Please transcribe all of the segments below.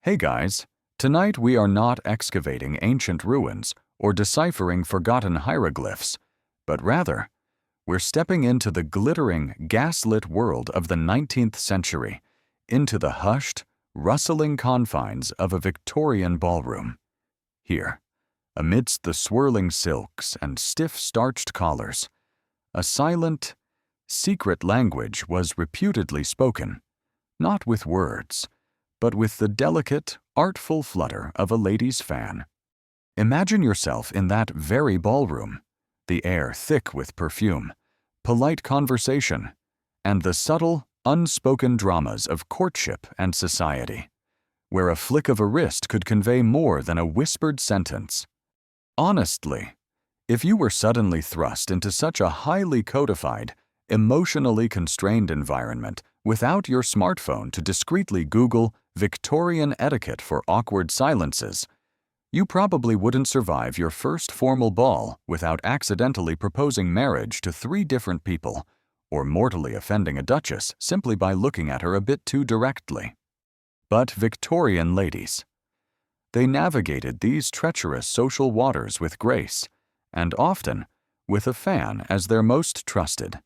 Hey guys, tonight we are not excavating ancient ruins or deciphering forgotten hieroglyphs, but rather, we're stepping into the glittering, gaslit world of the 19th century, into the hushed, rustling confines of a Victorian ballroom. Here, amidst the swirling silks and stiff starched collars, a silent, secret language was reputedly spoken, not with words, but with the delicate, artful flutter of a lady's fan. Imagine yourself in that very ballroom, the air thick with perfume, polite conversation, and the subtle, unspoken dramas of courtship and society, where a flick of a wrist could convey more than a whispered sentence. Honestly, if you were suddenly thrust into such a highly codified, emotionally constrained environment without your smartphone to discreetly Google Victorian etiquette for awkward silences, you probably wouldn't survive your first formal ball without accidentally proposing marriage to 3 different people, or mortally offending a duchess simply by looking at her a bit too directly. But Victorian ladies. They navigated these treacherous social waters with grace, and often with a fan as their most trusted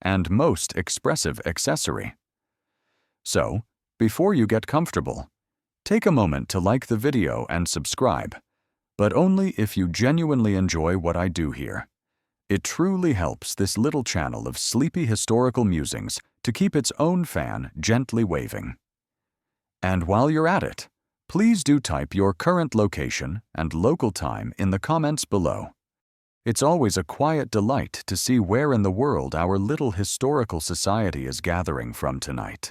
and most expressive accessory. So, before you get comfortable, take a moment to like the video and subscribe, but only if you genuinely enjoy what I do here. It truly helps this little channel of sleepy historical musings to keep its own fan gently waving. And while you're at it, please do type your current location and local time in the comments below. It's always a quiet delight to see where in the world our little historical society is gathering from tonight.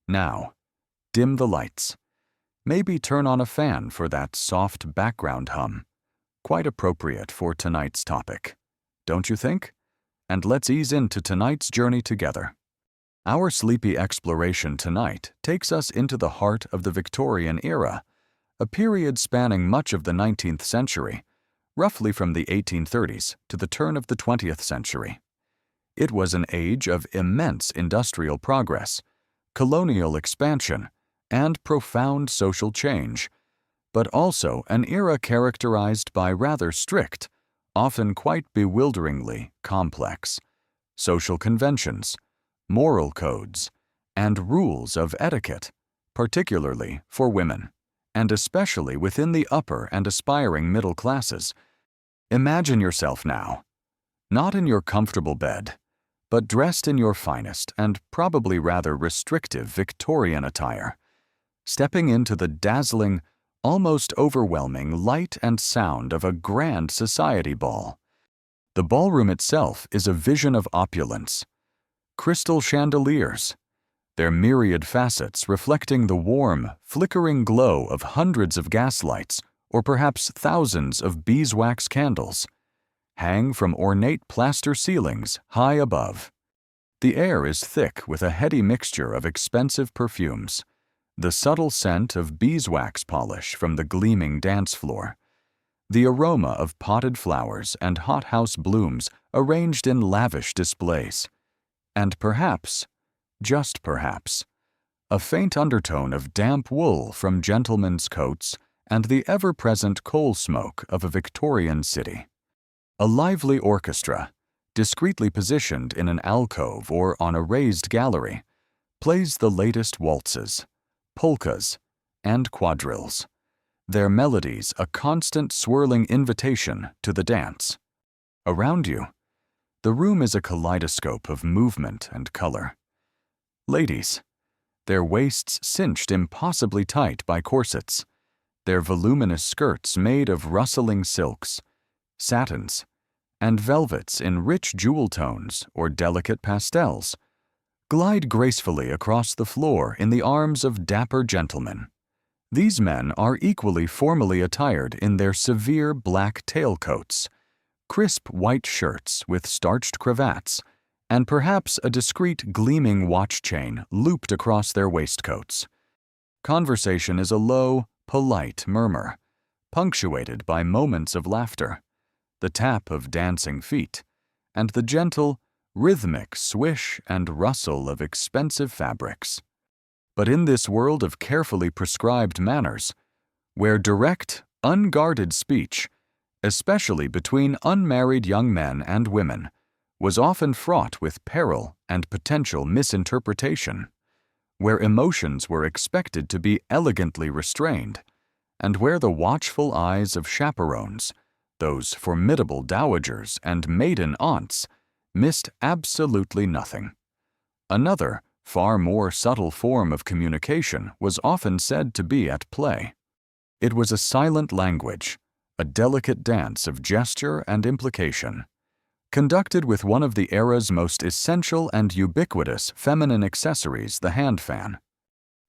Now, dim the lights. Maybe turn on a fan for that soft background hum. Quite appropriate for tonight's topic, don't you think? And let's ease into tonight's journey together. Our sleepy exploration tonight takes us into the heart of the Victorian era, a period spanning much of the 19th century, roughly from the 1830s to the turn of the 20th century. It was an age of immense industrial progress, colonial expansion, and profound social change, but also an era characterized by rather strict, often quite bewilderingly complex, social conventions, moral codes, and rules of etiquette, particularly for women, and especially within the upper and aspiring middle classes. Imagine yourself now, not in your comfortable bed, but dressed in your finest and probably rather restrictive Victorian attire, stepping into the dazzling, almost overwhelming light and sound of a grand society ball. The ballroom itself is a vision of opulence. Crystal chandeliers, their myriad facets reflecting the warm, flickering glow of hundreds of gaslights or perhaps thousands of beeswax candles, hang from ornate plaster ceilings high above. The air is thick with a heady mixture of expensive perfumes, the subtle scent of beeswax polish from the gleaming dance floor, the aroma of potted flowers and hothouse blooms arranged in lavish displays, and perhaps, just perhaps, a faint undertone of damp wool from gentlemen's coats and the ever-present coal smoke of a Victorian city. A lively orchestra, discreetly positioned in an alcove or on a raised gallery, plays the latest waltzes, polkas, and quadrilles, their melodies a constant swirling invitation to the dance. Around you, the room is a kaleidoscope of movement and color. Ladies, their waists cinched impossibly tight by corsets, their voluminous skirts made of rustling silks, satins, and velvets in rich jewel tones or delicate pastels, glide gracefully across the floor in the arms of dapper gentlemen. These men are equally formally attired in their severe black tailcoats, crisp white shirts with starched cravats, and perhaps a discreet gleaming watch chain looped across their waistcoats. Conversation is a low, polite murmur, punctuated by moments of laughter, the tap of dancing feet, and the gentle, rhythmic swish and rustle of expensive fabrics. But in this world of carefully prescribed manners, where direct, unguarded speech, especially between unmarried young men and women, was often fraught with peril and potential misinterpretation, where emotions were expected to be elegantly restrained, and where the watchful eyes of chaperones, those formidable dowagers and maiden aunts, missed absolutely nothing. Another, far more subtle form of communication was often said to be at play. It was a silent language, a delicate dance of gesture and implication, conducted with one of the era's most essential and ubiquitous feminine accessories, the hand fan.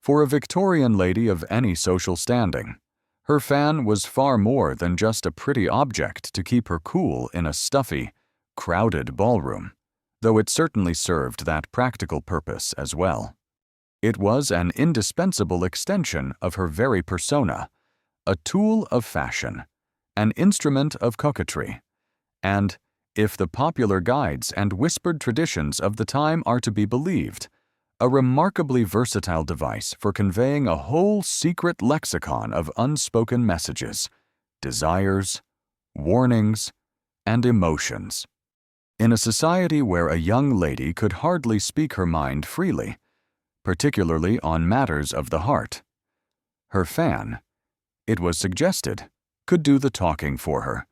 For a Victorian lady of any social standing, her fan was far more than just a pretty object to keep her cool in a stuffy, crowded ballroom, though it certainly served that practical purpose as well. It was an indispensable extension of her very persona, a tool of fashion, an instrument of coquetry, and, if the popular guides and whispered traditions of the time are to be believed, a remarkably versatile device for conveying a whole secret lexicon of unspoken messages, desires, warnings, and emotions. In a society where a young lady could hardly speak her mind freely, particularly on matters of the heart, her fan, it was suggested, could do the talking for her,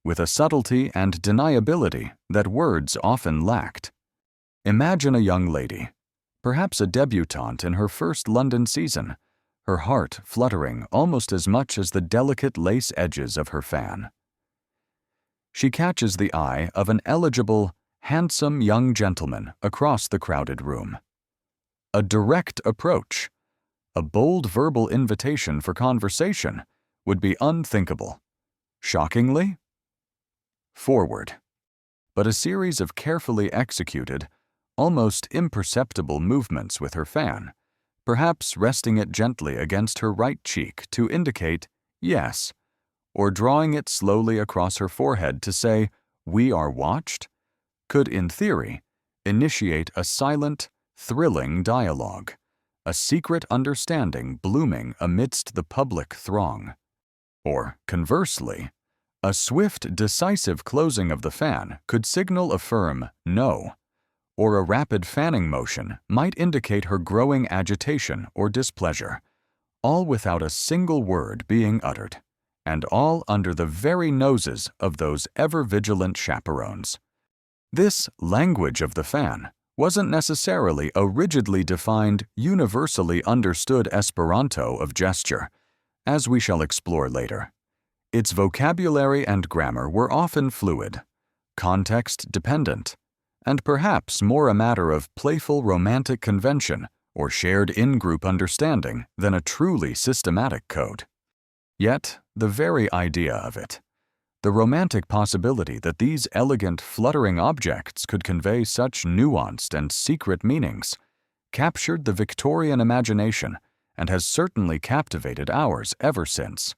with a subtlety and deniability that words often lacked. Imagine a young lady, perhaps a debutante in her first London season, her heart fluttering almost as much as the delicate lace edges of her fan. She catches the eye of an eligible, handsome young gentleman across the crowded room. A direct approach, a bold verbal invitation for conversation, would be unthinkable. Shockingly? Forward. But a series of carefully executed, almost imperceptible movements with her fan, perhaps resting it gently against her right cheek to indicate yes, or drawing it slowly across her forehead to say, "We are watched," could, in theory, initiate a silent, thrilling dialogue, a secret understanding blooming amidst the public throng. Or, conversely, a swift, decisive closing of the fan could signal a firm no, or a rapid fanning motion might indicate her growing agitation or displeasure, all without a single word being uttered, and all under the very noses of those ever-vigilant chaperones. This language of the fan wasn't necessarily a rigidly defined, universally understood Esperanto of gesture, as we shall explore later. Its vocabulary and grammar were often fluid, context-dependent, and perhaps more a matter of playful romantic convention or shared in-group understanding than a truly systematic code. Yet, the very idea of it, the romantic possibility that these elegant, fluttering objects could convey such nuanced and secret meanings, captured the Victorian imagination and has certainly captivated ours ever since.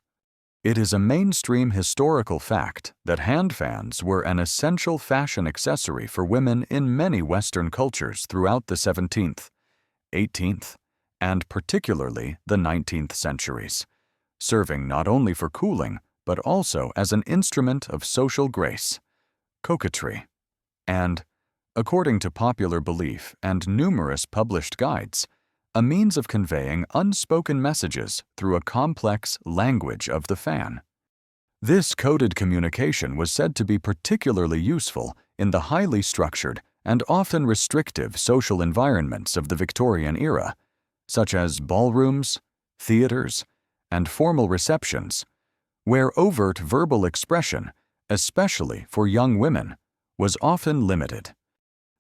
It is a mainstream historical fact that hand fans were an essential fashion accessory for women in many Western cultures throughout the 17th, 18th, and particularly the 19th centuries, serving not only for cooling but also as an instrument of social grace, coquetry, and, according to popular belief and numerous published guides, a means of conveying unspoken messages through a complex language of the fan. This coded communication was said to be particularly useful in the highly structured and often restrictive social environments of the Victorian era, such as ballrooms, theaters, and formal receptions, where overt verbal expression, especially for young women, was often limited.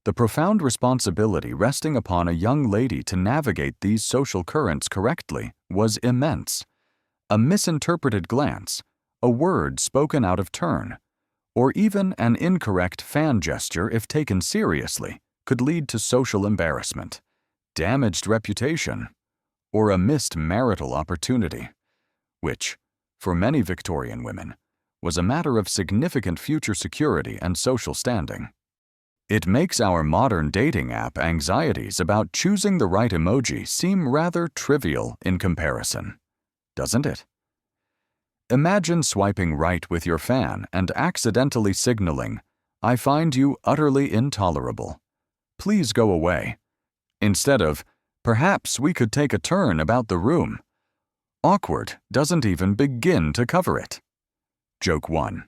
The profound responsibility resting upon a young lady to navigate these social currents correctly was immense. A misinterpreted glance, a word spoken out of turn, or even an incorrect fan gesture if taken seriously, could lead to social embarrassment, damaged reputation, or a missed marital opportunity, which, for many Victorian women, was a matter of significant future security and social standing. It makes our modern dating app anxieties about choosing the right emoji seem rather trivial in comparison, doesn't it? Imagine swiping right with your fan and accidentally signaling, "I find you utterly intolerable. Please go away," instead of, "Perhaps we could take a turn about the room." Awkward doesn't even begin to cover it. Joke 1.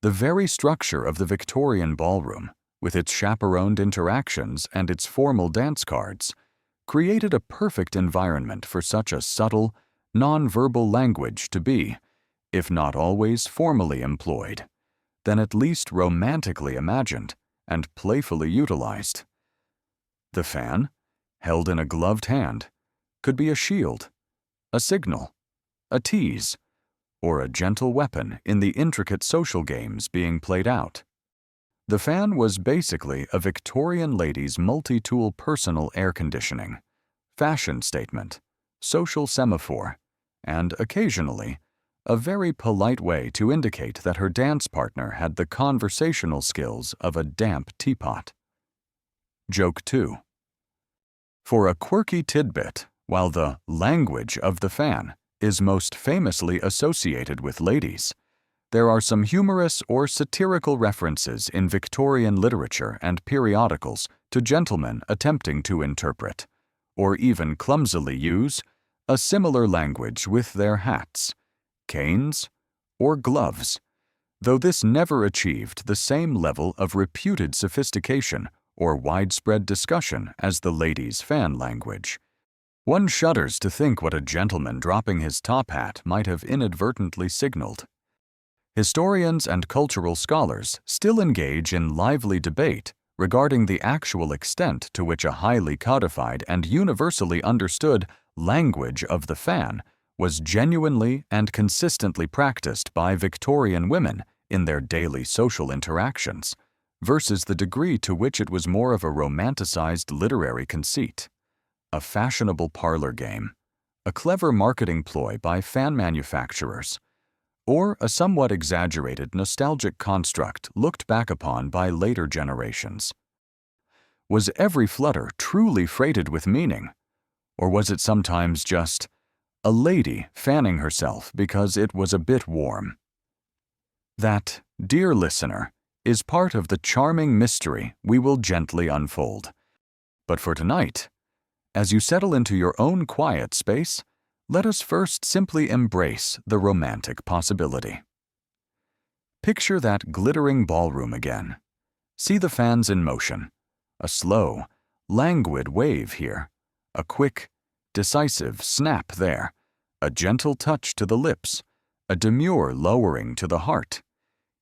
The very structure of the Victorian ballroom, with its chaperoned interactions and its formal dance cards, created a perfect environment for such a subtle, non-verbal language to be, if not always formally employed, then at least romantically imagined and playfully utilized. The fan, held in a gloved hand, could be a shield, a signal, a tease, or a gentle weapon in the intricate social games being played out. The fan was basically a Victorian lady's multi-tool personal air conditioning, fashion statement, social semaphore, and occasionally, a very polite way to indicate that her dance partner had the conversational skills of a damp teapot. Joke 2. For a quirky tidbit, while the language of the fan is most famously associated with ladies, there are some humorous or satirical references in Victorian literature and periodicals to gentlemen attempting to interpret, or even clumsily use, a similar language with their hats, canes, or gloves, though this never achieved the same level of reputed sophistication or widespread discussion as the ladies' fan language. One shudders to think what a gentleman dropping his top hat might have inadvertently signaled. Historians and cultural scholars still engage in lively debate regarding the actual extent to which a highly codified and universally understood language of the fan was genuinely and consistently practiced by Victorian women in their daily social interactions, versus the degree to which it was more of a romanticized literary conceit, a fashionable parlor game, a clever marketing ploy by fan manufacturers, or a somewhat exaggerated nostalgic construct looked back upon by later generations. Was every flutter truly freighted with meaning, or was it sometimes just a lady fanning herself because it was a bit warm? That, dear listener, is part of the charming mystery we will gently unfold. But for tonight, as you settle into your own quiet space, let us first simply embrace the romantic possibility. Picture that glittering ballroom again. See the fans in motion. A slow, languid wave here. A quick, decisive snap there. A gentle touch to the lips. A demure lowering to the heart.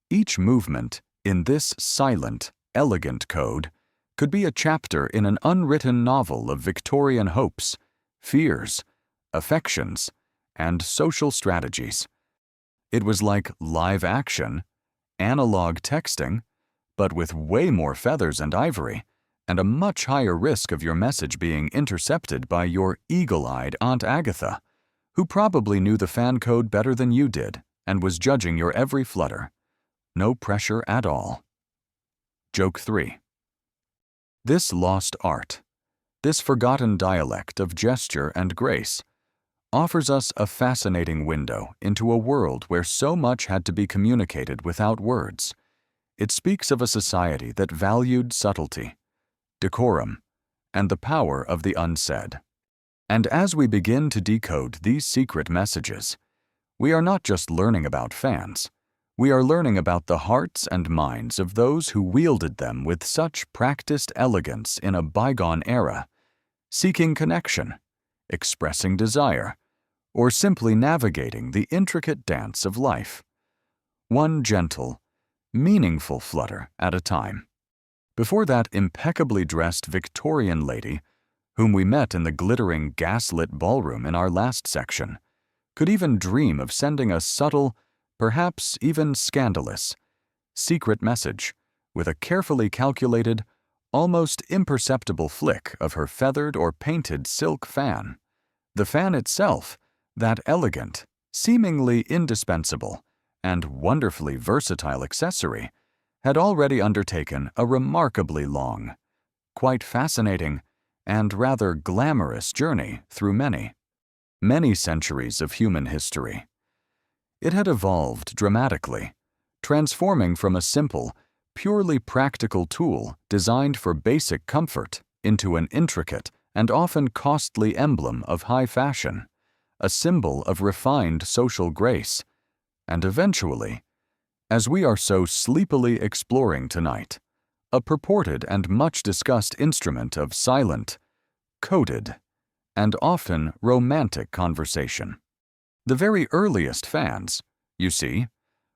Each movement in this silent, elegant code could be a chapter in an unwritten novel of Victorian hopes, fears, affections, and social strategies. It was like live action, analog texting, but with way more feathers and ivory, and a much higher risk of your message being intercepted by your eagle-eyed Aunt Agatha, who probably knew the fan code better than you did and was judging your every flutter. No pressure at all. Joke 3. This lost art, this forgotten dialect of gesture and grace, offers us a fascinating window into a world where so much had to be communicated without words. It speaks of a society that valued subtlety, decorum, and the power of the unsaid. And as we begin to decode these secret messages, we are not just learning about fans, we are learning about the hearts and minds of those who wielded them with such practiced elegance in a bygone era, seeking connection, expressing desire, or simply navigating the intricate dance of life. One gentle, meaningful flutter at a time. Before that impeccably dressed Victorian lady, whom we met in the glittering gaslit ballroom in our last section, could even dream of sending a subtle, perhaps even scandalous, secret message with a carefully calculated, almost imperceptible flick of her feathered or painted silk fan. The fan itself, that elegant, seemingly indispensable, and wonderfully versatile accessory, had already undertaken a remarkably long, quite fascinating, and rather glamorous journey through many centuries of human history. It had evolved dramatically, transforming from a simple, purely practical tool designed for basic comfort into an intricate and often costly emblem of high fashion, a symbol of refined social grace, and eventually, as we are so sleepily exploring tonight, a purported and much discussed instrument of silent, coded, and often romantic conversation. The very earliest fans, you see,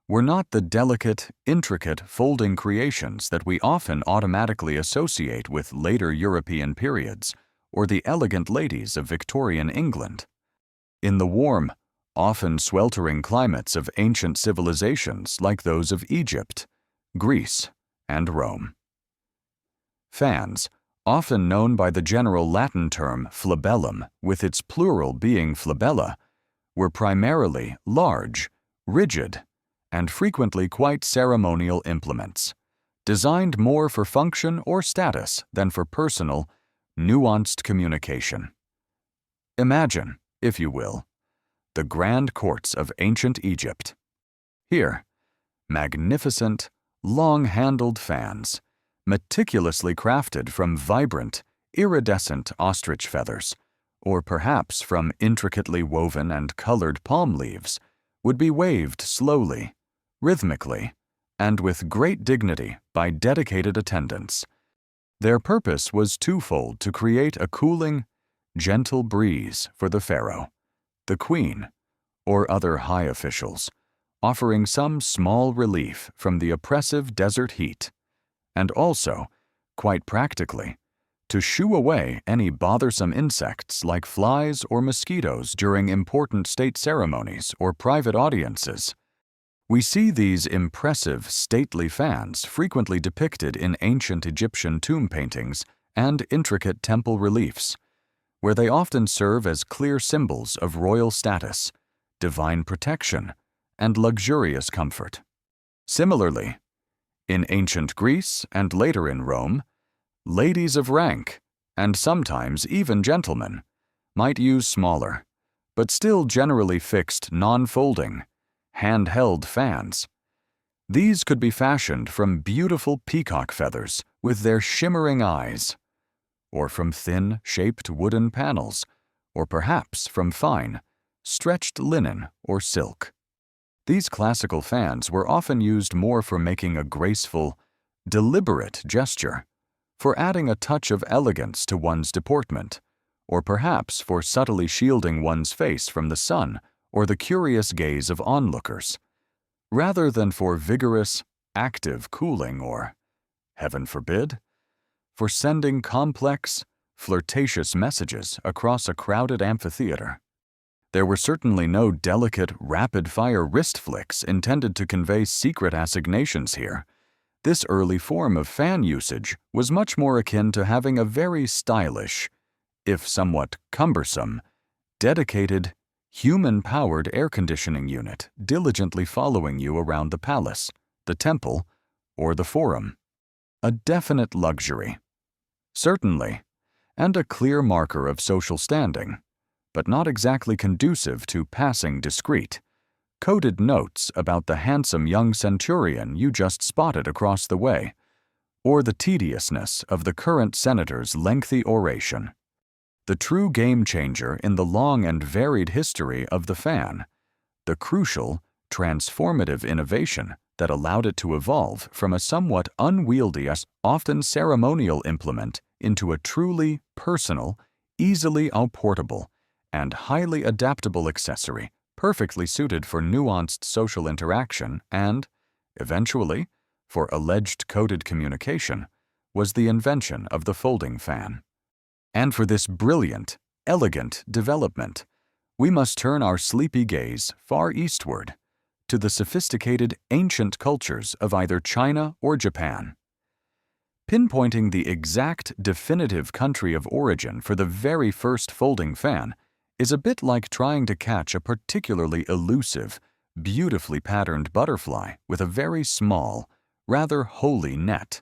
were not the delicate, intricate folding creations that we often automatically associate with later European periods or the elegant ladies of Victorian England. In the warm, often sweltering climates of ancient civilizations like those of Egypt, Greece, and Rome. Fans, often known by the general Latin term flabellum, with its plural being flabella, were primarily large, rigid, and frequently quite ceremonial implements, designed more for function or status than for personal, nuanced communication. Imagine, if you will, the grand courts of ancient Egypt. Here, magnificent, long-handled fans, meticulously crafted from vibrant, iridescent ostrich feathers, or perhaps from intricately woven and colored palm leaves, would be waved slowly, rhythmically, and with great dignity by dedicated attendants. Their purpose was twofold: to create a cooling, gentle breeze for the pharaoh, the queen, or other high officials, offering some small relief from the oppressive desert heat, and also, quite practically, to shoo away any bothersome insects like flies or mosquitoes during important state ceremonies or private audiences. We see these impressive, stately fans frequently depicted in ancient Egyptian tomb paintings and intricate temple reliefs, where they often serve as clear symbols of royal status, divine protection, and luxurious comfort. Similarly, in ancient Greece and later in Rome, ladies of rank, and sometimes even gentlemen, might use smaller, but still generally fixed non-folding, hand-held fans. These could be fashioned from beautiful peacock feathers with their shimmering eyes, or from thin, shaped wooden panels, or perhaps from fine, stretched linen or silk. These classical fans were often used more for making a graceful, deliberate gesture, for adding a touch of elegance to one's deportment, or perhaps for subtly shielding one's face from the sun or the curious gaze of onlookers, rather than for vigorous, active cooling or, heaven forbid, for sending complex, flirtatious messages across a crowded amphitheater. There were certainly no delicate, rapid-fire wrist flicks intended to convey secret assignations here. This early form of fan usage was much more akin to having a very stylish, if somewhat cumbersome, dedicated, human-powered air conditioning unit diligently following you around the palace, the temple, or the forum. A definite luxury, certainly, and a clear marker of social standing, but not exactly conducive to passing discreet, coded notes about the handsome young centurion you just spotted across the way, or the tediousness of the current senator's lengthy oration. The true game-changer in the long and varied history of the fan, the crucial, transformative innovation that allowed it to evolve from a somewhat unwieldy, often ceremonial implement into a truly personal, easily outportable, and highly adaptable accessory perfectly suited for nuanced social interaction and, eventually, for alleged coded communication, was the invention of the folding fan. And for this brilliant, elegant development, we must turn our sleepy gaze far eastward to the sophisticated ancient cultures of either China or Japan. Pinpointing the exact definitive country of origin for the very first folding fan is a bit like trying to catch a particularly elusive, beautifully patterned butterfly with a very small, rather wholly net.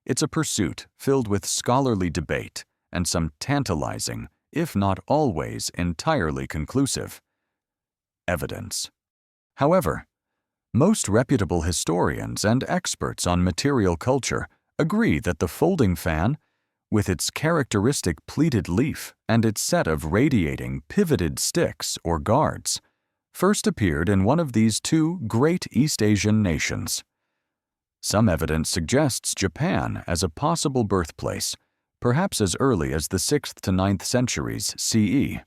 It's a pursuit filled with scholarly debate and some tantalizing, if not always entirely conclusive, evidence. However, most reputable historians and experts on material culture agree that the folding fan, with its characteristic pleated leaf and its set of radiating pivoted sticks or guards, first appeared in one of these two great East Asian nations. Some evidence suggests Japan as a possible birthplace, perhaps as early as the 6th to 9th centuries CE,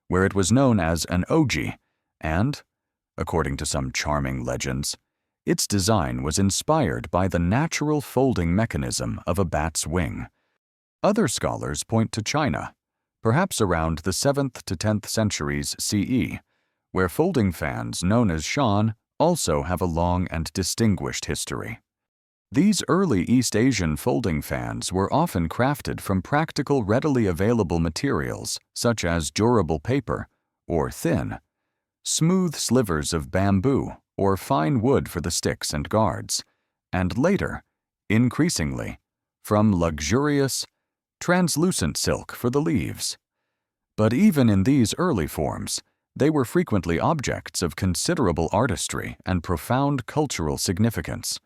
where it was known as an oji, and, according to some charming legends, its design was inspired by the natural folding mechanism of a bat's wing. Other scholars point to China, perhaps around the 7th to 10th centuries CE, where folding fans known as shan also have a long and distinguished history. These early East Asian folding fans were often crafted from practical, readily available materials such as durable paper or thin, smooth slivers of bamboo or fine wood for the sticks and guards, and later, increasingly, from luxurious, translucent silk for the leaves. But even in these early forms, they were frequently objects of considerable artistry and profound cultural significance.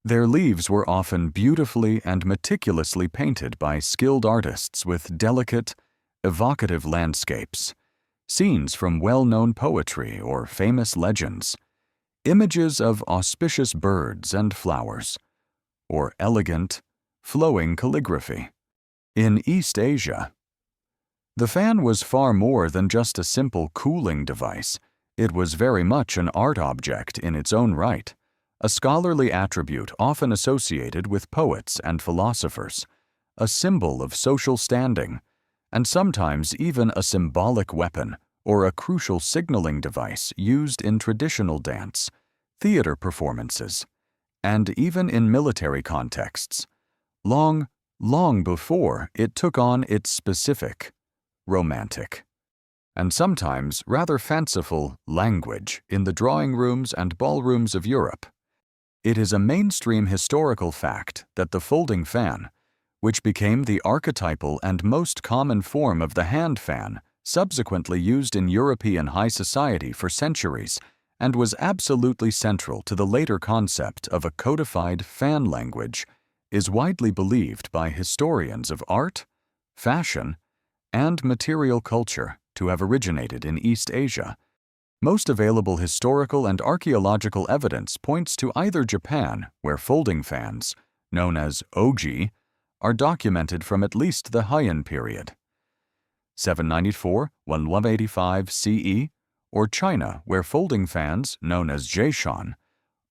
Their leaves were often beautifully and meticulously painted by skilled artists with delicate, evocative landscapes, scenes from well-known poetry or famous legends, images of auspicious birds and flowers, or elegant, flowing calligraphy. In East Asia, the fan was far more than just a simple cooling device. It was very much an art object in its own right, a scholarly attribute often associated with poets and philosophers, a symbol of social standing, and sometimes even a symbolic weapon or a crucial signaling device used in traditional dance, theater performances, and even in military contexts, long before it took on its specific, romantic, and sometimes rather fanciful language in the drawing rooms and ballrooms of Europe. It is a mainstream historical fact that the folding fan, which became the archetypal and most common form of the hand fan, subsequently used in European high society for centuries, and was absolutely central to the later concept of a codified fan language, is widely believed by historians of art, fashion, and material culture to have originated in East Asia. Most available historical and archaeological evidence points to either Japan, where folding fans, known as oji, are documented from at least the Heian period, 794–1185 CE, or China, where folding fans, known as jaishan,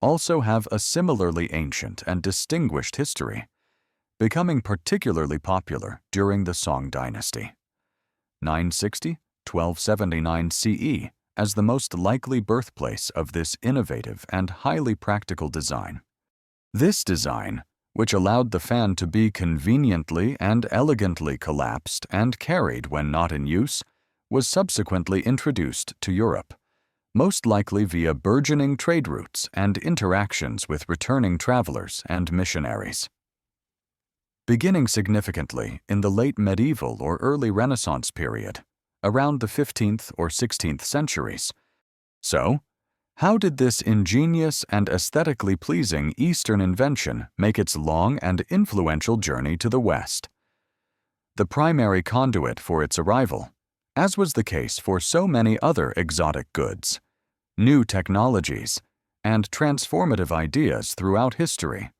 also have a similarly ancient and distinguished history, becoming particularly popular during the Song dynasty, 960–1279 CE, as the most likely birthplace of this innovative and highly practical design. This design, which allowed the fan to be conveniently and elegantly collapsed and carried when not in use, was subsequently introduced to Europe, most likely via burgeoning trade routes and interactions with returning travelers and missionaries. Beginning significantly in the late medieval or early Renaissance period, around the 15th or 16th centuries. So, how did this ingenious and aesthetically pleasing Eastern invention make its long and influential journey to the West? The primary conduit for its arrival, as was the case for so many other exotic goods, new technologies, and transformative ideas throughout history,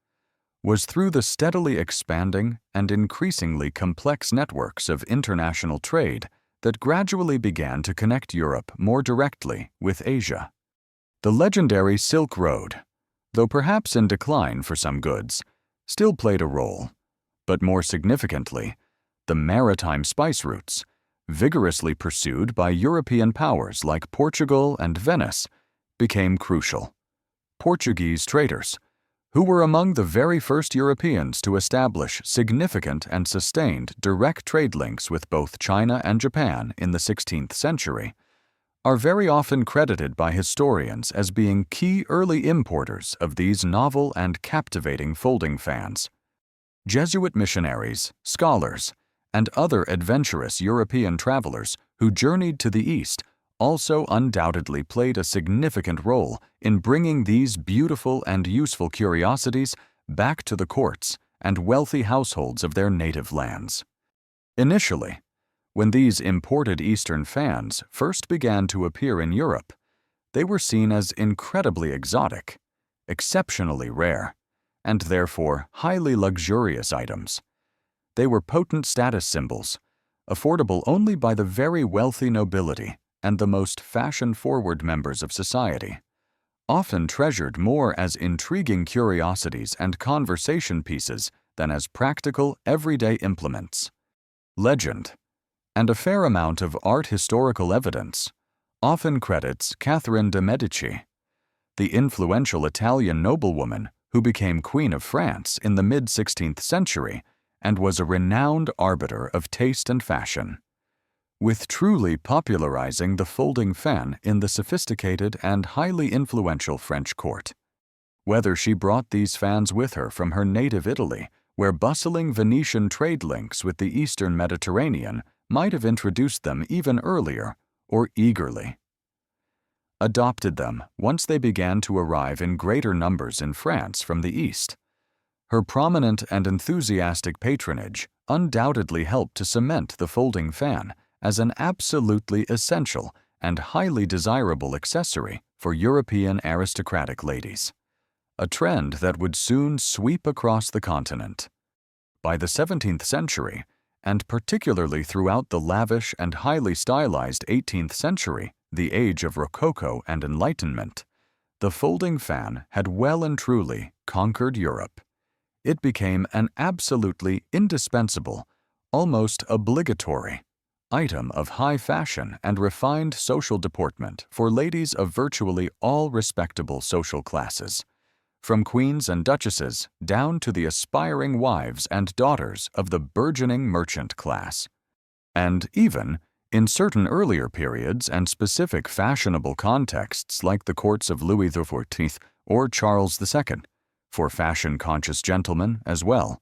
was through the steadily expanding and increasingly complex networks of international trade that gradually began to connect Europe more directly with Asia. The legendary Silk Road, though perhaps in decline for some goods, still played a role, but more significantly, the maritime spice routes, vigorously pursued by European powers like Portugal and Venice, became crucial. Portuguese traders, who were among the very first Europeans to establish significant and sustained direct trade links with both China and Japan in the 16th century, are very often credited by historians as being key early importers of these novel and captivating folding fans. Jesuit missionaries, scholars, and other adventurous European travelers who journeyed to the East also undoubtedly played a significant role in bringing these beautiful and useful curiosities back to the courts and wealthy households of their native lands. Initially, when these imported Eastern fans first began to appear in Europe, they were seen as incredibly exotic, exceptionally rare, and therefore highly luxurious items. They were potent status symbols, affordable only by the very wealthy nobility and the most fashion-forward members of society, often treasured more as intriguing curiosities and conversation pieces than as practical, everyday implements. Legend, and a fair amount of art historical evidence, often credits Catherine de' Medici, the influential Italian noblewoman who became Queen of France in the mid-16th century and was a renowned arbiter of taste and fashion, with truly popularizing the folding fan in the sophisticated and highly influential French court. Whether she brought these fans with her from her native Italy, where bustling Venetian trade links with the Eastern Mediterranean might have introduced them even earlier, or eagerly adopted them once they began to arrive in greater numbers in France from the East. Her prominent and enthusiastic patronage undoubtedly helped to cement the folding fan as an absolutely essential and highly desirable accessory for European aristocratic ladies, a trend that would soon sweep across the continent. By the 17th century, and particularly throughout the lavish and highly stylized 18th century, the age of Rococo and Enlightenment, the folding fan had well and truly conquered Europe. It became an absolutely indispensable, almost obligatory, item of high fashion and refined social deportment for ladies of virtually all respectable social classes, from queens and duchesses down to the aspiring wives and daughters of the burgeoning merchant class. And even, in certain earlier periods and specific fashionable contexts like the courts of Louis XIV or Charles II, for fashion-conscious gentlemen as well,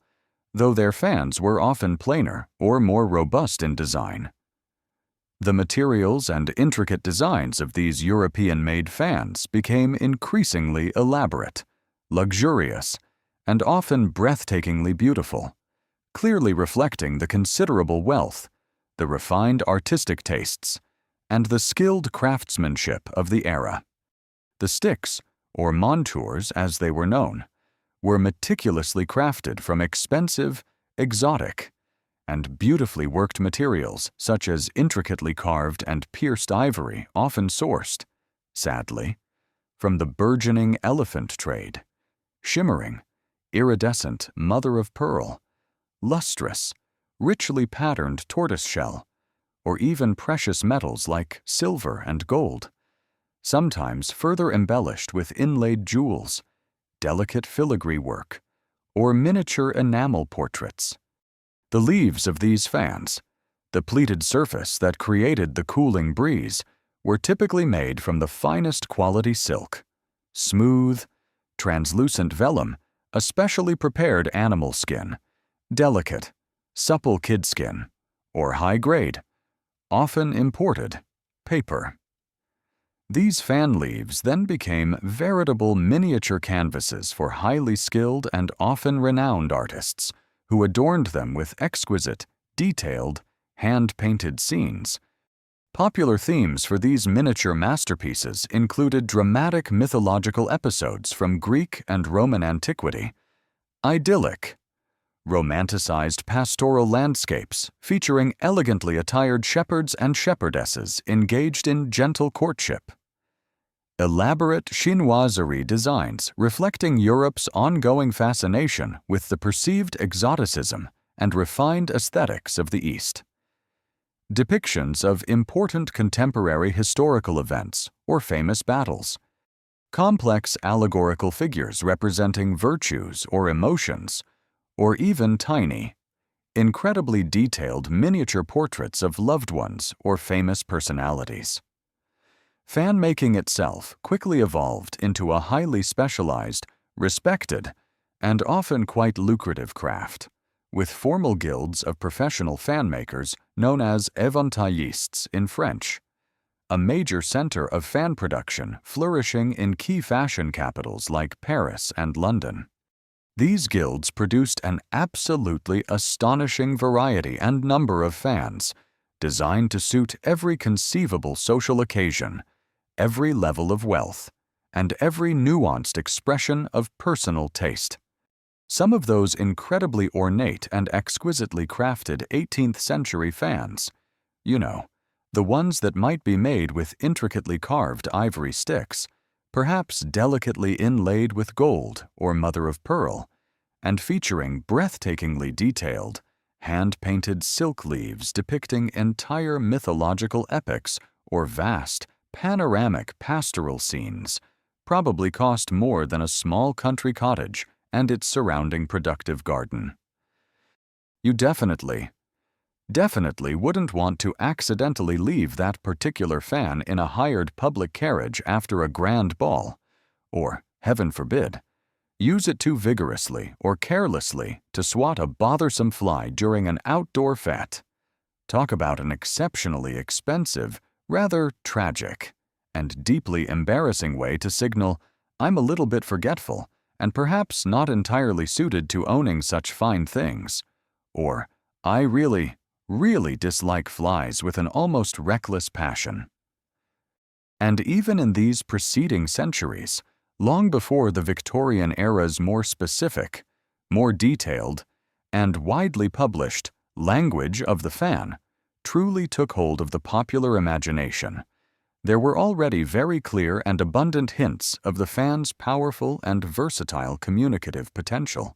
though their fans were often plainer or more robust in design. The materials and intricate designs of these European-made fans became increasingly elaborate, luxurious, and often breathtakingly beautiful, clearly reflecting the considerable wealth, the refined artistic tastes, and the skilled craftsmanship of the era. The sticks, or montures as they were known, were meticulously crafted from expensive, exotic, and beautifully worked materials such as intricately carved and pierced ivory often sourced, sadly, from the burgeoning elephant trade, shimmering, iridescent mother-of-pearl, lustrous, richly patterned tortoiseshell, or even precious metals like silver and gold, sometimes further embellished with inlaid jewels, delicate filigree work, or miniature enamel portraits. The leaves of these fans, the pleated surface that created the cooling breeze, were typically made from the finest quality silk, smooth, translucent vellum, a specially prepared animal skin, delicate, supple kid skin, or high-grade, often imported, paper. These fan leaves then became veritable miniature canvases for highly skilled and often renowned artists, who adorned them with exquisite, detailed, hand-painted scenes. Popular themes for these miniature masterpieces included dramatic mythological episodes from Greek and Roman antiquity, idyllic, romanticized pastoral landscapes featuring elegantly attired shepherds and shepherdesses engaged in gentle courtship, elaborate chinoiserie designs reflecting Europe's ongoing fascination with the perceived exoticism and refined aesthetics of the East, depictions of important contemporary historical events or famous battles, complex allegorical figures representing virtues or emotions, or even tiny, incredibly detailed miniature portraits of loved ones or famous personalities. Fan making itself quickly evolved into a highly specialized, respected, and often quite lucrative craft, with formal guilds of professional fan makers known as éventaillistes in French, a major center of fan production flourishing in key fashion capitals like Paris and London. These guilds produced an absolutely astonishing variety and number of fans, designed to suit every conceivable social occasion, every level of wealth, and every nuanced expression of personal taste. Some of those incredibly ornate and exquisitely crafted 18th century fans, you know, the ones that might be made with intricately carved ivory sticks, perhaps delicately inlaid with gold or mother of pearl, and featuring breathtakingly detailed, hand-painted silk leaves depicting entire mythological epics or vast, panoramic pastoral scenes, probably cost more than a small country cottage and its surrounding productive garden. You definitely wouldn't want to accidentally leave that particular fan in a hired public carriage after a grand ball, or, heaven forbid, use it too vigorously or carelessly to swat a bothersome fly during an outdoor fete. Talk about an exceptionally expensive, rather tragic, and deeply embarrassing way to signal, "I'm a little bit forgetful, and perhaps not entirely suited to owning such fine things," or, "I really dislike flies with an almost reckless passion." And even in these preceding centuries, long before the Victorian era's more specific, more detailed, and widely published language of the fan truly took hold of the popular imagination, there were already very clear and abundant hints of the fan's powerful and versatile communicative potential.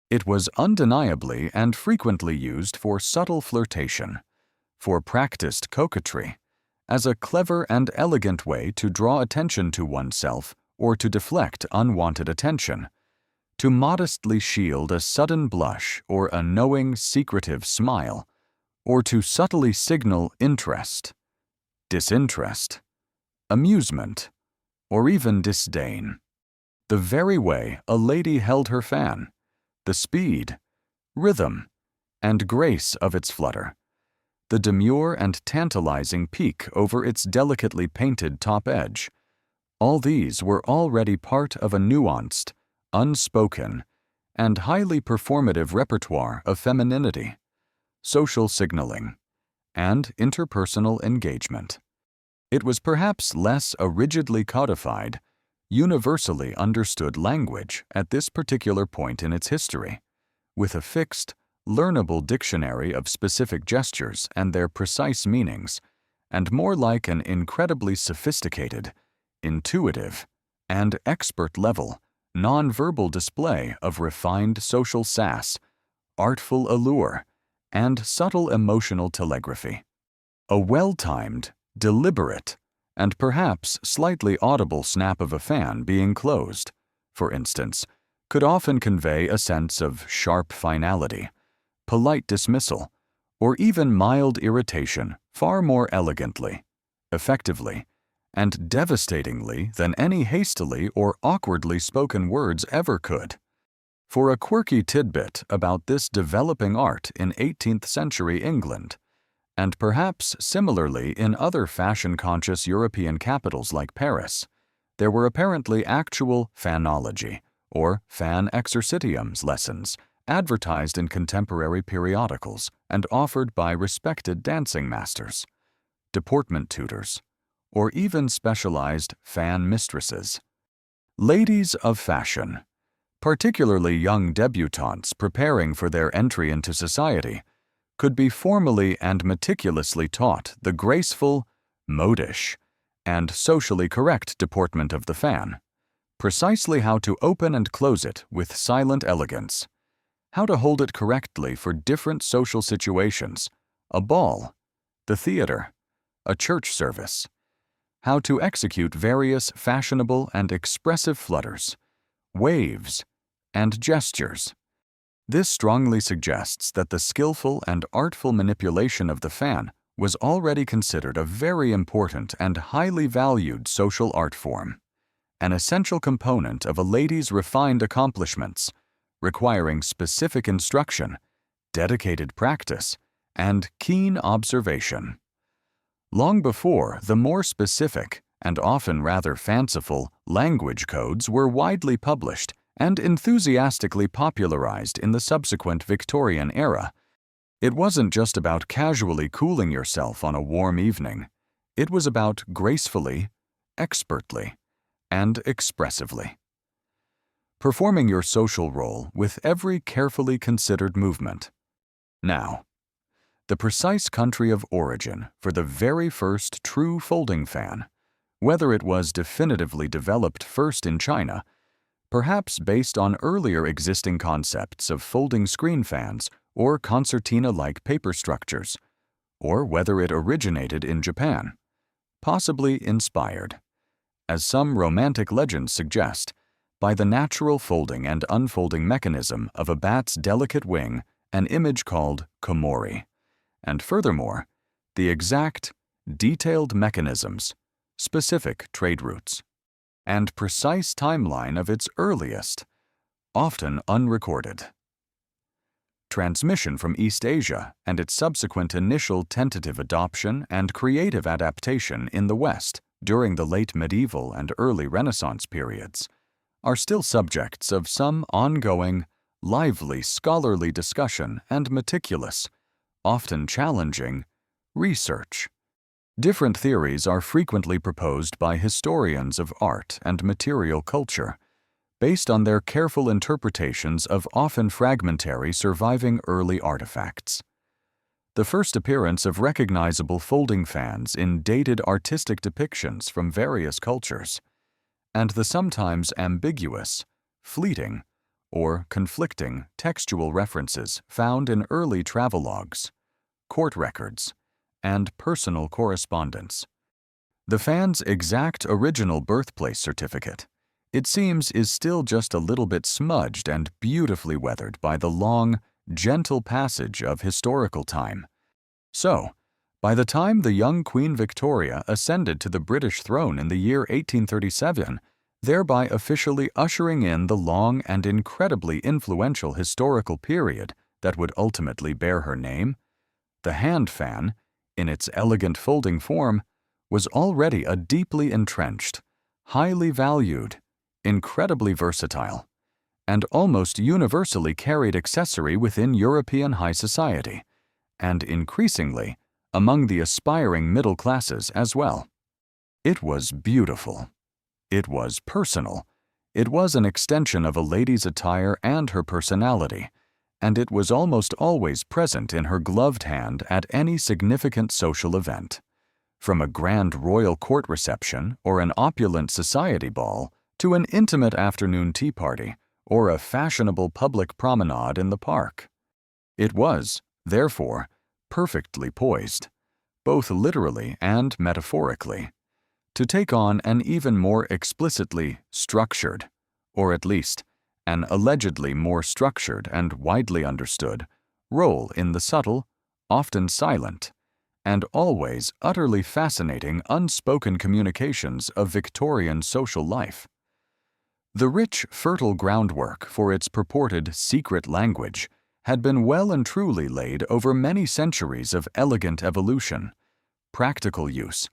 It was undeniably and frequently used for subtle flirtation, for practiced coquetry, as a clever and elegant way to draw attention to oneself or to deflect unwanted attention, to modestly shield a sudden blush or a knowing, secretive smile, or to subtly signal interest, disinterest, amusement, or even disdain. The very way a lady held her fan, the speed, rhythm, and grace of its flutter, the demure and tantalizing peak over its delicately painted top edge, all these were already part of a nuanced, unspoken, and highly performative repertoire of femininity, social signaling, and interpersonal engagement. It was perhaps less a rigidly codified, universally understood language at this particular point in its history, with a fixed, learnable dictionary of specific gestures and their precise meanings, and more like an incredibly sophisticated, intuitive, and expert-level, non-verbal display of refined social sass, artful allure, and subtle emotional telegraphy. A well-timed, deliberate, and perhaps slightly audible snap of a fan being closed, for instance, could often convey a sense of sharp finality, polite dismissal, or even mild irritation far more elegantly, effectively, and devastatingly than any hastily or awkwardly spoken words ever could. For a quirky tidbit about this developing art in 18th century England, and perhaps similarly in other fashion-conscious European capitals like Paris, there were apparently actual fanology, or fan exercitiums lessons, advertised in contemporary periodicals and offered by respected dancing masters, deportment tutors, or even specialized fan mistresses. Ladies of fashion, particularly young debutantes preparing for their entry into society, could be formally and meticulously taught the graceful, modish, and socially correct deportment of the fan, precisely how to open and close it with silent elegance, how to hold it correctly for different social situations, a ball, the theater, a church service, how to execute various fashionable and expressive flutters, waves, and gestures. This strongly suggests that the skillful and artful manipulation of the fan was already considered a very important and highly valued social art form, an essential component of a lady's refined accomplishments, requiring specific instruction, dedicated practice, and keen observation. Long before the more specific, and often rather fanciful, language codes were widely published and enthusiastically popularized in the subsequent Victorian era, it wasn't just about casually cooling yourself on a warm evening. It was about gracefully, expertly, and expressively performing your social role with every carefully considered movement. Now, the precise country of origin for the very first true folding fan, whether it was definitively developed first in China, perhaps based on earlier existing concepts of folding screen fans or concertina-like paper structures, or whether it originated in Japan, possibly inspired, as some romantic legends suggest, by the natural folding and unfolding mechanism of a bat's delicate wing, an image called komori, and furthermore, the exact, detailed mechanisms, specific trade routes, and precise timeline of its earliest, often unrecorded, transmission from East Asia and its subsequent initial tentative adoption and creative adaptation in the West during the late medieval and early Renaissance periods are still subjects of some ongoing, lively scholarly discussion and meticulous, often challenging, research. Different theories are frequently proposed by historians of art and material culture, based on their careful interpretations of often fragmentary surviving early artifacts. The first appearance of recognizable folding fans in dated artistic depictions from various cultures, and the sometimes ambiguous, fleeting, or conflicting textual references found in early travelogues, court records, and personal correspondence. The fan's exact original birthplace certificate, it seems, is still just a little bit smudged and beautifully weathered by the long, gentle passage of historical time. So, by the time the young Queen Victoria ascended to the British throne in the year 1837, thereby officially ushering in the long and incredibly influential historical period that would ultimately bear her name, the hand fan, in its elegant folding form, was already a deeply entrenched, highly valued, incredibly versatile, and almost universally carried accessory within European high society, and increasingly among the aspiring middle classes as well. It was beautiful. It was personal. It was an extension of a lady's attire and her personality, and it was almost always present in her gloved hand at any significant social event. From a grand royal court reception or an opulent society ball to an intimate afternoon tea party or a fashionable public promenade in the park. It was, therefore, perfectly poised, both literally and metaphorically, to take on an even more explicitly structured, or at least an allegedly more structured and widely understood, role in the subtle, often silent, and always utterly fascinating unspoken communications of Victorian social life. The rich, fertile groundwork for its purported secret language had been well and truly laid over many centuries of elegant evolution, practical use,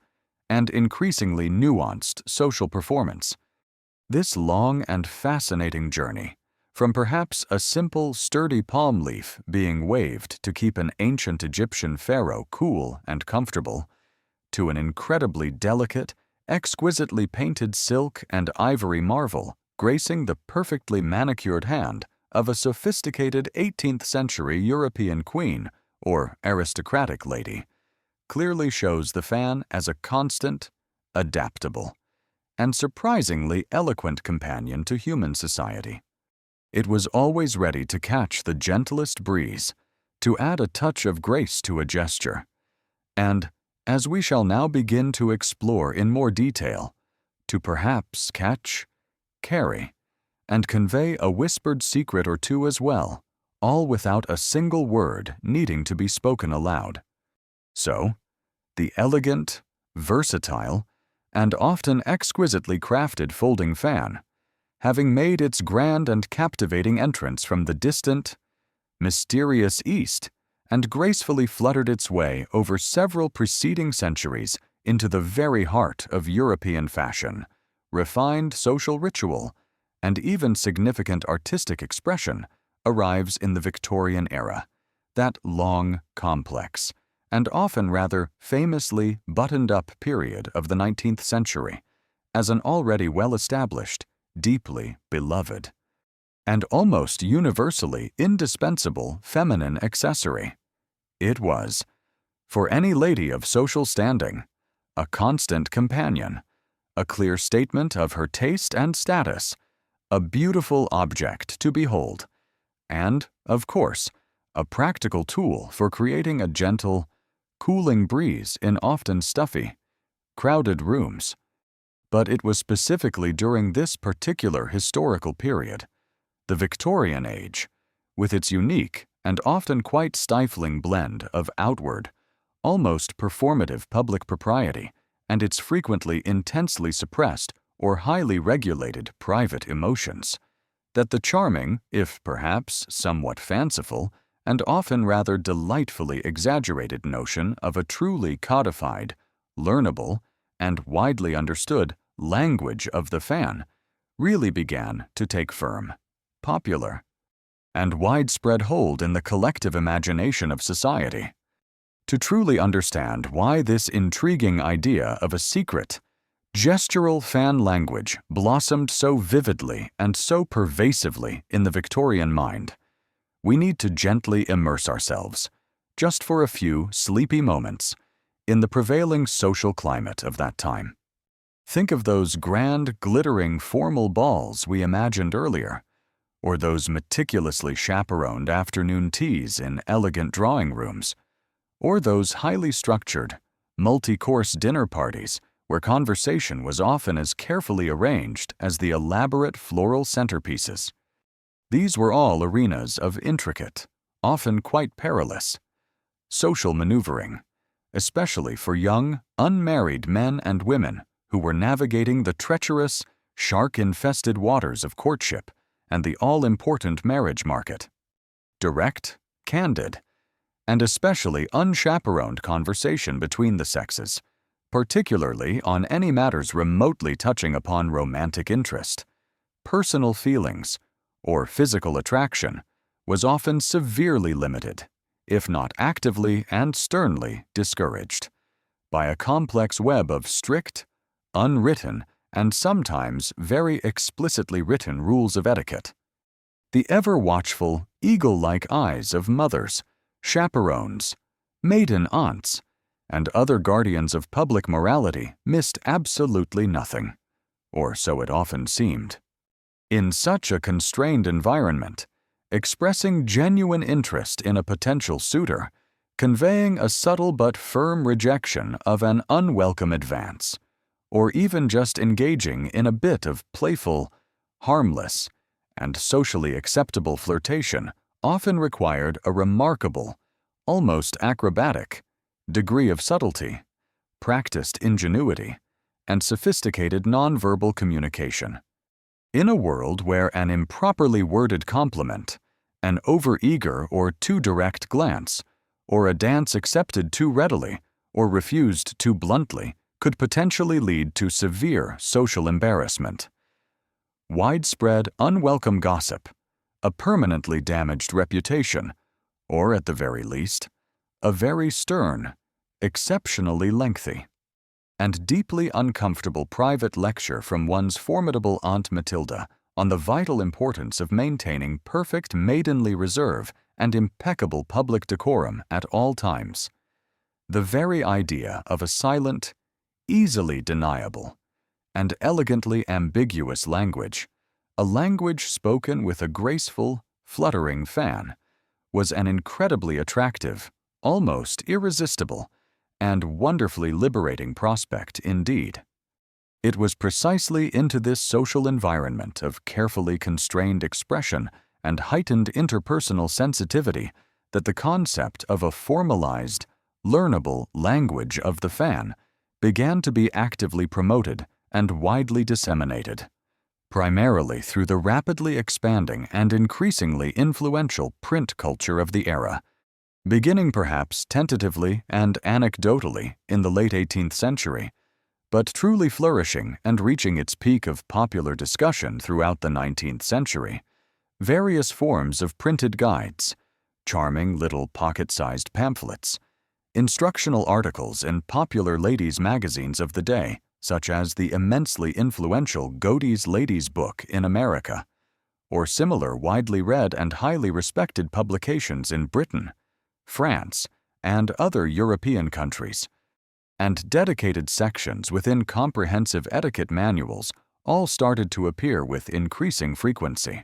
and increasingly nuanced social performance. This long and fascinating journey, from perhaps a simple, sturdy palm leaf being waved to keep an ancient Egyptian pharaoh cool and comfortable, to an incredibly delicate, exquisitely painted silk and ivory marvel gracing the perfectly manicured hand of a sophisticated 18th century European queen or aristocratic lady, clearly shows the fan as a constant, adaptable, and surprisingly eloquent companion to human society. It was always ready to catch the gentlest breeze, to add a touch of grace to a gesture, and, as we shall now begin to explore in more detail, to perhaps catch, carry, and convey a whispered secret or two as well, all without a single word needing to be spoken aloud. So, the elegant, versatile, and often exquisitely crafted folding fan, having made its grand and captivating entrance from the distant, mysterious East and gracefully fluttered its way over several preceding centuries into the very heart of European fashion, refined social ritual, and even significant artistic expression, arrives in the Victorian era, that long, complex, and often rather famously buttoned-up period of the 19th century, as an already well-established, deeply beloved, and almost universally indispensable feminine accessory. It was, for any lady of social standing, a constant companion, a clear statement of her taste and status, a beautiful object to behold, and, of course, a practical tool for creating a gentle, cooling breeze in often stuffy, crowded rooms. But it was specifically during this particular historical period, the Victorian age, with its unique and often quite stifling blend of outward, almost performative public propriety and its frequently intensely suppressed or highly regulated private emotions, that the charming, if perhaps somewhat fanciful, and often rather delightfully exaggerated notion of a truly codified, learnable, and widely understood language of the fan really began to take firm, popular, and widespread hold in the collective imagination of society. To truly understand why this intriguing idea of a secret, gestural fan language blossomed so vividly and so pervasively in the Victorian mind, we need to gently immerse ourselves, just for a few sleepy moments, in the prevailing social climate of that time. Think of those grand, glittering, formal balls we imagined earlier, or those meticulously chaperoned afternoon teas in elegant drawing rooms, or those highly structured, multi-course dinner parties where conversation was often as carefully arranged as the elaborate floral centerpieces. These were all arenas of intricate, often quite perilous, social maneuvering, especially for young, unmarried men and women who were navigating the treacherous, shark-infested waters of courtship and the all-important marriage market. Direct, candid, and especially unchaperoned conversation between the sexes, particularly on any matters remotely touching upon romantic interest, personal feelings, or physical attraction, was often severely limited, if not actively and sternly discouraged, by a complex web of strict, unwritten, and sometimes very explicitly written rules of etiquette. The ever-watchful, eagle-like eyes of mothers, chaperones, maiden aunts, and other guardians of public morality missed absolutely nothing, or so it often seemed. In such a constrained environment, expressing genuine interest in a potential suitor, conveying a subtle but firm rejection of an unwelcome advance, or even just engaging in a bit of playful, harmless, and socially acceptable flirtation often required a remarkable, almost acrobatic, degree of subtlety, practiced ingenuity, and sophisticated nonverbal communication. In a world where an improperly worded compliment, an overeager or too direct glance, or a dance accepted too readily or refused too bluntly could potentially lead to severe social embarrassment, widespread unwelcome gossip, a permanently damaged reputation, or at the very least, a very stern, exceptionally lengthy, and deeply uncomfortable private lecture from one's formidable Aunt Matilda on the vital importance of maintaining perfect maidenly reserve and impeccable public decorum at all times. The very idea of a silent, easily deniable, and elegantly ambiguous language, a language spoken with a graceful, fluttering fan, was an incredibly attractive, almost irresistible, and wonderfully liberating prospect indeed. It was precisely into this social environment of carefully constrained expression and heightened interpersonal sensitivity that the concept of a formalized, learnable language of the fan began to be actively promoted and widely disseminated, primarily through the rapidly expanding and increasingly influential print culture of the era, beginning perhaps tentatively and anecdotally in the late 18th century, but truly flourishing and reaching its peak of popular discussion throughout the 19th century. Various forms of printed guides, charming little pocket-sized pamphlets, instructional articles in popular ladies' magazines of the day, such as the immensely influential Godey's Ladies' Book in America, or similar widely read and highly respected publications in Britain, France, and other European countries, and dedicated sections within comprehensive etiquette manuals all started to appear with increasing frequency.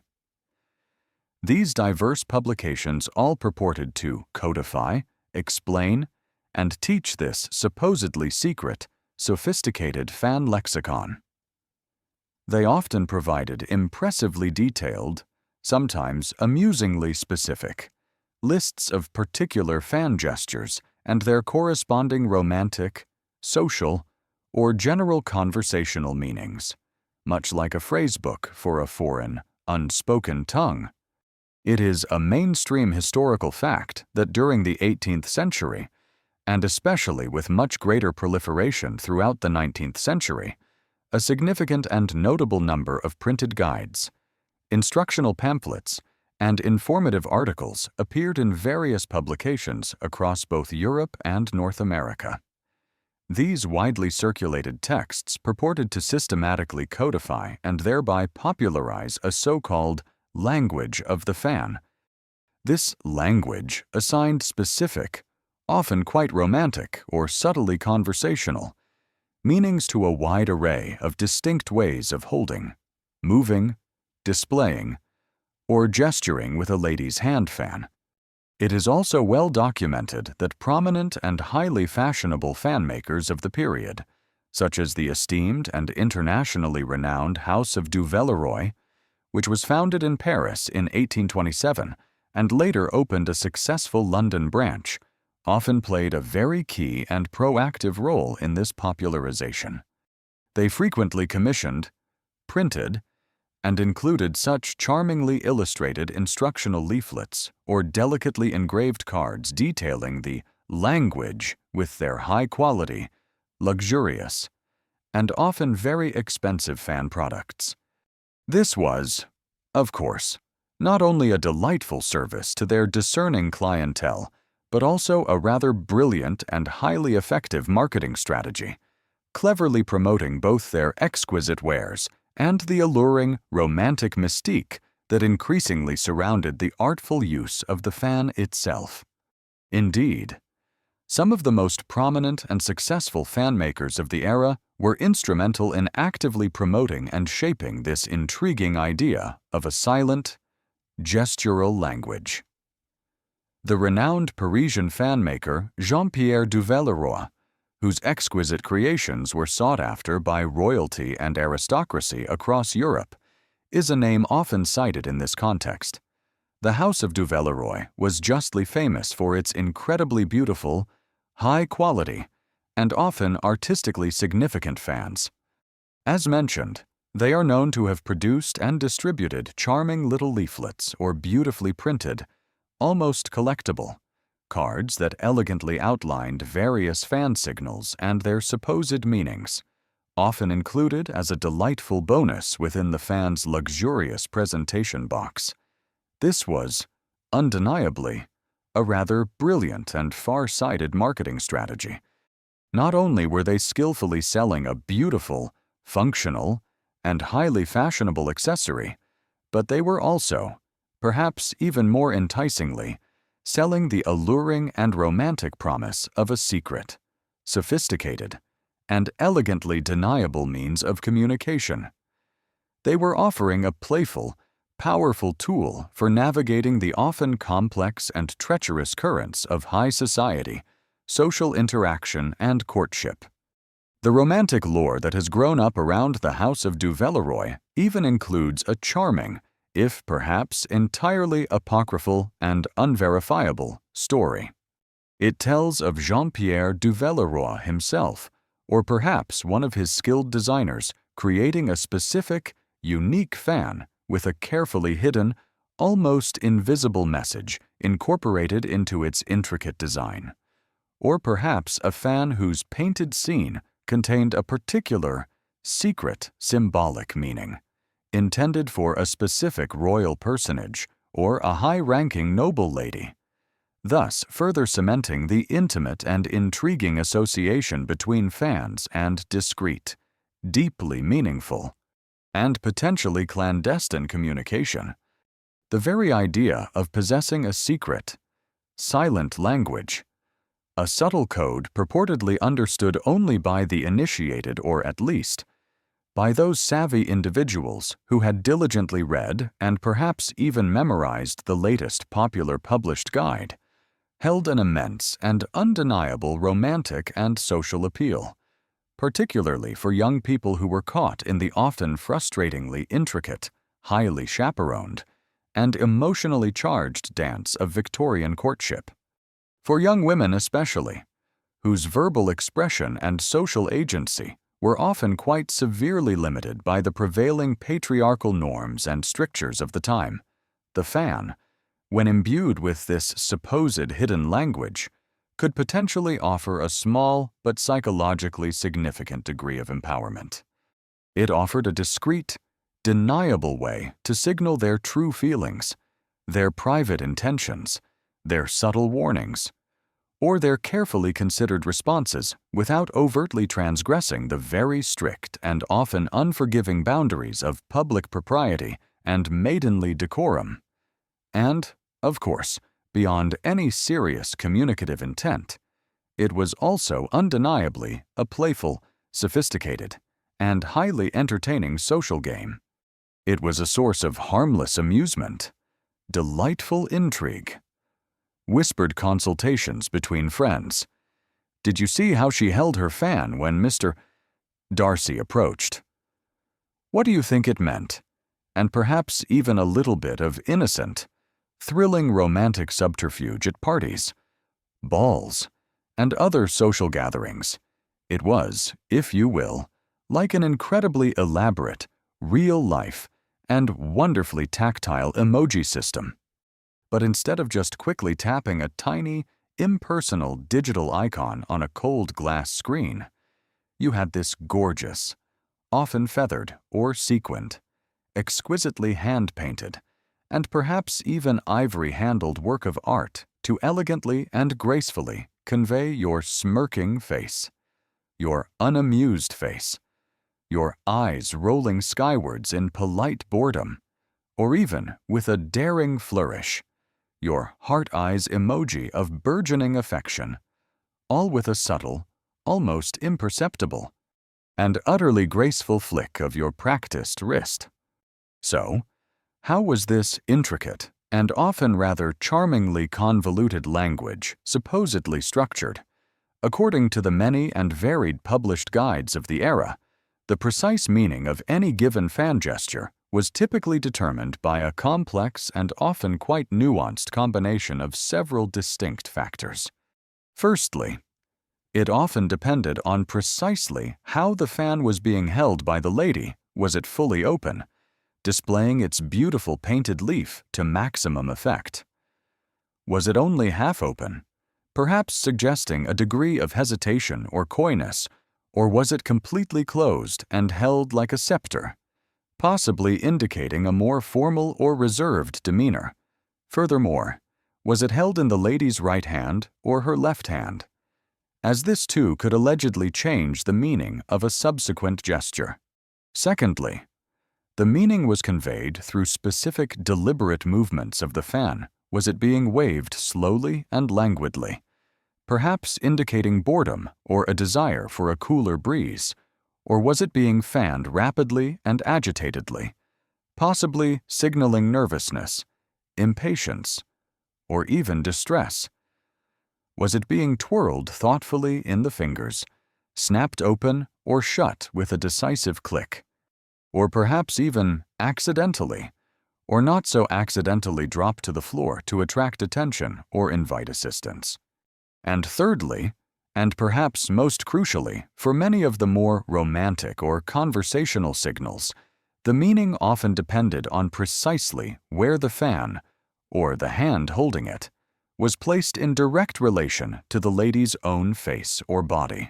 These diverse publications all purported to codify, explain, and teach this supposedly secret, sophisticated fan lexicon. They often provided impressively detailed, sometimes amusingly specific, lists of particular fan gestures and their corresponding romantic, social, or general conversational meanings, much like a phrasebook for a foreign, unspoken tongue. It is a mainstream historical fact that during the 18th century, and especially with much greater proliferation throughout the 19th century, a significant and notable number of printed guides, instructional pamphlets, and informative articles appeared in various publications across both Europe and North America. These widely circulated texts purported to systematically codify and thereby popularize a so-called language of the fan. This language assigned specific, often quite romantic or subtly conversational, meanings to a wide array of distinct ways of holding, moving, displaying, or gesturing with a lady's hand fan. It is also well documented that prominent and highly fashionable fan makers of the period, such as the esteemed and internationally renowned House of du Villeroy, which was founded in Paris in 1827 and later opened a successful London branch, often played a very key and proactive role in this popularization. They frequently commissioned, printed, and included such charmingly illustrated instructional leaflets or delicately engraved cards detailing the language with their high quality, luxurious, and often very expensive fan products. This was, of course, not only a delightful service to their discerning clientele, but also a rather brilliant and highly effective marketing strategy, cleverly promoting both their exquisite wares and the alluring, romantic mystique that increasingly surrounded the artful use of the fan itself. Indeed, some of the most prominent and successful fan makers of the era were instrumental in actively promoting and shaping this intriguing idea of a silent, gestural language. The renowned Parisian fan maker Jean-Pierre du Villeroy, whose exquisite creations were sought after by royalty and aristocracy across Europe, is a name often cited in this context. The House of du Villeroy was justly famous for its incredibly beautiful, high-quality, and often artistically significant fans. As mentioned, they are known to have produced and distributed charming little leaflets or beautifully printed, almost collectible, cards that elegantly outlined various fan signals and their supposed meanings, often included as a delightful bonus within the fan's luxurious presentation box. This was, undeniably, a rather brilliant and far-sighted marketing strategy. Not only were they skillfully selling a beautiful, functional, and highly fashionable accessory, but they were also, perhaps even more enticingly, selling the alluring and romantic promise of a secret, sophisticated, and elegantly deniable means of communication. They were offering a playful, powerful tool for navigating the often complex and treacherous currents of high society, social interaction, and courtship. The romantic lore that has grown up around the House of du Villeroy even includes a charming, if perhaps entirely apocryphal and unverifiable, story. It tells of Jean-Pierre Duvilleroy himself, or perhaps one of his skilled designers, creating a specific, unique fan with a carefully hidden, almost invisible message incorporated into its intricate design. Or perhaps a fan whose painted scene contained a particular, secret symbolic meaning, intended for a specific royal personage or a high-ranking noble lady, thus further cementing the intimate and intriguing association between fans and discreet, deeply meaningful, and potentially clandestine communication. The very idea of possessing a secret, silent language, a subtle code purportedly understood only by the initiated, or at least by those savvy individuals who had diligently read and perhaps even memorized the latest popular published guide, held an immense and undeniable romantic and social appeal, particularly for young people who were caught in the often frustratingly intricate, highly chaperoned, and emotionally charged dance of Victorian courtship. For young women especially, whose verbal expression and social agency were often quite severely limited by the prevailing patriarchal norms and strictures of the time, the fan, when imbued with this supposed hidden language, could potentially offer a small but psychologically significant degree of empowerment. It offered a discreet, deniable way to signal their true feelings, their private intentions, their subtle warnings, or their carefully considered responses without overtly transgressing the very strict and often unforgiving boundaries of public propriety and maidenly decorum. And, of course, beyond any serious communicative intent, it was also undeniably a playful, sophisticated, and highly entertaining social game. It was a source of harmless amusement, delightful intrigue, whispered consultations between friends. Did you see how she held her fan when Mr. Darcy approached? What do you think it meant? And perhaps even a little bit of innocent, thrilling romantic subterfuge at parties, balls, and other social gatherings. It was, if you will, like an incredibly elaborate, real-life, and wonderfully tactile emoji system. But instead of just quickly tapping a tiny, impersonal digital icon on a cold glass screen, you had this gorgeous, often feathered or sequined, exquisitely hand-painted, and perhaps even ivory-handled work of art to elegantly and gracefully convey your smirking face, your unamused face, your eyes rolling skywards in polite boredom, or even with a daring flourish, your heart eyes emoji of burgeoning affection, all with a subtle, almost imperceptible, and utterly graceful flick of your practiced wrist. So, how was this intricate and often rather charmingly convoluted language supposedly structured? According to the many and varied published guides of the era, the precise meaning of any given fan gesture was typically determined by a complex and often quite nuanced combination of several distinct factors. Firstly, it often depended on precisely how the fan was being held by the lady. Was it fully open, displaying its beautiful painted leaf to maximum effect? Was it only half open, perhaps suggesting a degree of hesitation or coyness, or was it completely closed and held like a scepter, possibly indicating a more formal or reserved demeanor? Furthermore, was it held in the lady's right hand or her left hand, as this too could allegedly change the meaning of a subsequent gesture? Secondly, the meaning was conveyed through specific deliberate movements of the fan. Was it being waved slowly and languidly, perhaps indicating boredom or a desire for a cooler breeze? Or was it being fanned rapidly and agitatedly, possibly signaling nervousness, impatience, or even distress? Was it being twirled thoughtfully in the fingers, snapped open or shut with a decisive click? Or perhaps even accidentally, or not so accidentally dropped to the floor to attract attention or invite assistance? And thirdly, and perhaps most crucially, for many of the more romantic or conversational signals, the meaning often depended on precisely where the fan, or the hand holding it, was placed in direct relation to the lady's own face or body.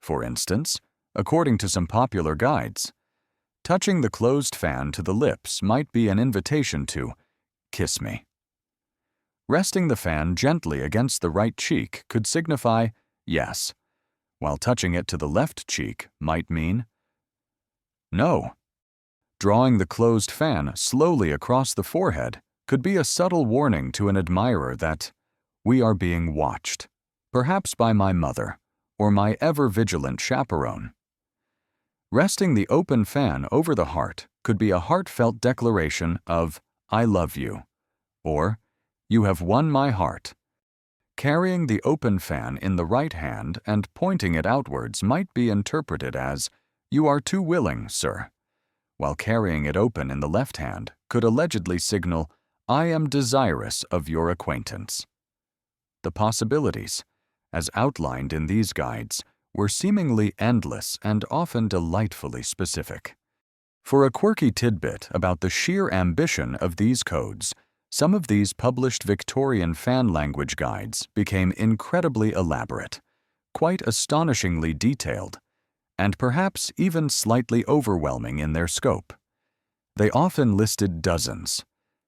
For instance, according to some popular guides, touching the closed fan to the lips might be an invitation to kiss me. Resting the fan gently against the right cheek could signify yes, while touching it to the left cheek might mean no. Drawing the closed fan slowly across the forehead could be a subtle warning to an admirer that we are being watched, perhaps by my mother or my ever-vigilant chaperone. Resting the open fan over the heart could be a heartfelt declaration of I love you, or you have won my heart. Carrying the open fan in the right hand and pointing it outwards might be interpreted as you are too willing, sir, while carrying it open in the left hand could allegedly signal I am desirous of your acquaintance. The possibilities, as outlined in these guides, were seemingly endless and often delightfully specific. For a quirky tidbit about the sheer ambition of these codes, some of these published Victorian fan language guides became incredibly elaborate, quite astonishingly detailed, and perhaps even slightly overwhelming in their scope. They often listed dozens,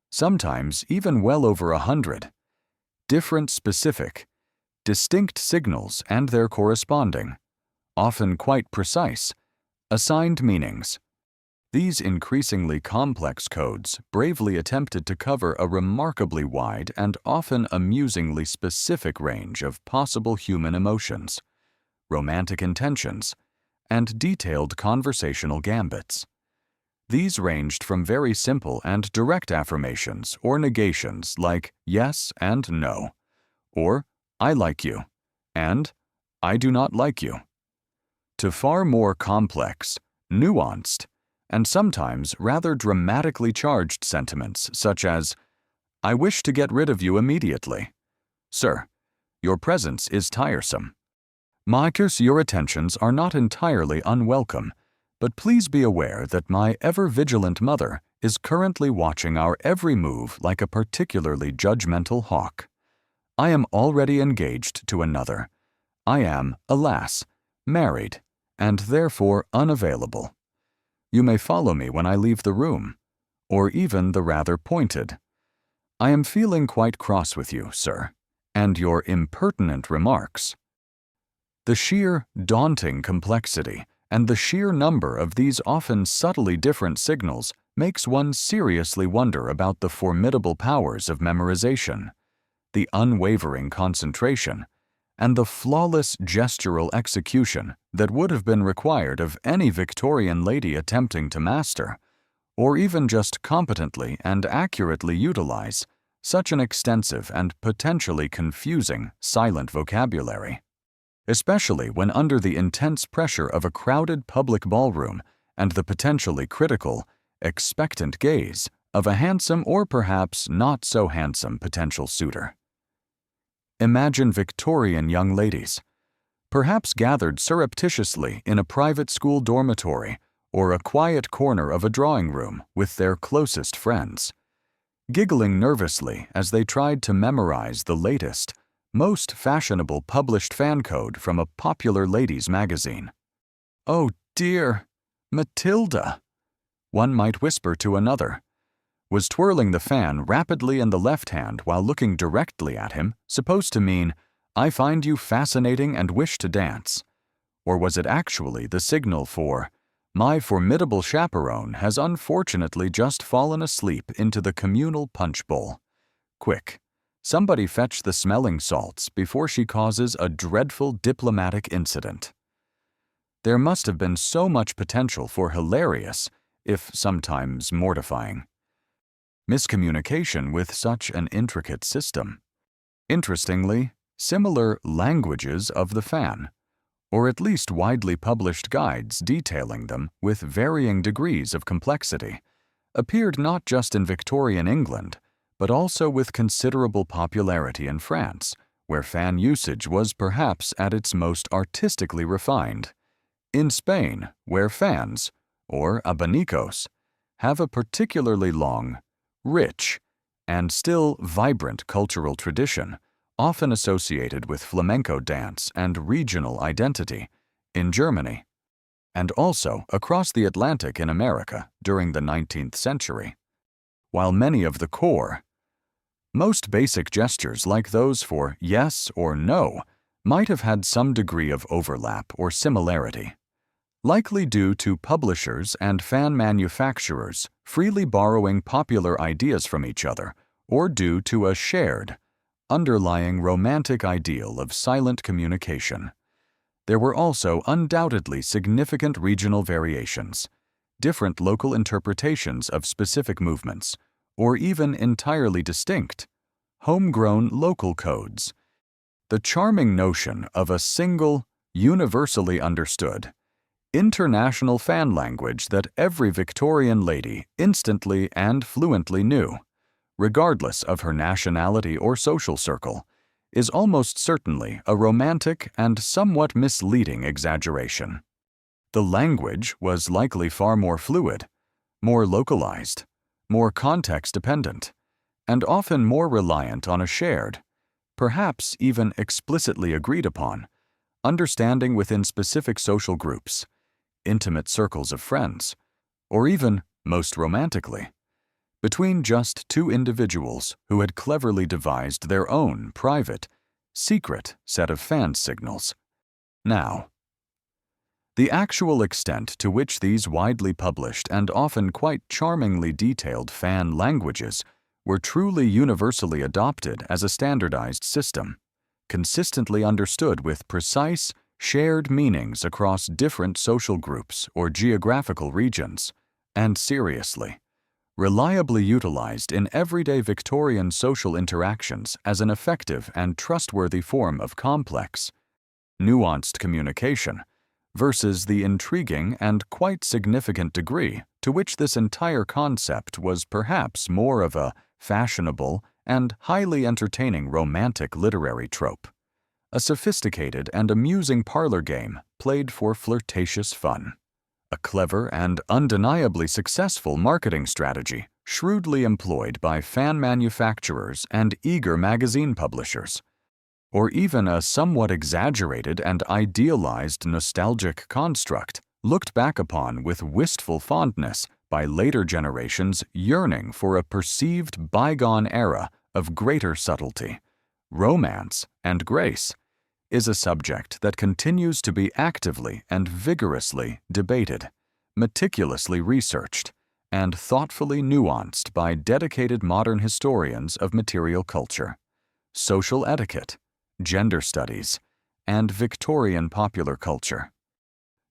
sometimes even well over 100, different specific, distinct signals and their corresponding, often quite precise, assigned meanings. These increasingly complex codes bravely attempted to cover a remarkably wide and often amusingly specific range of possible human emotions, romantic intentions, and detailed conversational gambits. These ranged from very simple and direct affirmations or negations like yes and no, or I like you, and I do not like you, to far more complex, nuanced, and sometimes rather dramatically charged sentiments such as, I wish to get rid of you immediately. Sir, your presence is tiresome. Marcus, your attentions are not entirely unwelcome, but please be aware that my ever-vigilant mother is currently watching our every move like a particularly judgmental hawk. I am already engaged to another. I am, alas, married, and therefore unavailable. You may follow me when I leave the room, or even the rather pointed. I am feeling quite cross with you, sir, and your impertinent remarks. The sheer, daunting complexity and the sheer number of these often subtly different signals makes one seriously wonder about the formidable powers of memorization, the unwavering concentration, and the flawless gestural execution that would have been required of any Victorian lady attempting to master, or even just competently and accurately utilize, such an extensive and potentially confusing silent vocabulary, especially when under the intense pressure of a crowded public ballroom and the potentially critical, expectant gaze of a handsome or perhaps not so handsome potential suitor. Imagine Victorian young ladies, perhaps gathered surreptitiously in a private school dormitory or a quiet corner of a drawing room with their closest friends, giggling nervously as they tried to memorize the latest, most fashionable published fan code from a popular ladies' magazine. Oh dear, Matilda, one might whisper to another. Was twirling the fan rapidly in the left hand while looking directly at him supposed to mean, I find you fascinating and wish to dance? Or was it actually the signal for, my formidable chaperone has unfortunately just fallen asleep into the communal punch bowl. Quick, somebody fetch the smelling salts before she causes a dreadful diplomatic incident. There must have been so much potential for hilarious, if sometimes mortifying, miscommunication with such an intricate system. Interestingly, similar languages of the fan, or at least widely published guides detailing them with varying degrees of complexity, appeared not just in Victorian England, but also with considerable popularity in France, where fan usage was perhaps at its most artistically refined. In Spain, where fans, or abanicos, have a particularly long, rich, and still vibrant cultural tradition, often associated with flamenco dance and regional identity. In Germany, and also across the Atlantic in America during the 19th century. While many of the core, most basic gestures like those for yes or no might have had some degree of overlap or similarity, likely due to publishers and fan manufacturers freely borrowing popular ideas from each other, or due to a shared, underlying romantic ideal of silent communication. There were also undoubtedly significant regional variations, different local interpretations of specific movements, or even entirely distinct, homegrown local codes. The charming notion of a single, universally understood, international fan language that every Victorian lady instantly and fluently knew, regardless of her nationality or social circle, is almost certainly a romantic and somewhat misleading exaggeration. The language was likely far more fluid, more localized, more context-dependent, and often more reliant on a shared, perhaps even explicitly agreed upon, understanding within specific social groups, intimate circles of friends, or even, most romantically, between just two individuals who had cleverly devised their own private, secret set of fan signals. Now, the actual extent to which these widely published and often quite charmingly detailed fan languages were truly universally adopted as a standardized system, consistently understood with precise, shared meanings across different social groups or geographical regions, and seriously, reliably utilized in everyday Victorian social interactions as an effective and trustworthy form of complex, nuanced communication, versus the intriguing and quite significant degree to which this entire concept was perhaps more of a fashionable and highly entertaining romantic literary trope, a sophisticated and amusing parlor game played for flirtatious fun. A clever and undeniably successful marketing strategy shrewdly employed by fan manufacturers and eager magazine publishers, or even a somewhat exaggerated and idealized nostalgic construct looked back upon with wistful fondness by later generations yearning for a perceived bygone era of greater subtlety, romance, and grace, is a subject that continues to be actively and vigorously debated, meticulously researched, and thoughtfully nuanced by dedicated modern historians of material culture, social etiquette, gender studies, and Victorian popular culture.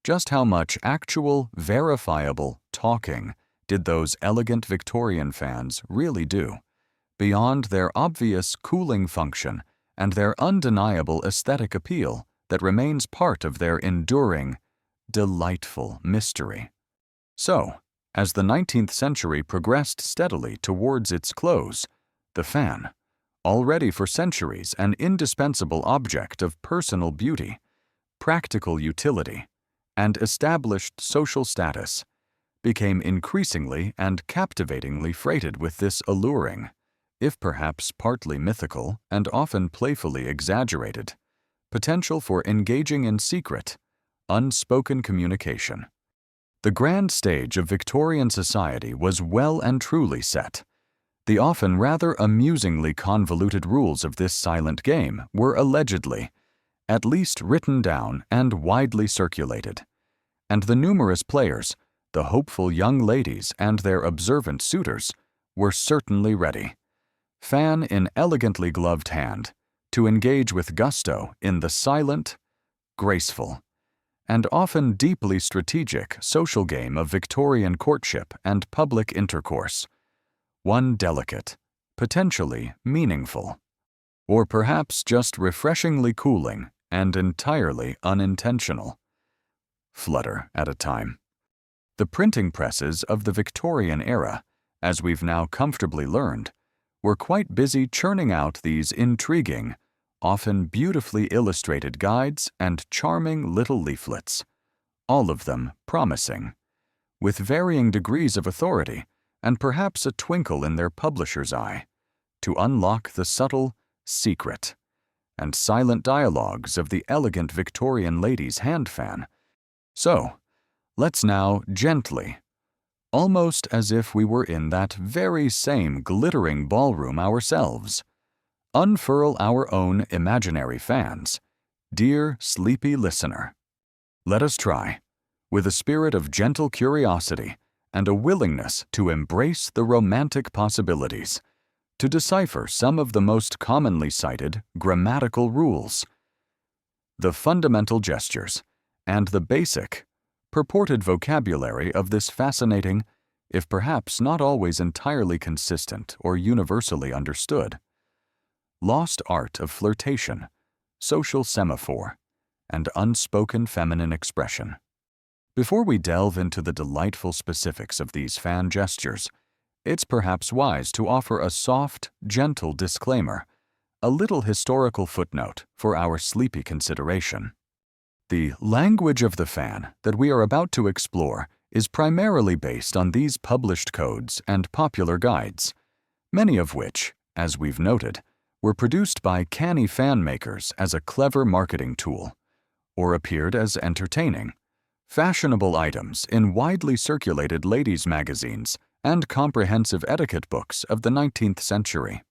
Just how much actual, verifiable talking did those elegant Victorian fans really do, beyond their obvious cooling function and their undeniable aesthetic appeal that remains part of their enduring, delightful mystery? So, as the 19th century progressed steadily towards its close, the fan, already for centuries an indispensable object of personal beauty, practical utility, and established social status, became increasingly and captivatingly freighted with this alluring, if perhaps partly mythical and often playfully exaggerated, potential for engaging in secret, unspoken communication. The grand stage of Victorian society was well and truly set. The often rather amusingly convoluted rules of this silent game were allegedly, at least written down and widely circulated, and the numerous players, the hopeful young ladies and their observant suitors, were certainly ready, fan in elegantly gloved hand, to engage with gusto in the silent, graceful, and often deeply strategic social game of Victorian courtship and public intercourse, one delicate, potentially meaningful, or perhaps just refreshingly cooling and entirely unintentional flutter at a time. The printing presses of the Victorian era, as we've now comfortably learned, were quite busy churning out these intriguing, often beautifully illustrated guides and charming little leaflets, all of them promising, with varying degrees of authority and perhaps a twinkle in their publisher's eye, to unlock the subtle secret and silent dialogues of the elegant Victorian lady's hand fan. So, let's now gently, almost as if we were in that very same glittering ballroom ourselves, unfurl our own imaginary fans. Dear sleepy listener, let us try, with a spirit of gentle curiosity and a willingness to embrace the romantic possibilities, to decipher some of the most commonly cited grammatical rules, the fundamental gestures, and the basic, purported vocabulary of this fascinating, if perhaps not always entirely consistent or universally understood, lost art of flirtation, social semaphore, and unspoken feminine expression. Before we delve into the delightful specifics of these fan gestures, it's perhaps wise to offer a soft, gentle disclaimer, a little historical footnote for our sleepy consideration. The language of the fan that we are about to explore is primarily based on these published codes and popular guides, many of which, as we've noted, were produced by canny fan makers as a clever marketing tool, or appeared as entertaining, fashionable items in widely circulated ladies' magazines and comprehensive etiquette books of the 19th century.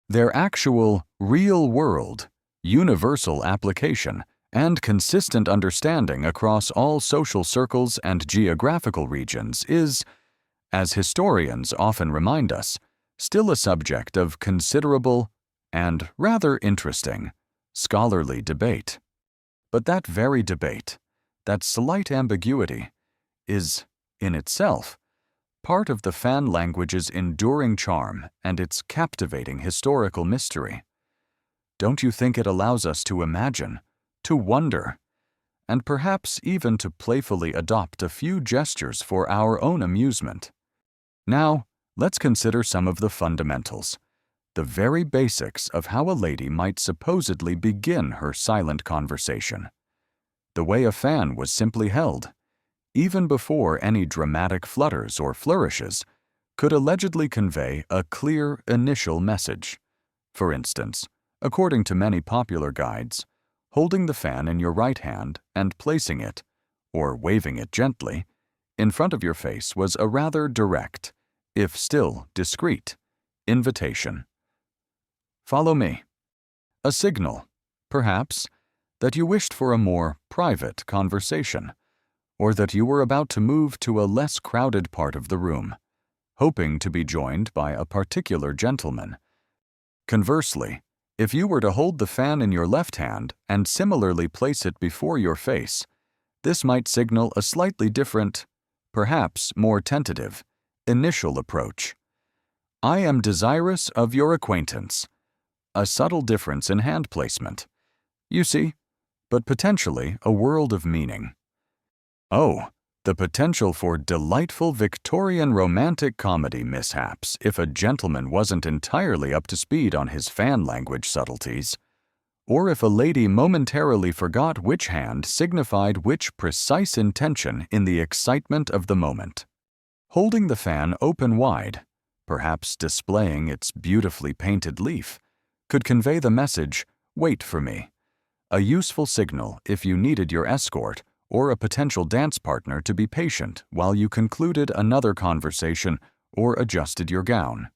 Their actual, real-world, universal application and consistent understanding across all social circles and geographical regions is, as historians often remind us, still a subject of considerable and rather interesting scholarly debate. But that very debate, that slight ambiguity, is, in itself, part of the fan language's enduring charm and its captivating historical mystery. Don't you think it allows us to imagine, to wonder, and perhaps even to playfully adopt a few gestures for our own amusement? Now, let's consider some of the fundamentals, the very basics of how a lady might supposedly begin her silent conversation. The way a fan was simply held, even before any dramatic flutters or flourishes, could allegedly convey a clear initial message. For instance, according to many popular guides, holding the fan in your right hand and placing it, or waving it gently, in front of your face was a rather direct, if still discreet, invitation. Follow me. A signal, perhaps, that you wished for a more private conversation, or that you were about to move to a less crowded part of the room, hoping to be joined by a particular gentleman. Conversely, if you were to hold the fan in your left hand and similarly place it before your face, this might signal a slightly different, perhaps more tentative, initial approach. I am desirous of your acquaintance. A subtle difference in hand placement. You see, but potentially a world of meaning. Oh, the potential for delightful Victorian romantic comedy mishaps if a gentleman wasn't entirely up to speed on his fan language subtleties, or if a lady momentarily forgot which hand signified which precise intention in the excitement of the moment. Holding the fan open wide, perhaps displaying its beautifully painted leaf, could convey the message, "Wait for me," a useful signal if you needed your escort or a potential dance partner to be patient while you concluded another conversation or adjusted your gown.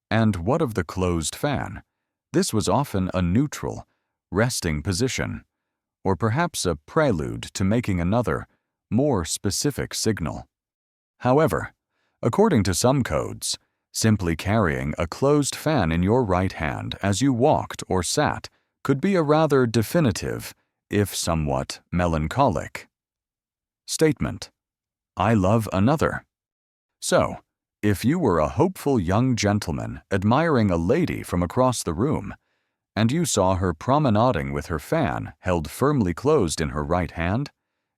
And what of the closed fan? This was often a neutral, resting position, or perhaps a prelude to making another, more specific signal. However, according to some codes, simply carrying a closed fan in your right hand as you walked or sat could be a rather definitive, if somewhat melancholic, statement. I love another. So, if you were a hopeful young gentleman admiring a lady from across the room, and you saw her promenading with her fan held firmly closed in her right hand,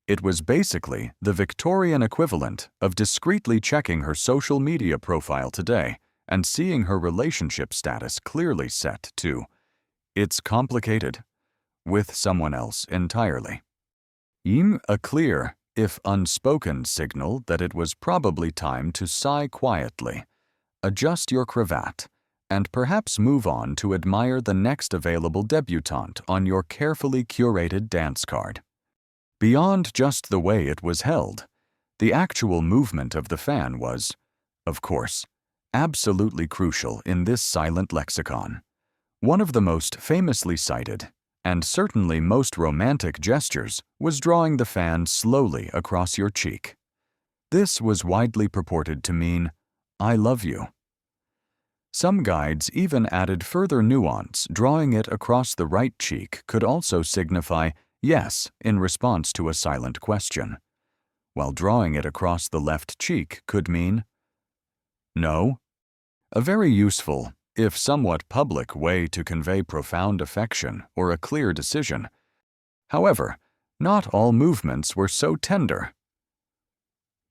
it was basically the Victorian equivalent of discreetly checking her social media profile today and seeing her relationship status clearly set to It's complicated, with someone else entirely. A clear, if unspoken, signal that it was probably time to sigh quietly, adjust your cravat, and perhaps move on to admire the next available debutante on your carefully curated dance card. Beyond just the way it was held, the actual movement of the fan was, of course, absolutely crucial in this silent lexicon. One of the most famously cited, and certainly most romantic gestures, was drawing the fan slowly across your cheek. This was widely purported to mean, "I love you." Some guides even added further nuance. Drawing it across the right cheek could also signify yes in response to a silent question, while drawing it across the left cheek could mean no. A very useful, if somewhat public, way to convey profound affection or a clear decision. However, not all movements were so tender.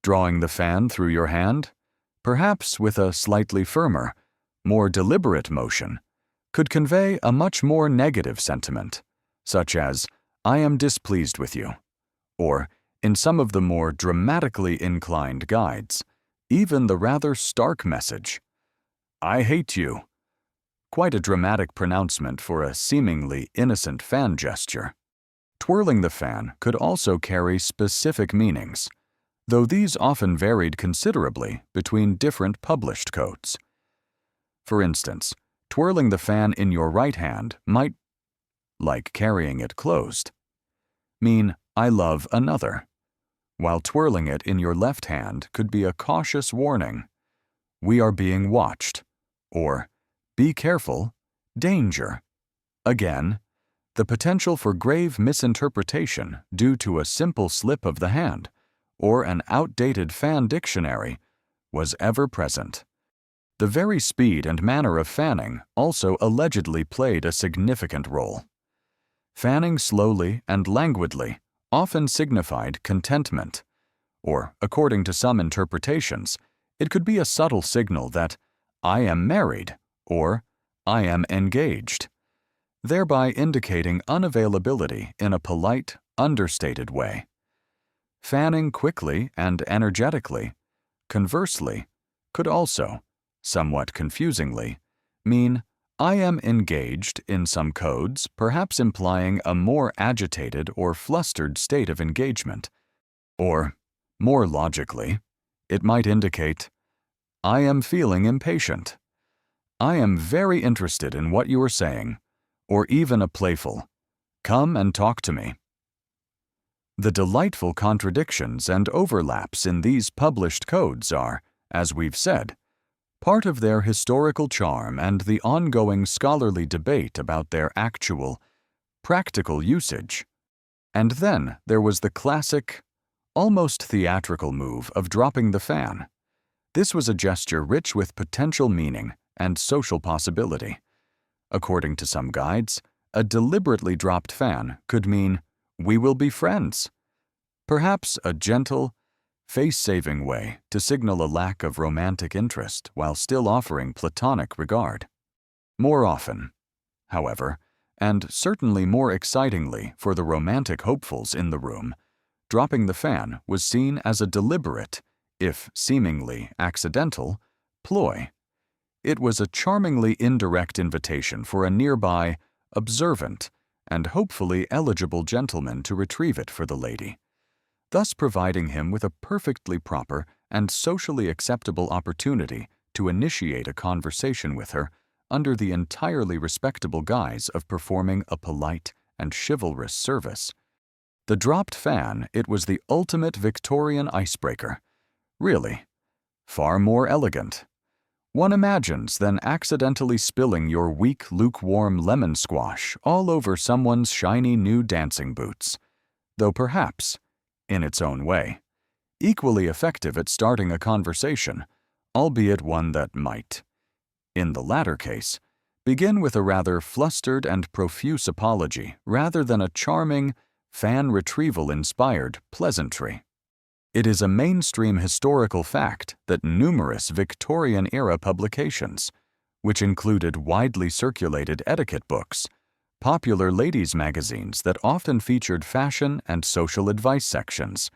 Drawing the fan through your hand, perhaps with a slightly firmer, more deliberate motion, could convey a much more negative sentiment, such as, "I am displeased with you," or, in some of the more dramatically inclined guides, even the rather stark message, "I hate you." Quite a dramatic pronouncement for a seemingly innocent fan gesture. Twirling the fan could also carry specific meanings, though these often varied considerably between different published codes. For instance, twirling the fan in your right hand might, like carrying it closed, mean "I love another," while twirling it in your left hand could be a cautious warning, "We are being watched," or "Be careful, danger." Again, the potential for grave misinterpretation due to a simple slip of the hand or an outdated fan dictionary was ever present. The very speed and manner of fanning also allegedly played a significant role. Fanning slowly and languidly often signified contentment, or, according to some interpretations, it could be a subtle signal that "I am married" or "I am engaged," thereby indicating unavailability in a polite, understated way. Fanning quickly and energetically, conversely, could also, somewhat confusingly, mean "I am engaged" in some codes, perhaps implying a more agitated or flustered state of engagement. Or, more logically, it might indicate "I am feeling impatient," "I am very interested in what you are saying," or even a playful "Come and talk to me." The delightful contradictions and overlaps in these published codes are, as we've said, part of their historical charm and the ongoing scholarly debate about their actual, practical usage. And then there was the classic, almost theatrical move of dropping the fan. This was a gesture rich with potential meaning and social possibility. According to some guides, a deliberately dropped fan could mean, "We will be friends." Perhaps a gentle, face-saving way to signal a lack of romantic interest while still offering platonic regard. More often, however, and certainly more excitingly for the romantic hopefuls in the room, dropping the fan was seen as a deliberate, if seemingly accidental, ploy. It was a charmingly indirect invitation for a nearby, observant, and hopefully eligible gentleman to retrieve it for the lady, thus providing him with a perfectly proper and socially acceptable opportunity to initiate a conversation with her under the entirely respectable guise of performing a polite and chivalrous service. The dropped fan, it was the ultimate Victorian icebreaker. Really, far more elegant. One imagines than accidentally spilling your weak, lukewarm lemon squash all over someone's shiny new dancing boots, though perhaps, in its own way, equally effective at starting a conversation, albeit one that might, in the latter case, begin with a rather flustered and profuse apology rather than a charming, fan-retrieval-inspired pleasantry. It is a mainstream historical fact that numerous Victorian-era publications, which included widely circulated etiquette books, popular ladies' magazines that often featured fashion and social advice sections,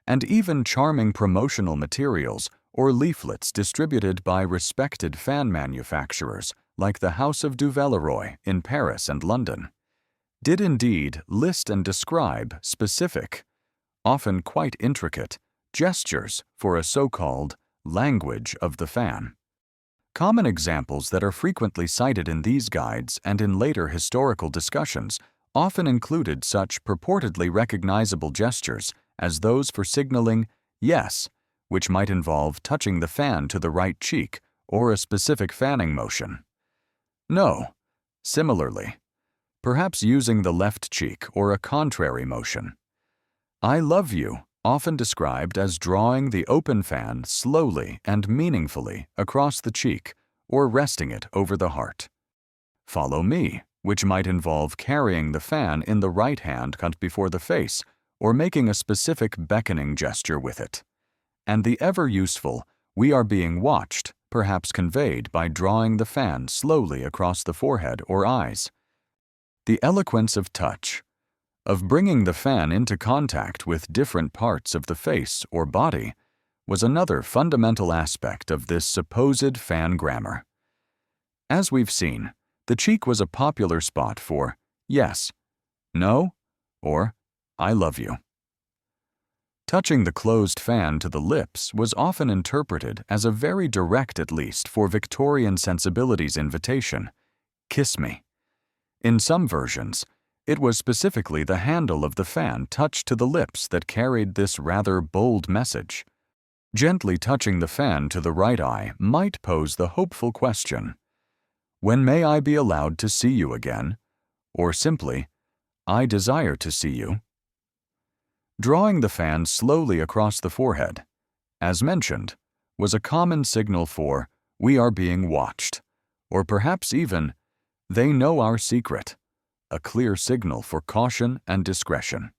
and even charming promotional materials or leaflets distributed by respected fan manufacturers like the House of Duvaleroy in Paris and London, did indeed list and describe specific, often quite intricate, gestures for a so-called language of the fan. Common examples that are frequently cited in these guides and in later historical discussions often included such purportedly recognizable gestures as those for signaling yes, which might involve touching the fan to the right cheek or a specific fanning motion. No, similarly, perhaps using the left cheek or a contrary motion. I love you, often described as drawing the open fan slowly and meaningfully across the cheek or resting it over the heart. Follow me, which might involve carrying the fan in the right hand cut before the face or making a specific beckoning gesture with it. And the ever-useful, we are being watched, perhaps conveyed by drawing the fan slowly across the forehead or eyes. The eloquence of touch, of bringing the fan into contact with different parts of the face or body, was another fundamental aspect of this supposed fan grammar. As we've seen, the cheek was a popular spot for yes, no, or I love you. Touching the closed fan to the lips was often interpreted as a very direct, at least for Victorian sensibilities, invitation, kiss me. In some versions, it was specifically the handle of the fan touched to the lips that carried this rather bold message. Gently touching the fan to the right eye might pose the hopeful question, when may I be allowed to see you again? Or simply, I desire to see you. Drawing the fan slowly across the forehead, as mentioned, was a common signal for we are being watched, or perhaps even they know our secret, a clear signal for caution and discretion.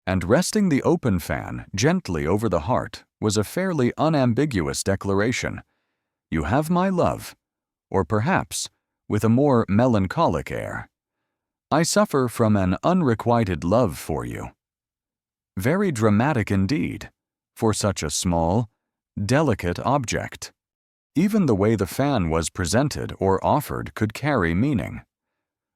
And resting the open fan gently over the heart was a fairly unambiguous declaration, you have my love, or perhaps, with a more melancholic air, I suffer from an unrequited love for you. Very dramatic indeed, for such a small, delicate object. Even the way the fan was presented or offered could carry meaning.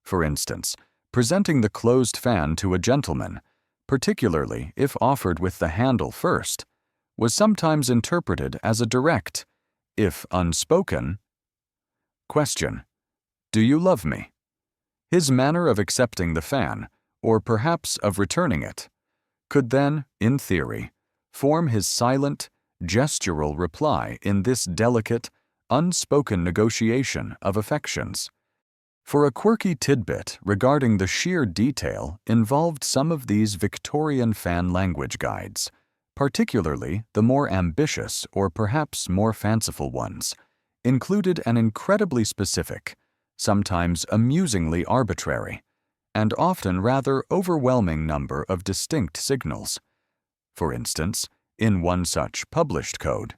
For instance, presenting the closed fan to a gentleman, particularly if offered with the handle first, was sometimes interpreted as a direct, if unspoken, question, do you love me? His manner of accepting the fan, or perhaps of returning it, could then, in theory, form his silent, gestural reply in this delicate, unspoken negotiation of affections. For a quirky tidbit regarding the sheer detail involved some of these Victorian fan language guides, particularly the more ambitious or perhaps more fanciful ones, included an incredibly specific, sometimes amusingly arbitrary, and often rather overwhelming number of distinct signals. For instance, in one such published code,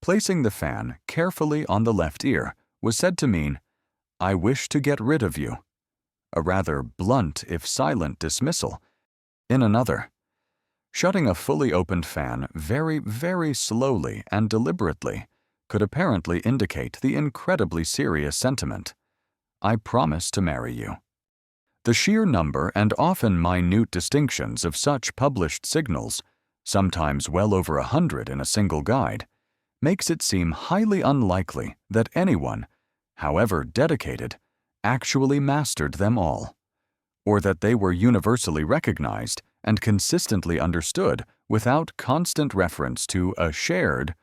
placing the fan carefully on the left ear was said to mean, I wish to get rid of you, a rather blunt if silent dismissal. In another, shutting a fully opened fan very, very slowly and deliberately could apparently indicate the incredibly serious sentiment, I promise to marry you. The sheer number and often minute distinctions of such published signals, sometimes well over 100 in a single guide, makes it seem highly unlikely that anyone, however dedicated, actually mastered them all, or that they were universally recognized and consistently understood without constant reference to a shared,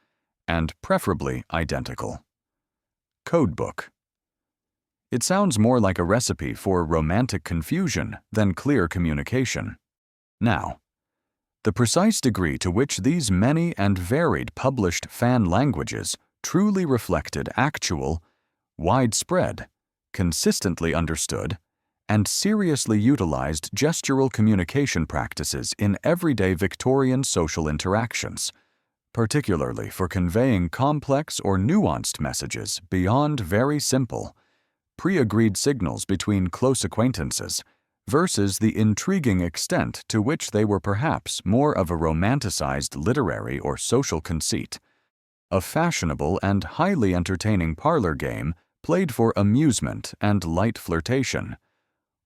and preferably identical, codebook. It sounds more like a recipe for romantic confusion than clear communication. Now, the precise degree to which these many and varied published fan languages truly reflected actual, widespread, consistently understood, and seriously utilized gestural communication practices in everyday Victorian social interactions, particularly for conveying complex or nuanced messages beyond very simple, pre-agreed signals between close acquaintances, versus the intriguing extent to which they were perhaps more of a romanticized literary or social conceit, a fashionable and highly entertaining parlor game played for amusement and light flirtation,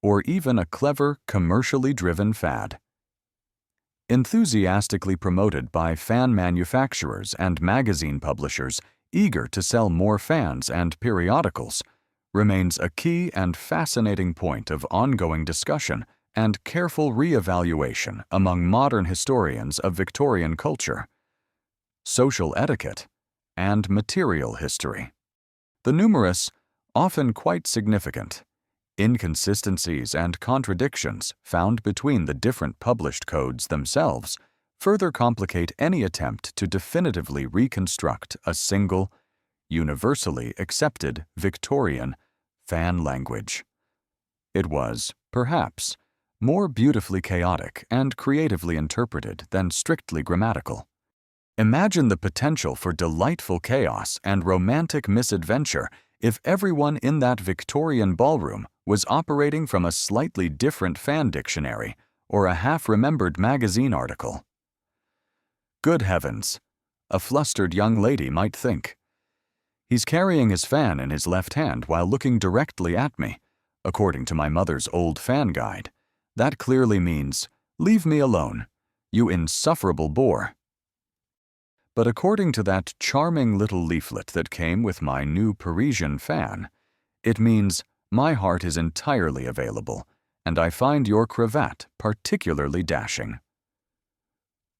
or even a clever, commercially driven fad. Enthusiastically promoted by fan manufacturers and magazine publishers eager to sell more fans and periodicals, remains a key and fascinating point of ongoing discussion and careful re-evaluation among modern historians of Victorian culture, social etiquette, and material history. The numerous, often quite significant, inconsistencies and contradictions found between the different published codes themselves further complicate any attempt to definitively reconstruct a single, universally accepted Victorian fan language. It was, perhaps, more beautifully chaotic and creatively interpreted than strictly grammatical. Imagine the potential for delightful chaos and romantic misadventure if everyone in that Victorian ballroom was operating from a slightly different fan dictionary or a half-remembered magazine article. Good heavens, a flustered young lady might think. He's carrying his fan in his left hand while looking directly at me, according to my mother's old fan guide. That clearly means, "Leave me alone, you insufferable bore." But according to that charming little leaflet that came with my new Parisian fan, it means, "My heart is entirely available, and I find your cravat particularly dashing."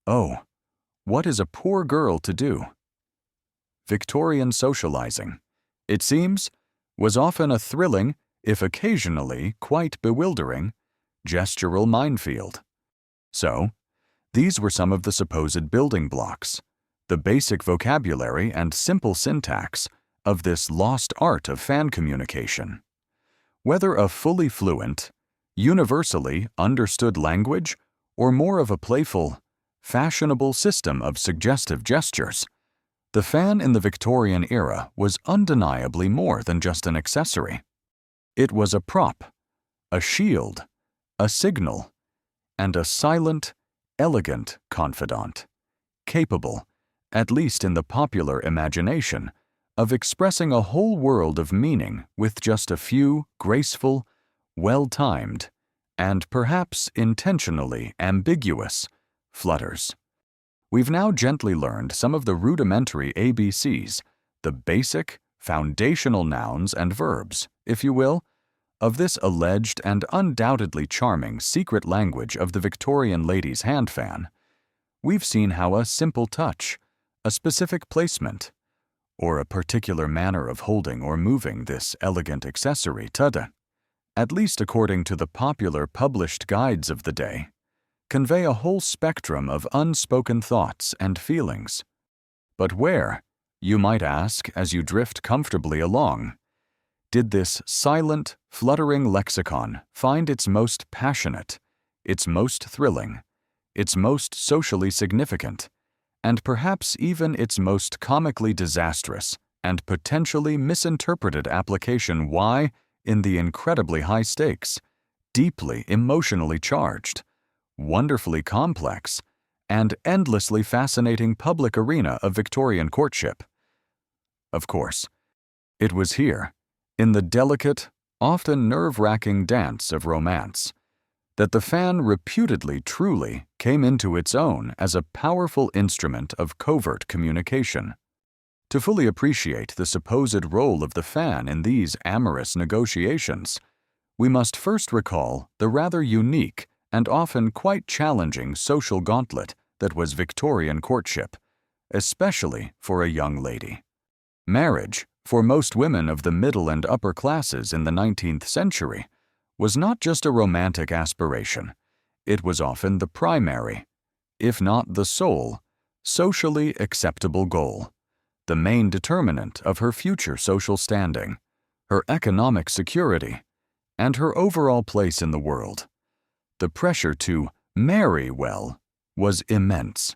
Oh, what is a poor girl to do? Victorian socializing, it seems, was often a thrilling, if occasionally quite bewildering, gestural minefield. So, these were some of the supposed building blocks, the basic vocabulary and simple syntax of this lost art of fan communication. Whether a fully fluent, universally understood language, or more of a playful, fashionable system of suggestive gestures, the fan in the Victorian era was undeniably more than just an accessory. It was a prop, a shield, a signal, and a silent, elegant confidant, capable, at least in the popular imagination, of expressing a whole world of meaning with just a few graceful, well-timed, and perhaps intentionally ambiguous flutters. We've now gently learned some of the rudimentary ABCs, the basic, foundational nouns and verbs, if you will, of this alleged and undoubtedly charming secret language of the Victorian lady's hand fan. We've seen how a simple touch, a specific placement, or a particular manner of holding or moving this elegant accessory, at least according to the popular published guides of the day, convey a whole spectrum of unspoken thoughts and feelings. But where, you might ask as you drift comfortably along, did this silent, fluttering lexicon find its most passionate, its most thrilling, its most socially significant, and perhaps even its most comically disastrous and potentially misinterpreted application why, in the incredibly high stakes, deeply emotionally charged, wonderfully complex, and endlessly fascinating public arena of Victorian courtship? Of course, it was here, in the delicate, often nerve-wracking dance of romance, that the fan reputedly truly came into its own as a powerful instrument of covert communication. To fully appreciate the supposed role of the fan in these amorous negotiations, we must first recall the rather unique and often quite challenging social gauntlet that was Victorian courtship, especially for a young lady. Marriage, for most women of the middle and upper classes in the 19th century, was not just a romantic aspiration. It was often the primary, if not the sole, socially acceptable goal, the main determinant of her future social standing, her economic security, and her overall place in the world. The pressure to marry well was immense.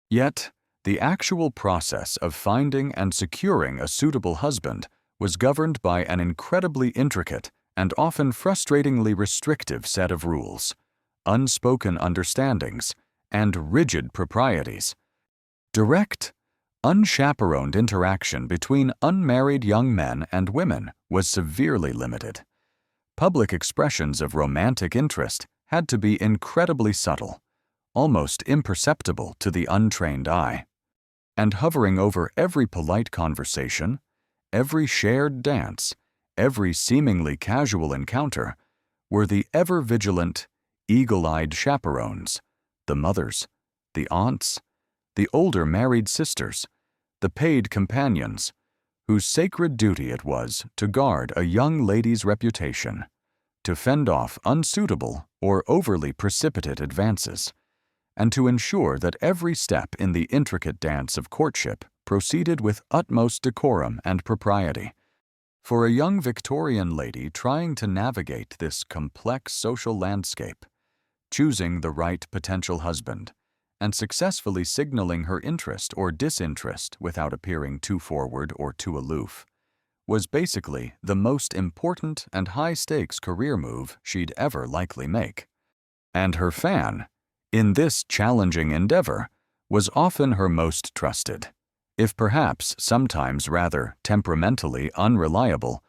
Yet, the actual process of finding and securing a suitable husband was governed by an incredibly intricate and often frustratingly restrictive set of rules, unspoken understandings, and rigid proprieties. Direct, unchaperoned interaction between unmarried young men and women was severely limited. Public expressions of romantic interest had to be incredibly subtle, almost imperceptible to the untrained eye. And hovering over every polite conversation, every shared dance, every seemingly casual encounter, were the ever-vigilant, eagle-eyed chaperones, the mothers, the aunts, the older married sisters, the paid companions, whose sacred duty it was to guard a young lady's reputation, to fend off unsuitable or overly precipitate advances, and to ensure that every step in the intricate dance of courtship proceeded with utmost decorum and propriety. For a young Victorian lady trying to navigate this complex social landscape, choosing the right potential husband, and successfully signaling her interest or disinterest without appearing too forward or too aloof, was basically the most important and high-stakes career move she'd ever likely make. And her fan, in this challenging endeavor, was often her most trusted, if perhaps sometimes rather temperamentally unreliable,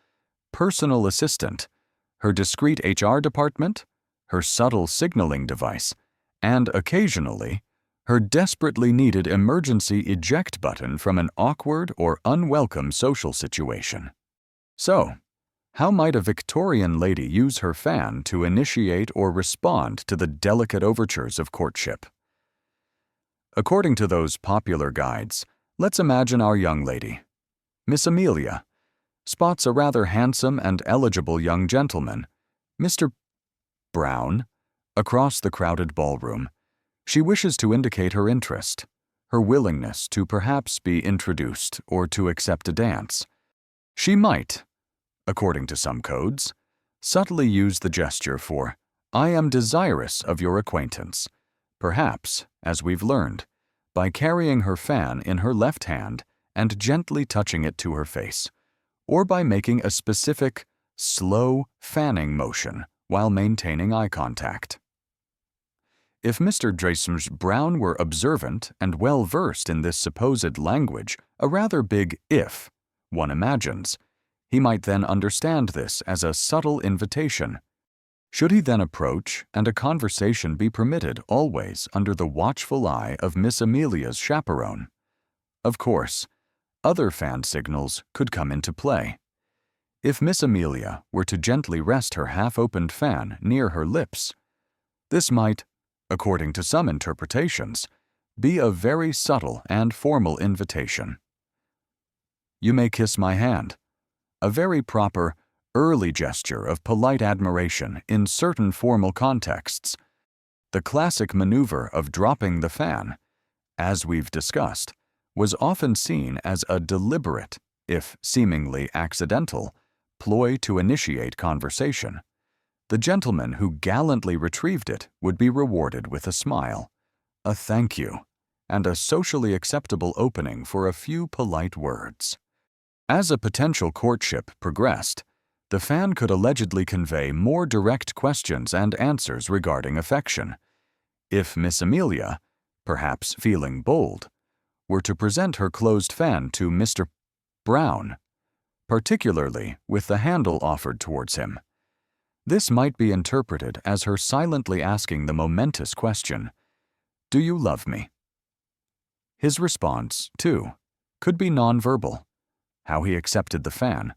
personal assistant, her discreet HR department, her subtle signaling device, and occasionally, her desperately needed emergency eject button from an awkward or unwelcome social situation. So, how might a Victorian lady use her fan to initiate or respond to the delicate overtures of courtship? According to those popular guides, let's imagine our young lady, Miss Amelia, spots a rather handsome and eligible young gentleman, Mr. Brown, across the crowded ballroom. She wishes to indicate her interest, her willingness to perhaps be introduced or to accept a dance. She might, according to some codes, subtly use the gesture for, "I am desirous of your acquaintance," perhaps, as we've learned, by carrying her fan in her left hand and gently touching it to her face, or by making a specific, slow fanning motion while maintaining eye contact. If Mr. James Brown were observant and well-versed in this supposed language, a rather big if, one imagines, he might then understand this as a subtle invitation. Should he then approach and a conversation be permitted always under the watchful eye of Miss Amelia's chaperone? Of course, other fan signals could come into play. If Miss Amelia were to gently rest her half-opened fan near her lips, this might, according to some interpretations, be a very subtle and formal invitation. "You may kiss my hand," a very proper, early gesture of polite admiration in certain formal contexts. The classic maneuver of dropping the fan, as we've discussed, was often seen as a deliberate, if seemingly accidental, ploy to initiate conversation. The gentleman who gallantly retrieved it would be rewarded with a smile, a thank you, and a socially acceptable opening for a few polite words. As a potential courtship progressed, the fan could allegedly convey more direct questions and answers regarding affection. If Miss Amelia, perhaps feeling bold, were to present her closed fan to Mr. Brown, particularly with the handle offered towards him, this might be interpreted as her silently asking the momentous question, "Do you love me?" His response, too, could be nonverbal. How he accepted the fan,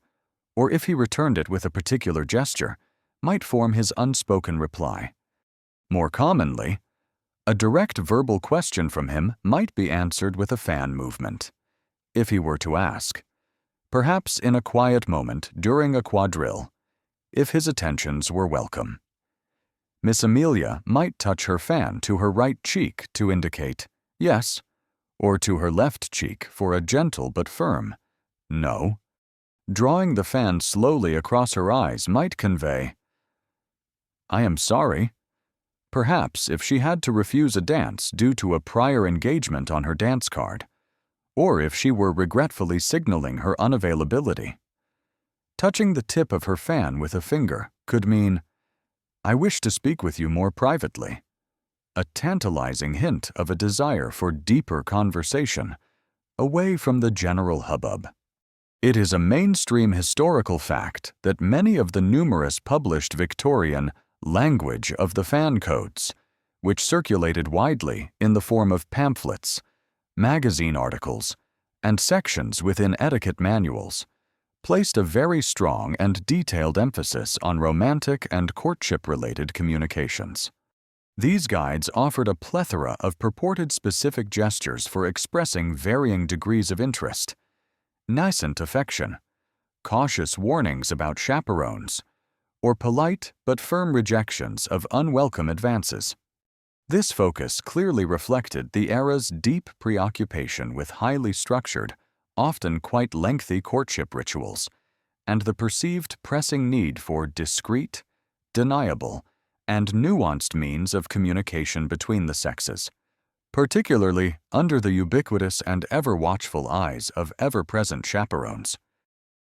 or if he returned it with a particular gesture, might form his unspoken reply. More commonly, a direct verbal question from him might be answered with a fan movement. If he were to ask, perhaps in a quiet moment during a quadrille, if his attentions were welcome. Miss Amelia might touch her fan to her right cheek to indicate yes, or to her left cheek for a gentle but firm no. Drawing the fan slowly across her eyes might convey, "I am sorry." Perhaps if she had to refuse a dance due to a prior engagement on her dance card, or if she were regretfully signaling her unavailability. Touching the tip of her fan with a finger could mean, "I wish to speak with you more privately," a tantalizing hint of a desire for deeper conversation, away from the general hubbub. It is a mainstream historical fact that many of the numerous published Victorian language of the fan codes, which circulated widely in the form of pamphlets, magazine articles, and sections within etiquette manuals, placed a very strong and detailed emphasis on romantic and courtship-related communications. These guides offered a plethora of purported specific gestures for expressing varying degrees of interest, nascent affection, cautious warnings about chaperones, or polite but firm rejections of unwelcome advances. This focus clearly reflected the era's deep preoccupation with highly structured, often quite lengthy courtship rituals, and the perceived pressing need for discreet, deniable, and nuanced means of communication between the sexes, particularly under the ubiquitous and ever-watchful eyes of ever-present chaperones.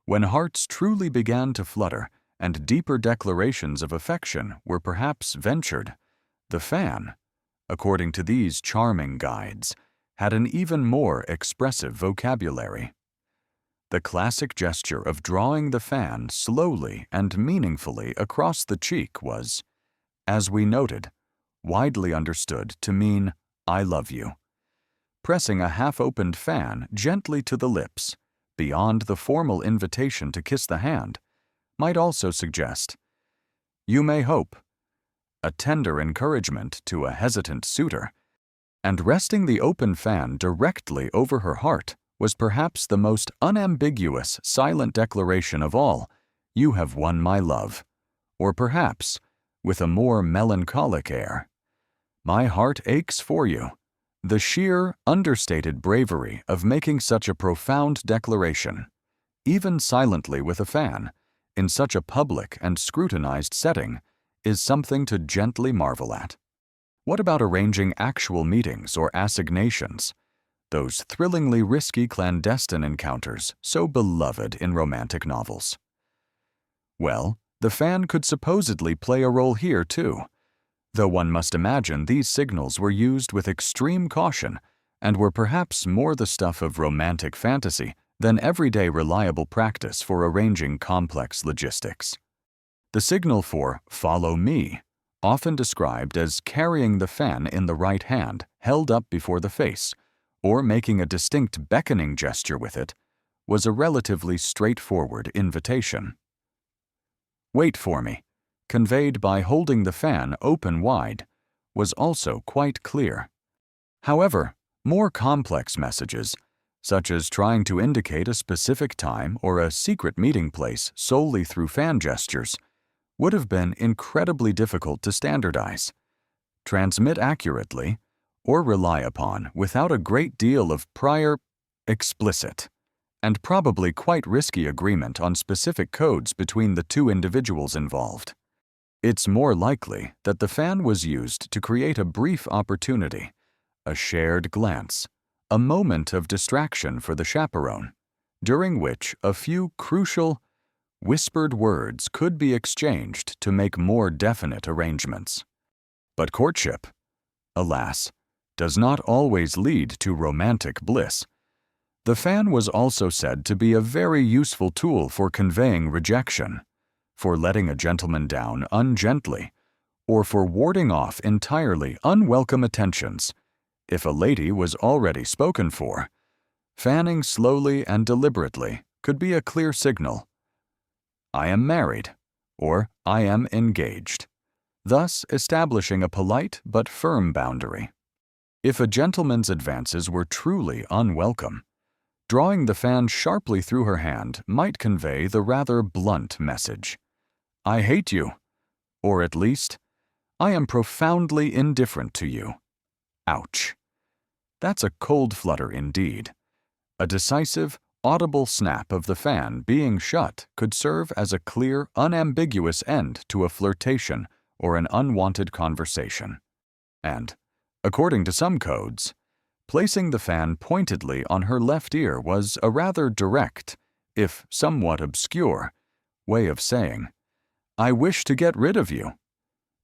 When hearts truly began to flutter and deeper declarations of affection were perhaps ventured, the fan, according to these charming guides, had an even more expressive vocabulary. The classic gesture of drawing the fan slowly and meaningfully across the cheek was, as we noted, widely understood to mean, "I love you." Pressing a half-opened fan gently to the lips, beyond the formal invitation to kiss the hand, might also suggest, "You may hope," a tender encouragement to a hesitant suitor, and resting the open fan directly over her heart was perhaps the most unambiguous silent declaration of all, "You have won my love," or perhaps, with a more melancholic air, "My heart aches for you." The sheer, understated bravery of making such a profound declaration, even silently with a fan, in such a public and scrutinized setting, is something to gently marvel at. What about arranging actual meetings or assignations, those thrillingly risky clandestine encounters so beloved in romantic novels? Well, the fan could supposedly play a role here too, though one must imagine these signals were used with extreme caution and were perhaps more the stuff of romantic fantasy than everyday reliable practice for arranging complex logistics. The signal for "follow me," often described as carrying the fan in the right hand held up before the face, or making a distinct beckoning gesture with it, was a relatively straightforward invitation. "Wait for me," conveyed by holding the fan open wide, was also quite clear. However, more complex messages, such as trying to indicate a specific time or a secret meeting place solely through fan gestures, would have been incredibly difficult to standardize, transmit accurately, or rely upon without a great deal of prior, explicit, and probably quite risky agreement on specific codes between the two individuals involved. It's more likely that the fan was used to create a brief opportunity, a shared glance, a moment of distraction for the chaperone, during which a few crucial, whispered words could be exchanged to make more definite arrangements. But courtship, alas, does not always lead to romantic bliss. The fan was also said to be a very useful tool for conveying rejection, for letting a gentleman down ungently, or for warding off entirely unwelcome attentions. If a lady was already spoken for, fanning slowly and deliberately could be a clear signal. "I am married," or "I am engaged," thus establishing a polite but firm boundary. If a gentleman's advances were truly unwelcome, drawing the fan sharply through her hand might convey the rather blunt message, "I hate you," or at least, "I am profoundly indifferent to you." Ouch. That's a cold flutter indeed. A decisive, audible snap of the fan being shut could serve as a clear, unambiguous end to a flirtation or an unwanted conversation. And, according to some codes, placing the fan pointedly on her left ear was a rather direct, if somewhat obscure, way of saying, "I wish to get rid of you,"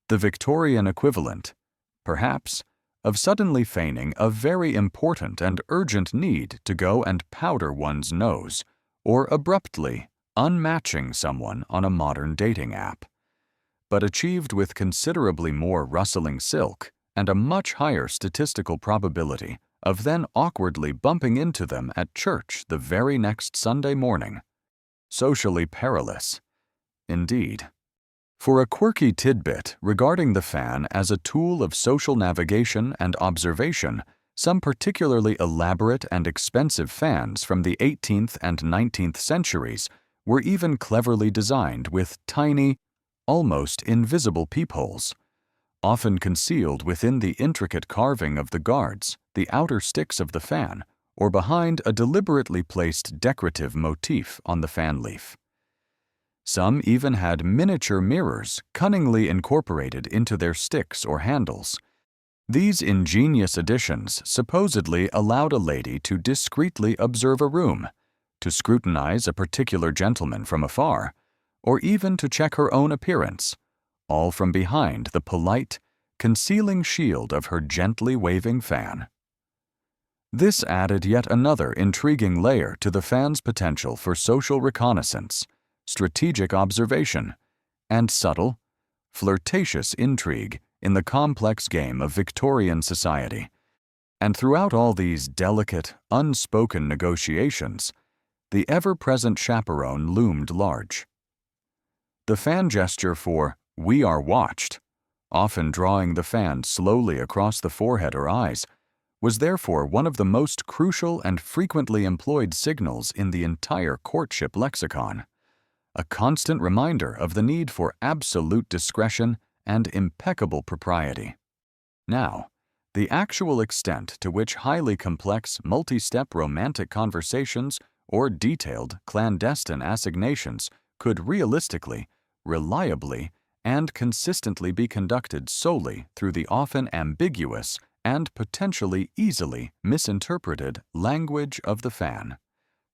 the Victorian equivalent, perhaps, of suddenly feigning a very important and urgent need to go and powder one's nose, or abruptly unmatching someone on a modern dating app, but achieved with considerably more rustling silk and a much higher statistical probability of then awkwardly bumping into them at church the very next Sunday morning. Socially perilous, indeed. For a quirky tidbit regarding the fan as a tool of social navigation and observation, some particularly elaborate and expensive fans from the 18th and 19th centuries were even cleverly designed with tiny, almost invisible peepholes, often concealed within the intricate carving of the guards, the outer sticks of the fan, or behind a deliberately placed decorative motif on the fan leaf. Some even had miniature mirrors cunningly incorporated into their sticks or handles. These ingenious additions supposedly allowed a lady to discreetly observe a room, to scrutinize a particular gentleman from afar, or even to check her own appearance, all from behind the polite, concealing shield of her gently waving fan. This added yet another intriguing layer to the fan's potential for social reconnaissance, strategic observation, and subtle, flirtatious intrigue in the complex game of Victorian society. And throughout all these delicate, unspoken negotiations, the ever-present chaperone loomed large. The fan gesture for "we are watched," often drawing the fan slowly across the forehead or eyes, was therefore one of the most crucial and frequently employed signals in the entire courtship lexicon, a constant reminder of the need for absolute discretion and impeccable propriety. Now, the actual extent to which highly complex multi-step romantic conversations or detailed clandestine assignations could realistically, reliably, and consistently be conducted solely through the often ambiguous and potentially easily misinterpreted language of the fan,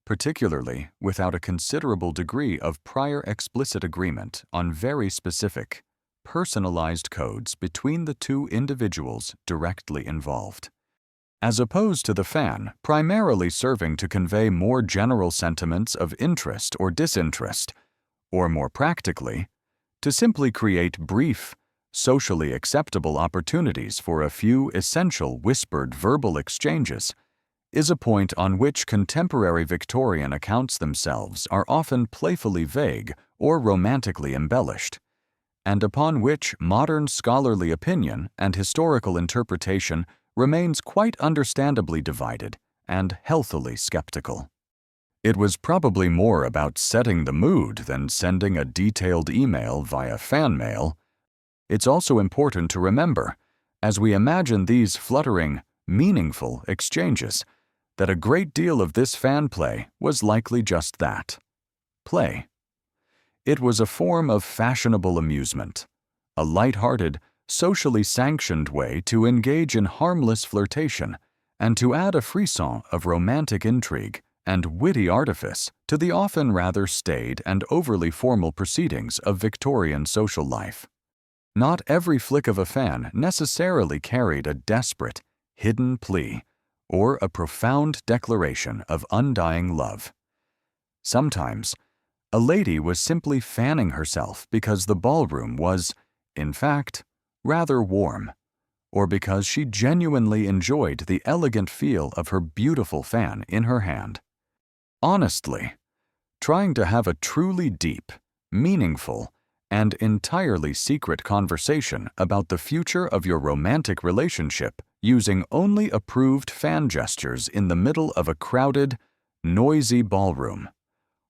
particularly without a considerable degree of prior explicit agreement on very specific, personalized codes between the two individuals directly involved, as opposed to the fan primarily serving to convey more general sentiments of interest or disinterest, or more practically, to simply create brief, socially acceptable opportunities for a few essential whispered verbal exchanges, is a point on which contemporary Victorian accounts themselves are often playfully vague or romantically embellished, and upon which modern scholarly opinion and historical interpretation remains quite understandably divided and healthily skeptical. It was probably more about setting the mood than sending a detailed email via fan mail. It's also important to remember, as we imagine these fluttering, meaningful exchanges, that a great deal of this fan play was likely just that, play. It was a form of fashionable amusement, a light-hearted, socially sanctioned way to engage in harmless flirtation and to add a frisson of romantic intrigue and witty artifice to the often rather staid and overly formal proceedings of Victorian social life. Not every flick of a fan necessarily carried a desperate, hidden plea or a profound declaration of undying love. Sometimes, a lady was simply fanning herself because the ballroom was, in fact, rather warm, or because she genuinely enjoyed the elegant feel of her beautiful fan in her hand. Honestly, trying to have a truly deep, meaningful, and entirely secret conversation about the future of your romantic relationship using only approved fan gestures in the middle of a crowded, noisy ballroom,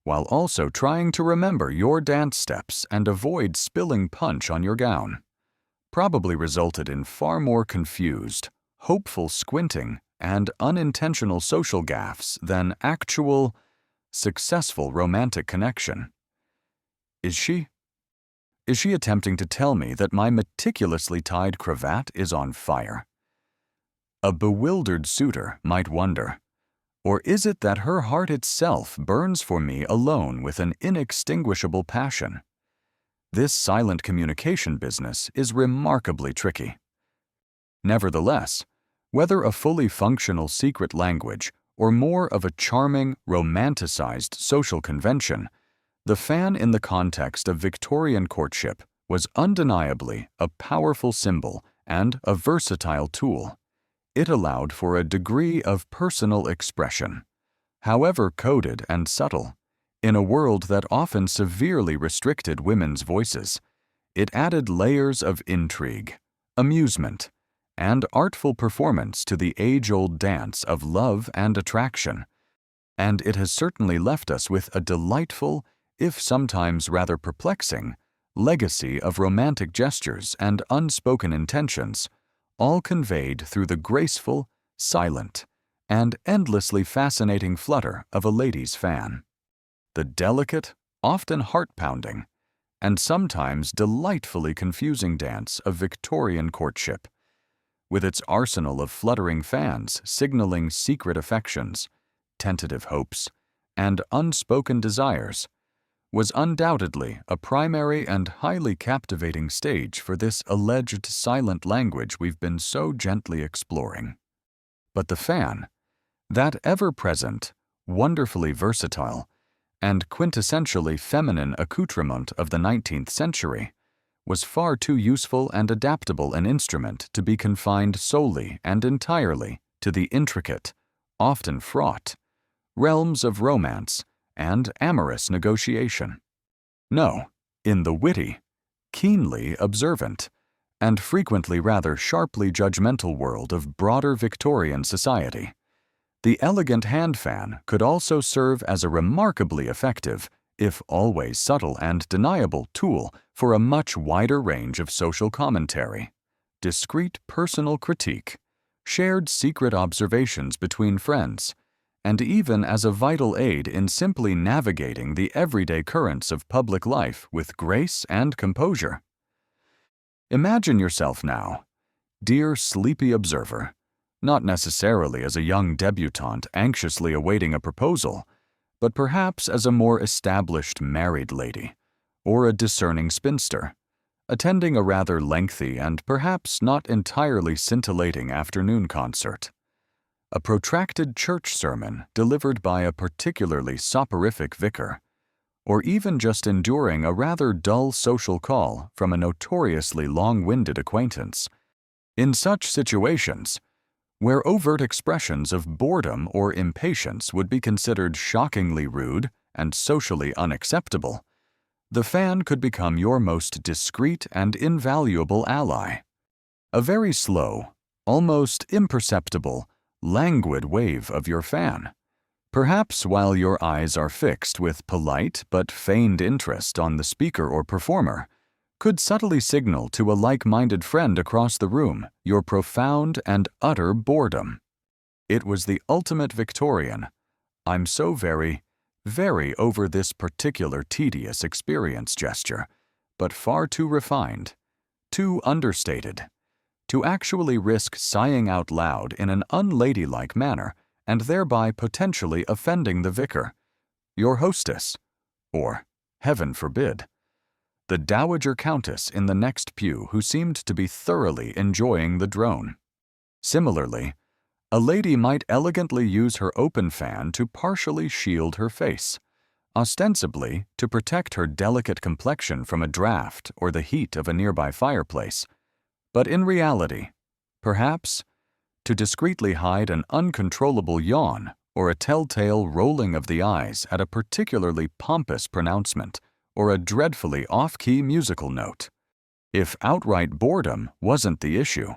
while also trying to remember your dance steps and avoid spilling punch on your gown, probably resulted in far more confused, hopeful squinting and unintentional social gaffes than actual, successful romantic connection. Is she attempting to tell me that my meticulously tied cravat is on fire? A bewildered suitor might wonder, Or is it that her heart itself burns for me alone with an inextinguishable passion? This silent communication business is remarkably tricky. Nevertheless, whether a fully functional secret language or more of a charming, romanticized social convention, the fan in the context of Victorian courtship was undeniably a powerful symbol and a versatile tool. It allowed for a degree of personal expression, however coded and subtle. In a world that often severely restricted women's voices, it added layers of intrigue, amusement, and artful performance to the age-old dance of love and attraction, and it has certainly left us with a delightful, if sometimes rather perplexing, legacy of romantic gestures and unspoken intentions, all conveyed through the graceful, silent, and endlessly fascinating flutter of a lady's fan. The delicate, often heart-pounding, and sometimes delightfully confusing dance of Victorian courtship, with its arsenal of fluttering fans signaling secret affections, tentative hopes, and unspoken desires, was undoubtedly a primary and highly captivating stage for this alleged silent language we've been so gently exploring. But the fan, that ever-present, wonderfully versatile, and quintessentially feminine accoutrement of the 19th century, was far too useful and adaptable an instrument to be confined solely and entirely to the intricate, often fraught, realms of romance and amorous negotiation. No, in the witty, keenly observant, and frequently rather sharply judgmental world of broader Victorian society, the elegant hand fan could also serve as a remarkably effective, if always subtle and deniable, tool for a much wider range of social commentary, discreet personal critique, shared secret observations between friends, and even as a vital aid in simply navigating the everyday currents of public life with grace and composure. Imagine yourself now, dear sleepy observer, not necessarily as a young debutante anxiously awaiting a proposal, but perhaps as a more established married lady, or a discerning spinster, attending a rather lengthy and perhaps not entirely scintillating afternoon concert. A protracted church sermon delivered by a particularly soporific vicar, or even just enduring a rather dull social call from a notoriously long-winded acquaintance. In such situations, where overt expressions of boredom or impatience would be considered shockingly rude and socially unacceptable, the fan could become your most discreet and invaluable ally. A very slow, almost imperceptible, languid wave of your fan, perhaps while your eyes are fixed with polite but feigned interest on the speaker or performer, could subtly signal to a like-minded friend across the room your profound and utter boredom. It was the ultimate Victorian, "I'm so very, very over this particular tedious experience" gesture, but far too refined, too understated, to actually risk sighing out loud in an unladylike manner and thereby potentially offending the vicar, your hostess, or, heaven forbid, the Dowager Countess in the next pew who seemed to be thoroughly enjoying the drone. Similarly, a lady might elegantly use her open fan to partially shield her face, ostensibly to protect her delicate complexion from a draft or the heat of a nearby fireplace, but in reality, perhaps, to discreetly hide an uncontrollable yawn or a telltale rolling of the eyes at a particularly pompous pronouncement or a dreadfully off-key musical note. If outright boredom wasn't the issue,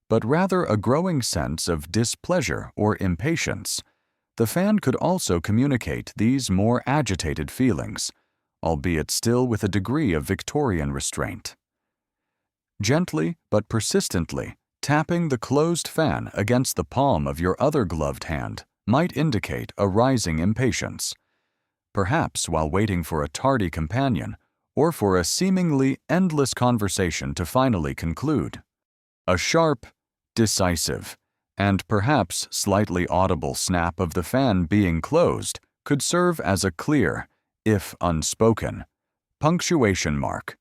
but rather a growing sense of displeasure or impatience, the fan could also communicate these more agitated feelings, albeit still with a degree of Victorian restraint. Gently but persistently tapping the closed fan against the palm of your other gloved hand might indicate a rising impatience, perhaps while waiting for a tardy companion or for a seemingly endless conversation to finally conclude. A sharp, decisive, and perhaps slightly audible snap of the fan being closed could serve as a clear, if unspoken, punctuation mark,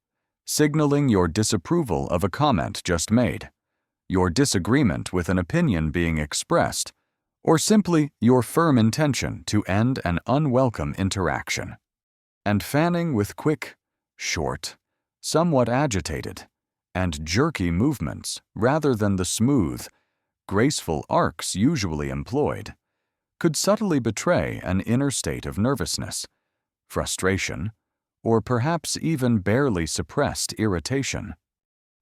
signaling your disapproval of a comment just made, your disagreement with an opinion being expressed, or simply your firm intention to end an unwelcome interaction. And fanning with quick, short, somewhat agitated, and jerky movements rather than the smooth, graceful arcs usually employed, could subtly betray an inner state of nervousness, frustration, or perhaps even barely suppressed irritation.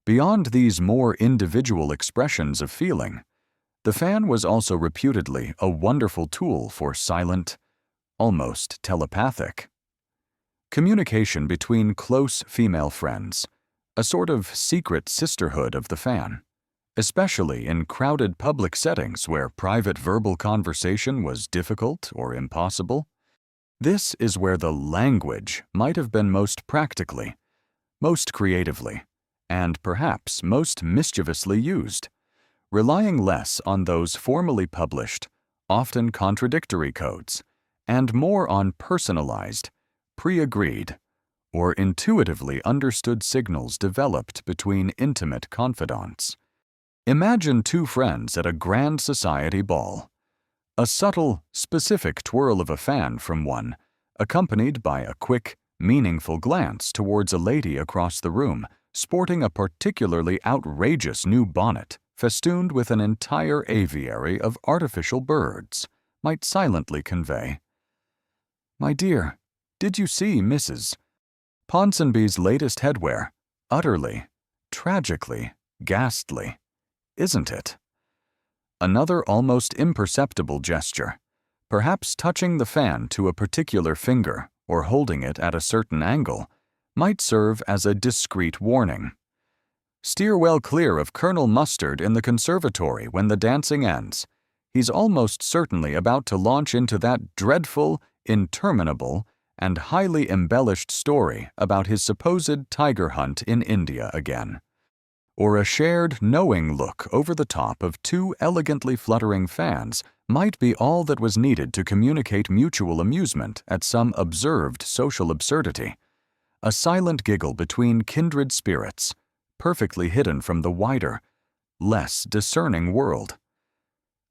Beyond these more individual expressions of feeling, the fan was also reputedly a wonderful tool for silent, almost telepathic communication between close female friends, a sort of secret sisterhood of the fan, especially in crowded public settings where private verbal conversation was difficult or impossible. This is where the language might have been most practically, most creatively, and perhaps most mischievously used, relying less on those formally published, often contradictory codes, and more on personalized, pre-agreed, or intuitively understood signals developed between intimate confidants. Imagine two friends at a grand society ball. A subtle, specific twirl of a fan from one, accompanied by a quick, meaningful glance towards a lady across the room sporting a particularly outrageous new bonnet festooned with an entire aviary of artificial birds, might silently convey, "My dear, did you see Mrs. Ponsonby's latest headwear? Utterly, tragically, ghastly, isn't it?" Another almost imperceptible gesture, perhaps touching the fan to a particular finger or holding it at a certain angle, might serve as a discreet warning. "Steer well clear of Colonel Mustard in the conservatory when the dancing ends. He's almost certainly about to launch into that dreadful, interminable, and highly embellished story about his supposed tiger hunt in India again." Or a shared, knowing look over the top of two elegantly fluttering fans might be all that was needed to communicate mutual amusement at some observed social absurdity. A silent giggle between kindred spirits, perfectly hidden from the wider, less discerning world.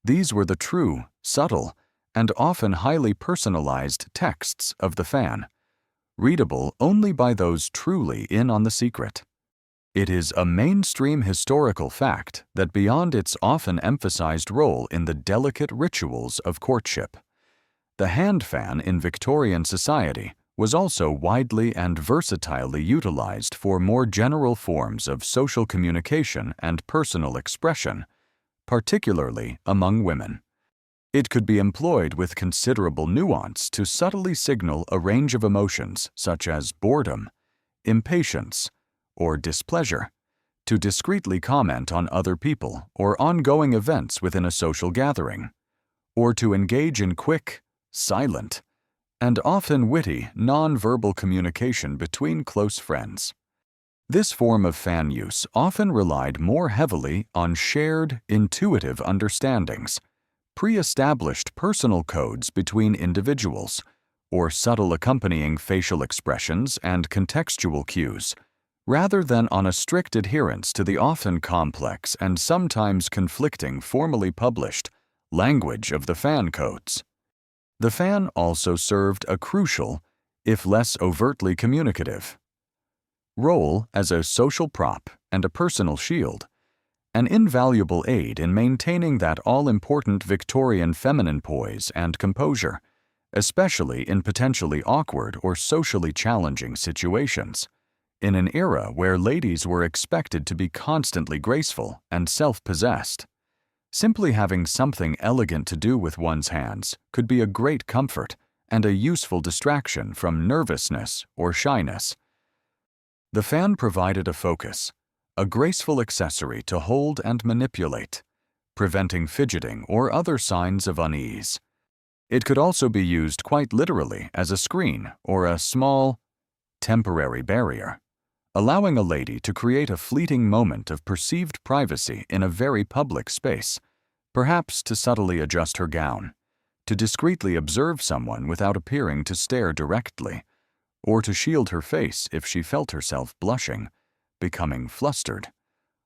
These were the true, subtle, and often highly personalized texts of the fan, readable only by those truly in on the secret. It is a mainstream historical fact that beyond its often emphasized role in the delicate rituals of courtship, the hand fan in Victorian society was also widely and versatilely utilized for more general forms of social communication and personal expression, particularly among women. It could be employed with considerable nuance to subtly signal a range of emotions such as boredom, impatience, or displeasure, to discreetly comment on other people or ongoing events within a social gathering, or to engage in quick, silent, and often witty non-verbal communication between close friends. This form of fan use often relied more heavily on shared, intuitive understandings, pre-established personal codes between individuals, or subtle accompanying facial expressions and contextual cues, rather than on a strict adherence to the often complex and sometimes conflicting formally published language of the fan codes. The fan also served a crucial, if less overtly communicative, role as a social prop and a personal shield, an invaluable aid in maintaining that all-important Victorian feminine poise and composure, especially in potentially awkward or socially challenging situations, in an era where ladies were expected to be constantly graceful and self-possessed. Simply having something elegant to do with one's hands could be a great comfort and a useful distraction from nervousness or shyness. The fan provided a focus, a graceful accessory to hold and manipulate, preventing fidgeting or other signs of unease. It could also be used quite literally as a screen or a small, temporary barrier, allowing a lady to create a fleeting moment of perceived privacy in a very public space, perhaps to subtly adjust her gown, to discreetly observe someone without appearing to stare directly, or to shield her face if she felt herself blushing, becoming flustered,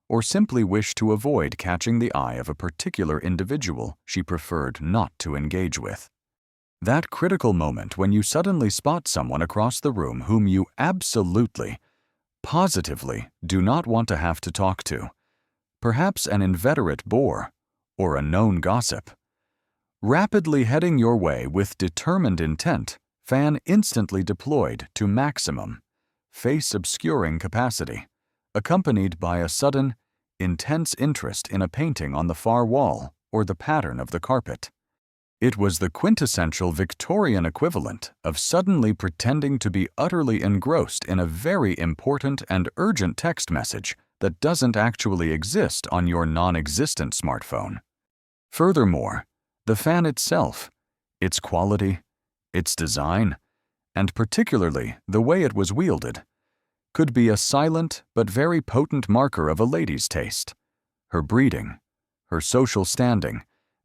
or simply wished to avoid catching the eye of a particular individual she preferred not to engage with. That critical moment when you suddenly spot someone across the room whom you absolutely, positively do not want to have to talk to, perhaps an inveterate bore or a known gossip. Rapidly heading your way with determined intent, fan instantly deployed to maximum, face-obscuring capacity, accompanied by a sudden, intense interest in a painting on the far wall or the pattern of the carpet. It was the quintessential Victorian equivalent of suddenly pretending to be utterly engrossed in a very important and urgent text message that doesn't actually exist on your non-existent smartphone. Furthermore, the fan itself, its quality, its design, and particularly the way it was wielded, could be a silent but very potent marker of a lady's taste, her breeding, her social standing,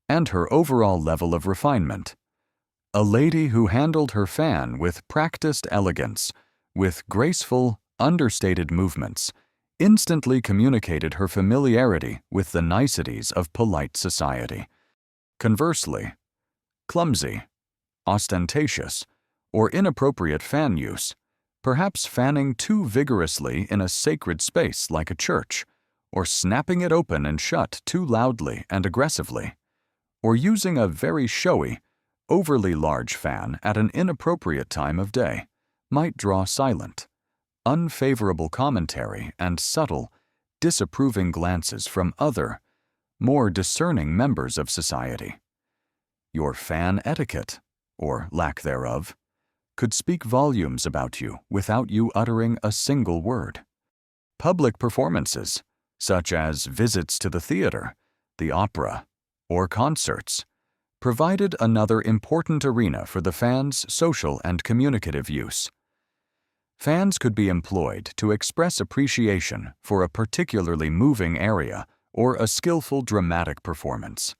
and her overall level of refinement. A lady who handled her fan with practiced elegance, with graceful, understated movements, instantly communicated her familiarity with the niceties of polite society. Conversely, clumsy, ostentatious, or inappropriate fan use, perhaps fanning too vigorously in a sacred space like a church, or snapping it open and shut too loudly and aggressively, or using a very showy, overly large fan at an inappropriate time of day, might draw silent, unfavorable commentary and subtle, disapproving glances from other, more discerning members of society. Your fan etiquette, or lack thereof, could speak volumes about you without you uttering a single word. Public performances, such as visits to the theater, the opera, or concerts, provided another important arena for the fan's social and communicative use. Fans could be employed to express appreciation for a particularly moving area or a skillful dramatic performance,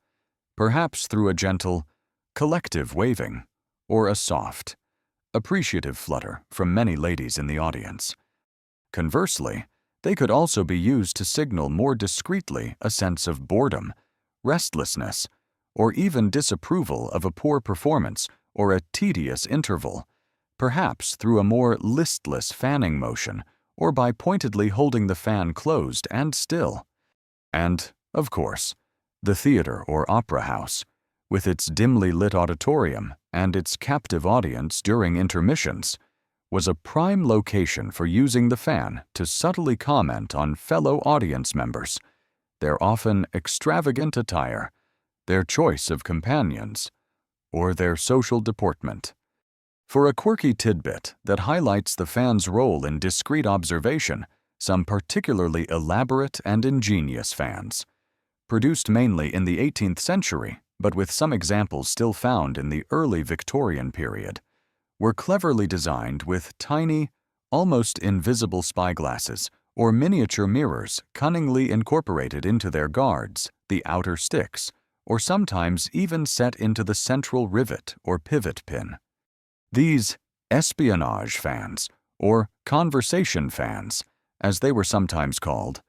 perhaps through a gentle, collective waving or a soft, appreciative flutter from many ladies in the audience. Conversely, they could also be used to signal more discreetly a sense of boredom, restlessness, or even disapproval of a poor performance or a tedious interval, perhaps through a more listless fanning motion or by pointedly holding the fan closed and still. And, of course, the theater or opera house, with its dimly lit auditorium and its captive audience during intermissions, was a prime location for using the fan to subtly comment on fellow audience members, their often extravagant attire, their choice of companions, or their social deportment. For a quirky tidbit that highlights the fan's role in discreet observation, some particularly elaborate and ingenious fans, produced mainly in the 18th century, but with some examples still found in the early Victorian period, were cleverly designed with tiny, almost invisible spyglasses or miniature mirrors cunningly incorporated into their guards, the outer sticks, or sometimes even set into the central rivet or pivot pin. These espionage fans, or conversation fans, as they were sometimes called,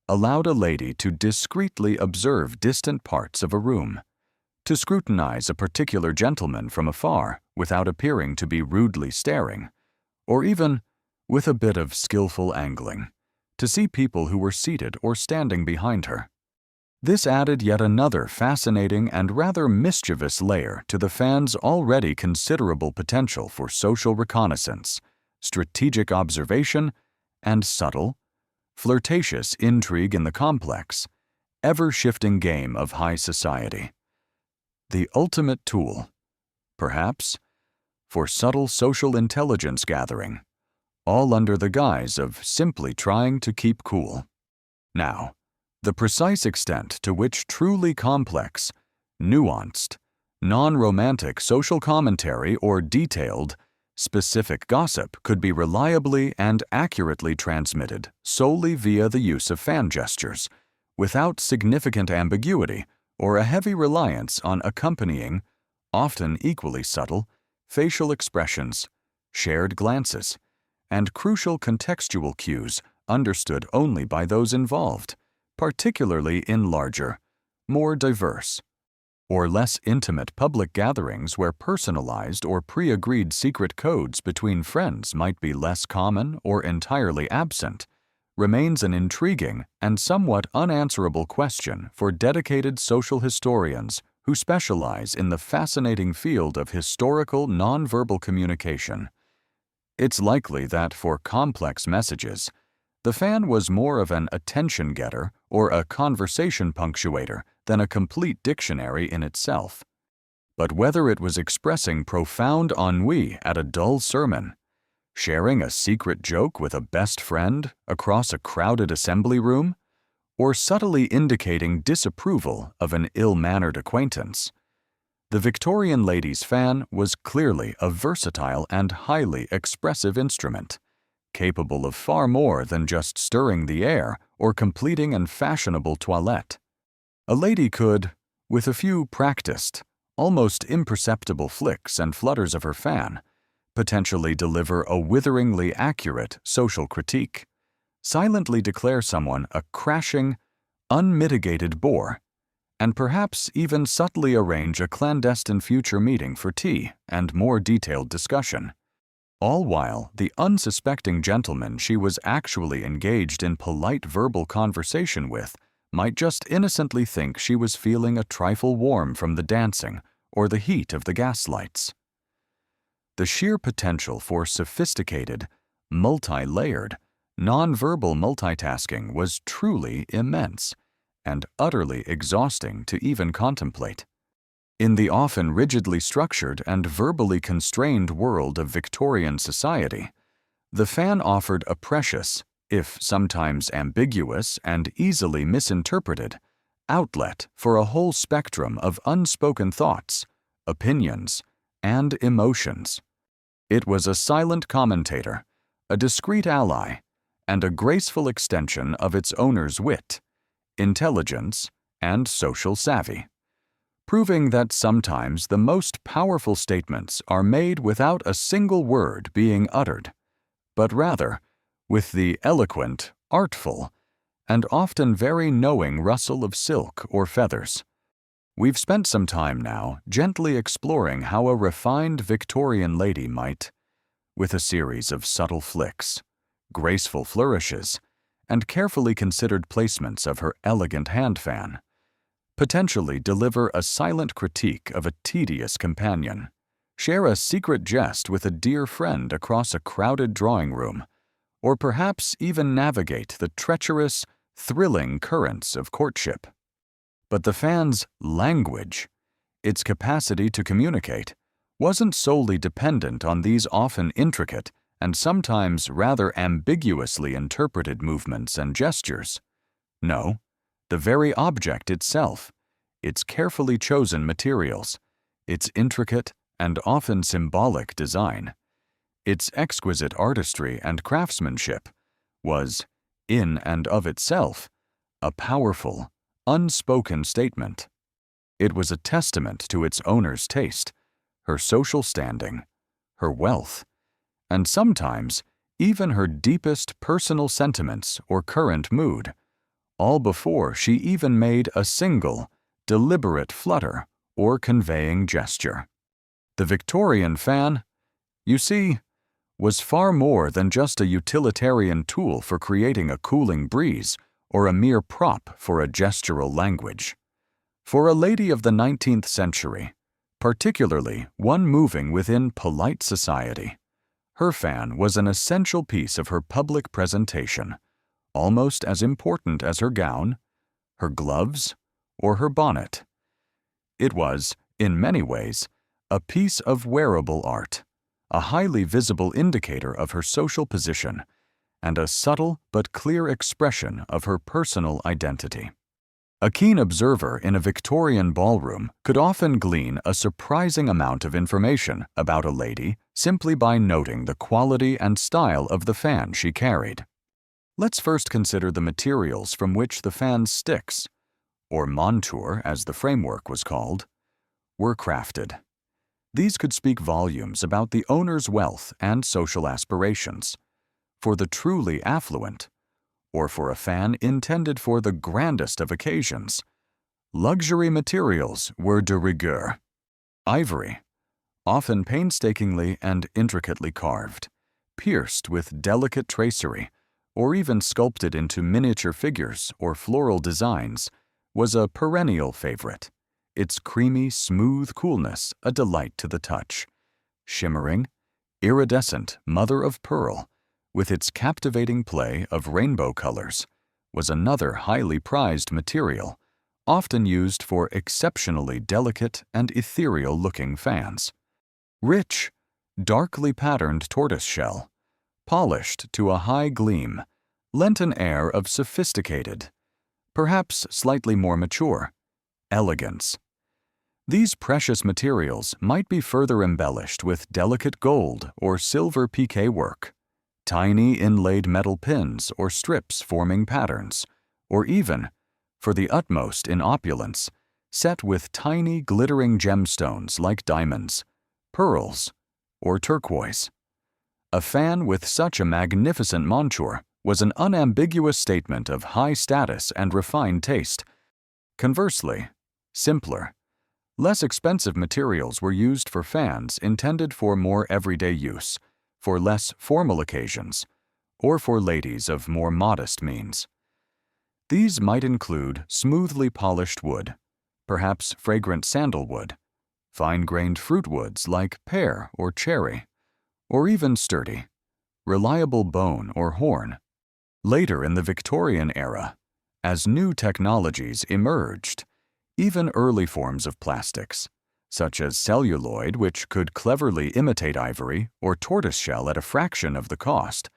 allowed a lady to discreetly observe distant parts of a room, to scrutinize a particular gentleman from afar without appearing to be rudely staring, or even, with a bit of skillful angling, to see people who were seated or standing behind her. This added yet another fascinating and rather mischievous layer to the fan's already considerable potential for social reconnaissance, strategic observation, and subtle, flirtatious intrigue in the complex, ever-shifting game of high society. The ultimate tool, perhaps, for subtle social intelligence gathering, all under the guise of simply trying to keep cool. Now, the precise extent to which truly complex, nuanced, non-romantic social commentary or detailed, specific gossip could be reliably and accurately transmitted solely via the use of fan gestures, without significant ambiguity or a heavy reliance on accompanying, often equally subtle, facial expressions, shared glances, and crucial contextual cues understood only by those involved, particularly in larger, more diverse, or less intimate public gatherings where personalized or pre-agreed secret codes between friends might be less common or entirely absent, remains an intriguing and somewhat unanswerable question for dedicated social historians who specialize in the fascinating field of historical nonverbal communication. It's likely that for complex messages, the fan was more of an attention getter or a conversation punctuator than a complete dictionary in itself. But whether it was expressing profound ennui at a dull sermon, sharing a secret joke with a best friend across a crowded assembly room, or subtly indicating disapproval of an ill-mannered acquaintance, the Victorian lady's fan was clearly a versatile and highly expressive instrument, capable of far more than just stirring the air or completing an fashionable toilette. A lady could, with a few practiced, almost imperceptible flicks and flutters of her fan, potentially deliver a witheringly accurate social critique, silently declare someone a crashing, unmitigated bore, and perhaps even subtly arrange a clandestine future meeting for tea and more detailed discussion, all while the unsuspecting gentleman she was actually engaged in polite verbal conversation with might just innocently think she was feeling a trifle warm from the dancing or the heat of the gaslights. The sheer potential for sophisticated, multi-layered, nonverbal multitasking was truly immense and utterly exhausting to even contemplate. In the often rigidly structured and verbally constrained world of Victorian society, the fan offered a precious, if sometimes ambiguous and easily misinterpreted, outlet for a whole spectrum of unspoken thoughts, opinions, and emotions. It was a silent commentator, a discreet ally, and a graceful extension of its owner's wit, intelligence, and social savvy, proving that sometimes the most powerful statements are made without a single word being uttered, but rather with the eloquent, artful, and often very knowing rustle of silk or feathers. We've spent some time now gently exploring how a refined Victorian lady might, with a series of subtle flicks, graceful flourishes, and carefully considered placements of her elegant hand fan, potentially deliver a silent critique of a tedious companion, share a secret jest with a dear friend across a crowded drawing room, or perhaps even navigate the treacherous, thrilling currents of courtship. But the fan's language, its capacity to communicate, wasn't solely dependent on these often intricate and sometimes rather ambiguously interpreted movements and gestures. No, the very object itself, its carefully chosen materials, its intricate and often symbolic design, its exquisite artistry and craftsmanship, was, in and of itself, a powerful, unspoken statement. It was a testament to its owner's taste, her social standing, her wealth, and sometimes even her deepest personal sentiments or current mood, all before she even made a single, deliberate flutter or conveying gesture. The Victorian fan, you see, was far more than just a utilitarian tool for creating a cooling breeze or a mere prop for a gestural language. For a lady of the 19th century, particularly one moving within polite society, her fan was an essential piece of her public presentation, almost as important as her gown, her gloves, or her bonnet. It was, in many ways, a piece of wearable art, a highly visible indicator of her social position, and a subtle but clear expression of her personal identity. A keen observer in a Victorian ballroom could often glean a surprising amount of information about a lady simply by noting the quality and style of the fan she carried. Let's first consider the materials from which the fan's sticks, or monture as the framework was called, were crafted. These could speak volumes about the owner's wealth and social aspirations. For the truly affluent, or for a fan intended for the grandest of occasions, luxury materials were de rigueur. Ivory, often painstakingly and intricately carved, pierced with delicate tracery, or even sculpted into miniature figures or floral designs, was a perennial favorite, its creamy, smooth coolness a delight to the touch. Shimmering, iridescent mother of pearl, with its captivating play of rainbow colors, was another highly prized material, often used for exceptionally delicate and ethereal-looking fans. Rich, darkly patterned tortoiseshell, polished to a high gleam, lent an air of sophisticated, perhaps slightly more mature, elegance. These precious materials might be further embellished with delicate gold or silver piqué work, tiny inlaid metal pins or strips forming patterns, or even, for the utmost in opulence, set with tiny glittering gemstones like diamonds, pearls, or turquoise. A fan with such a magnificent monture was an unambiguous statement of high status and refined taste. Conversely, simpler, less expensive materials were used for fans intended for more everyday use, for less formal occasions, or for ladies of more modest means. These might include smoothly polished wood, perhaps fragrant sandalwood, fine-grained fruit woods like pear or cherry, or even sturdy, reliable bone or horn. Later in the Victorian era, as new technologies emerged, even early forms of plastics, such as celluloid, which could cleverly imitate ivory, or tortoiseshell at a fraction of the cost,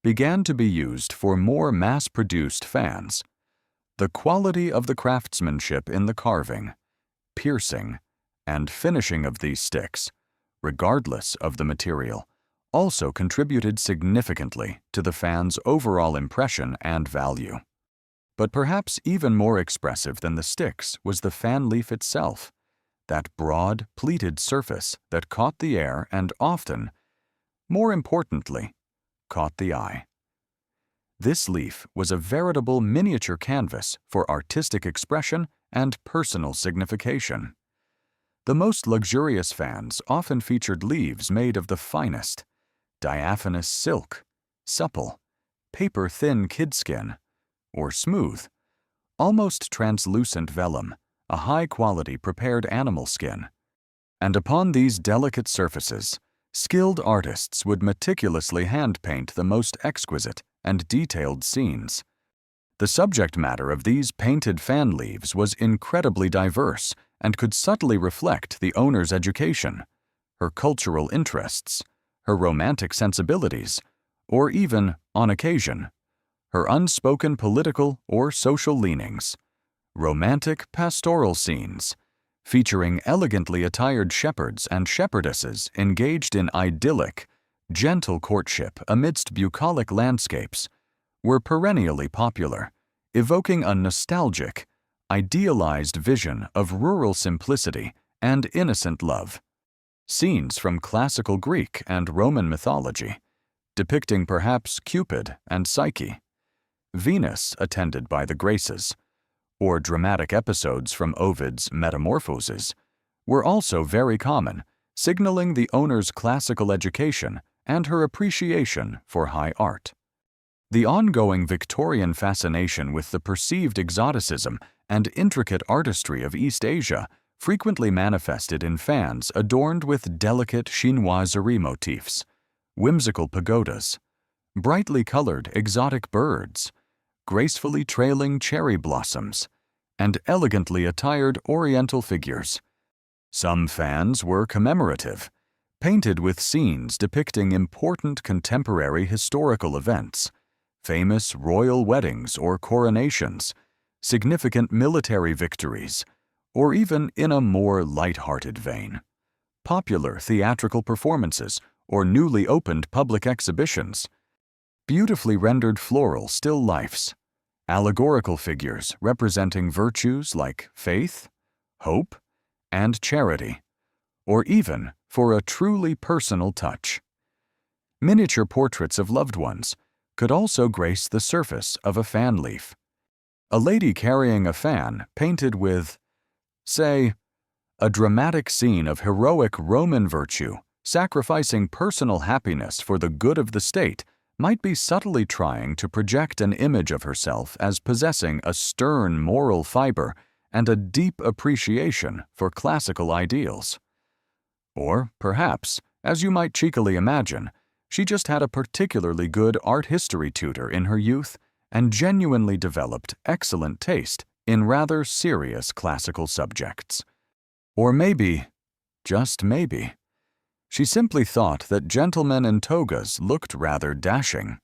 began to be used for more mass-produced fans. The quality of the craftsmanship in the carving, piercing, and finishing of these sticks, regardless of the material, also contributed significantly to the fan's overall impression and value. But perhaps even more expressive than the sticks was the fan leaf itself, that broad, pleated surface that caught the air and often, more importantly, caught the eye. This leaf was a veritable miniature canvas for artistic expression and personal signification. The most luxurious fans often featured leaves made of the finest, diaphanous silk, supple, paper-thin kidskin, or smooth, almost translucent vellum, a high-quality prepared animal skin. And upon these delicate surfaces, skilled artists would meticulously hand-paint the most exquisite and detailed scenes. The subject matter of these painted fan leaves was incredibly diverse and could subtly reflect the owner's education, her cultural interests, her romantic sensibilities, or even, on occasion, her unspoken political or social leanings. Romantic pastoral scenes, featuring elegantly attired shepherds and shepherdesses engaged in idyllic, gentle courtship amidst bucolic landscapes, were perennially popular, evoking a nostalgic, idealized vision of rural simplicity and innocent love. Scenes from classical Greek and Roman mythology, depicting perhaps Cupid and Psyche, Venus attended by the Graces, or dramatic episodes from Ovid's Metamorphoses, were also very common, signaling the owner's classical education and her appreciation for high art. The ongoing Victorian fascination with the perceived exoticism and intricate artistry of East Asia frequently manifested in fans adorned with delicate chinoiserie motifs, whimsical pagodas, brightly colored exotic birds, gracefully trailing cherry blossoms, and elegantly attired oriental figures. Some fans were commemorative, painted with scenes depicting important contemporary historical events, famous royal weddings or coronations, significant military victories, or even in a more light-hearted vein, popular theatrical performances or newly opened public exhibitions. Beautifully rendered floral still lifes, allegorical figures representing virtues like faith, hope, and charity, or even for a truly personal touch. Miniature portraits of loved ones could also grace the surface of a fan leaf. A lady carrying a fan painted with, say, a dramatic scene of heroic Roman virtue sacrificing personal happiness for the good of the state might be subtly trying to project an image of herself as possessing a stern moral fiber and a deep appreciation for classical ideals. Or perhaps, as you might cheekily imagine, she just had a particularly good art history tutor in her youth and genuinely developed excellent taste in rather serious classical subjects. Or maybe, just maybe, she simply thought that gentlemen in togas looked rather dashing.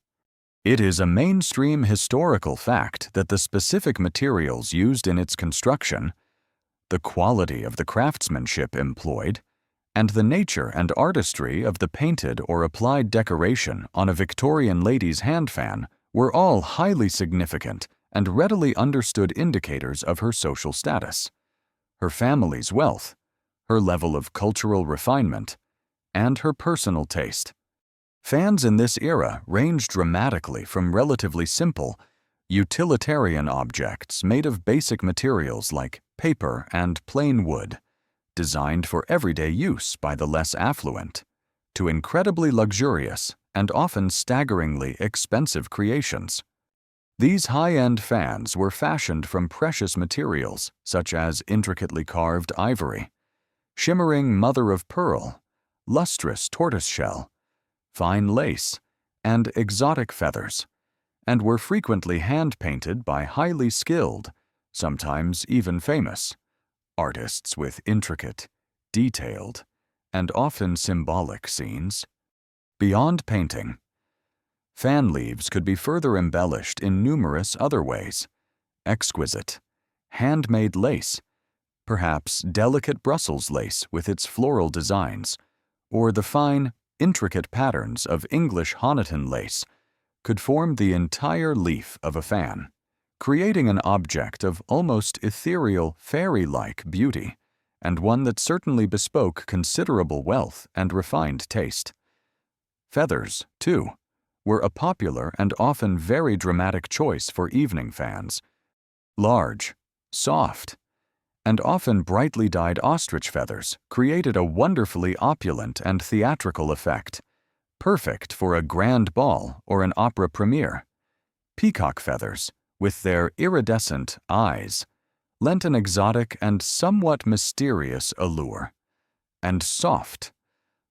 It is a mainstream historical fact that the specific materials used in its construction, the quality of the craftsmanship employed, and the nature and artistry of the painted or applied decoration on a Victorian lady's hand fan were all highly significant and readily understood indicators of her social status, her family's wealth, her level of cultural refinement, and her personal taste. Fans in this era range dramatically from relatively simple, utilitarian objects made of basic materials like paper and plain wood, designed for everyday use by the less affluent, to incredibly luxurious and often staggeringly expensive creations. These high-end fans were fashioned from precious materials such as intricately carved ivory, shimmering mother-of-pearl, lustrous tortoiseshell, fine lace, and exotic feathers, and were frequently hand-painted by highly skilled, sometimes even famous, artists with intricate, detailed, and often symbolic scenes. Beyond painting, fan leaves could be further embellished in numerous other ways. Exquisite, handmade lace, perhaps delicate Brussels lace with its floral designs, or the fine, intricate patterns of English Honiton lace, could form the entire leaf of a fan, creating an object of almost ethereal, fairy-like beauty, and one that certainly bespoke considerable wealth and refined taste. Feathers, too, were a popular and often very dramatic choice for evening fans. Large, soft, and often brightly dyed ostrich feathers created a wonderfully opulent and theatrical effect, perfect for a grand ball or an opera premiere. Peacock feathers, with their iridescent eyes, lent an exotic and somewhat mysterious allure. And soft,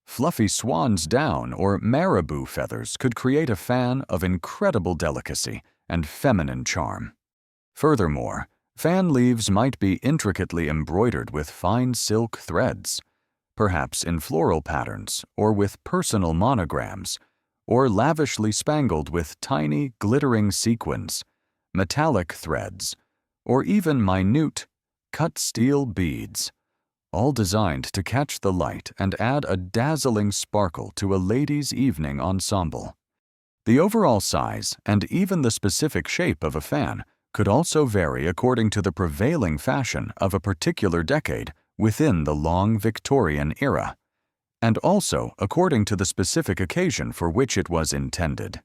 fluffy swan's down or marabou feathers could create a fan of incredible delicacy and feminine charm. Furthermore, fan leaves might be intricately embroidered with fine silk threads, perhaps in floral patterns or with personal monograms, or lavishly spangled with tiny, glittering sequins, metallic threads, or even minute, cut steel beads, all designed to catch the light and add a dazzling sparkle to a lady's evening ensemble. The overall size and even the specific shape of a fan could also vary according to the prevailing fashion of a particular decade within the long Victorian era, and also according to the specific occasion for which it was intended.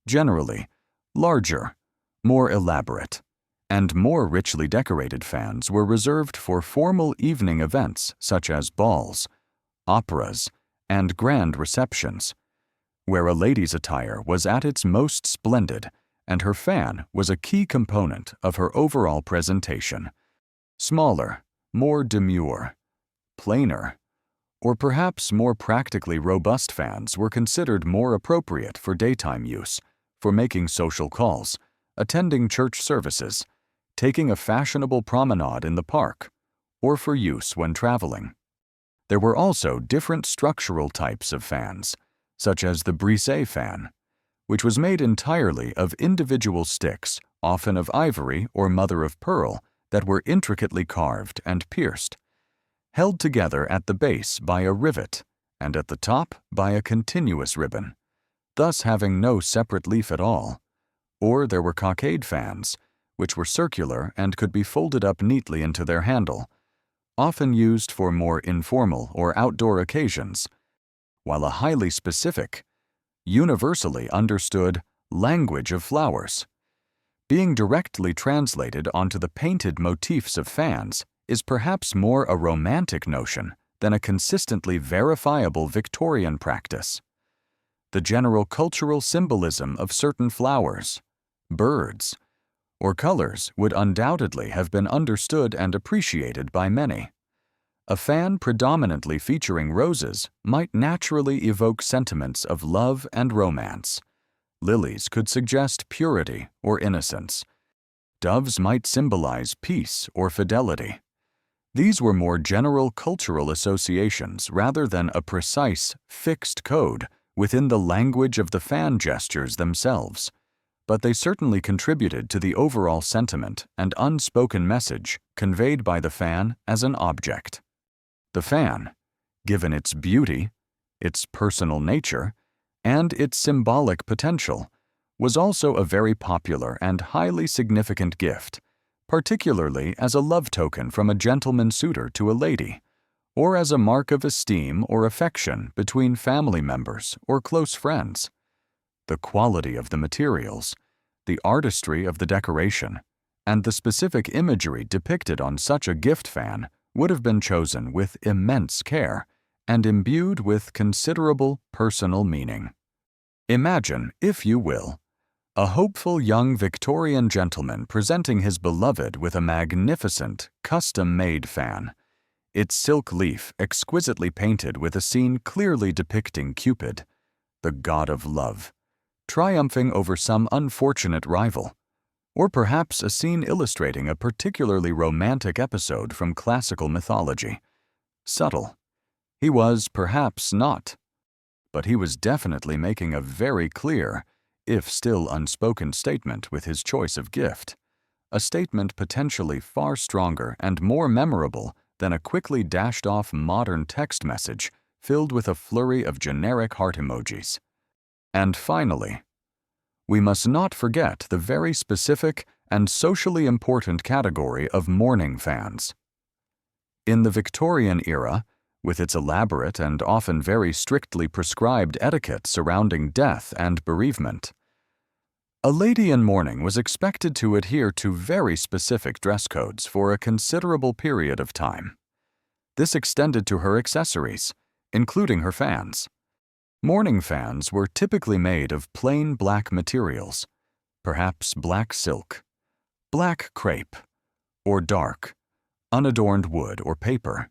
Generally, larger, more elaborate, and more richly decorated fans were reserved for formal evening events such as balls, operas, and grand receptions, where a lady's attire was at its most splendid and her fan was a key component of her overall presentation. Smaller, more demure, plainer, or perhaps more practically robust fans were considered more appropriate for daytime use, for making social calls, attending church services, taking a fashionable promenade in the park, or for use when traveling. There were also different structural types of fans, such as the brise fan, which was made entirely of individual sticks, often of ivory or mother-of-pearl, that were intricately carved and pierced, held together at the base by a rivet and at the top by a continuous ribbon, thus having no separate leaf at all. Or there were cockade fans, which were circular and could be folded up neatly into their handle, often used for more informal or outdoor occasions, while a highly specific, universally understood language of flowers, being directly translated onto the painted motifs of fans, is perhaps more a romantic notion than a consistently verifiable Victorian practice. The general cultural symbolism of certain flowers, birds, or colors would undoubtedly have been understood and appreciated by many. A fan predominantly featuring roses might naturally evoke sentiments of love and romance. Lilies could suggest purity or innocence. Doves might symbolize peace or fidelity. These were more general cultural associations rather than a precise, fixed code within the language of the fan gestures themselves, but they certainly contributed to the overall sentiment and unspoken message conveyed by the fan as an object. The fan, given its beauty, its personal nature, and its symbolic potential, was also a very popular and highly significant gift, particularly as a love token from a gentleman suitor to a lady, or as a mark of esteem or affection between family members or close friends. The quality of the materials, the artistry of the decoration, and the specific imagery depicted on such a gift fan would have been chosen with immense care and imbued with considerable personal meaning. Imagine, if you will, a hopeful young Victorian gentleman presenting his beloved with a magnificent, custom-made fan, its silk leaf exquisitely painted with a scene clearly depicting Cupid, the god of love, triumphing over some unfortunate rival, or perhaps a scene illustrating a particularly romantic episode from classical mythology. Subtle. He was perhaps not, but he was definitely making a very clear, if still unspoken statement with his choice of gift, a statement potentially far stronger and more memorable than a quickly dashed-off modern text message filled with a flurry of generic heart emojis. And finally, we must not forget the very specific and socially important category of mourning fans. In the Victorian era, with its elaborate and often very strictly prescribed etiquette surrounding death and bereavement, a lady in mourning was expected to adhere to very specific dress codes for a considerable period of time. This extended to her accessories, including her fans. Mourning fans were typically made of plain black materials, perhaps black silk, black crepe, or dark, unadorned wood or paper.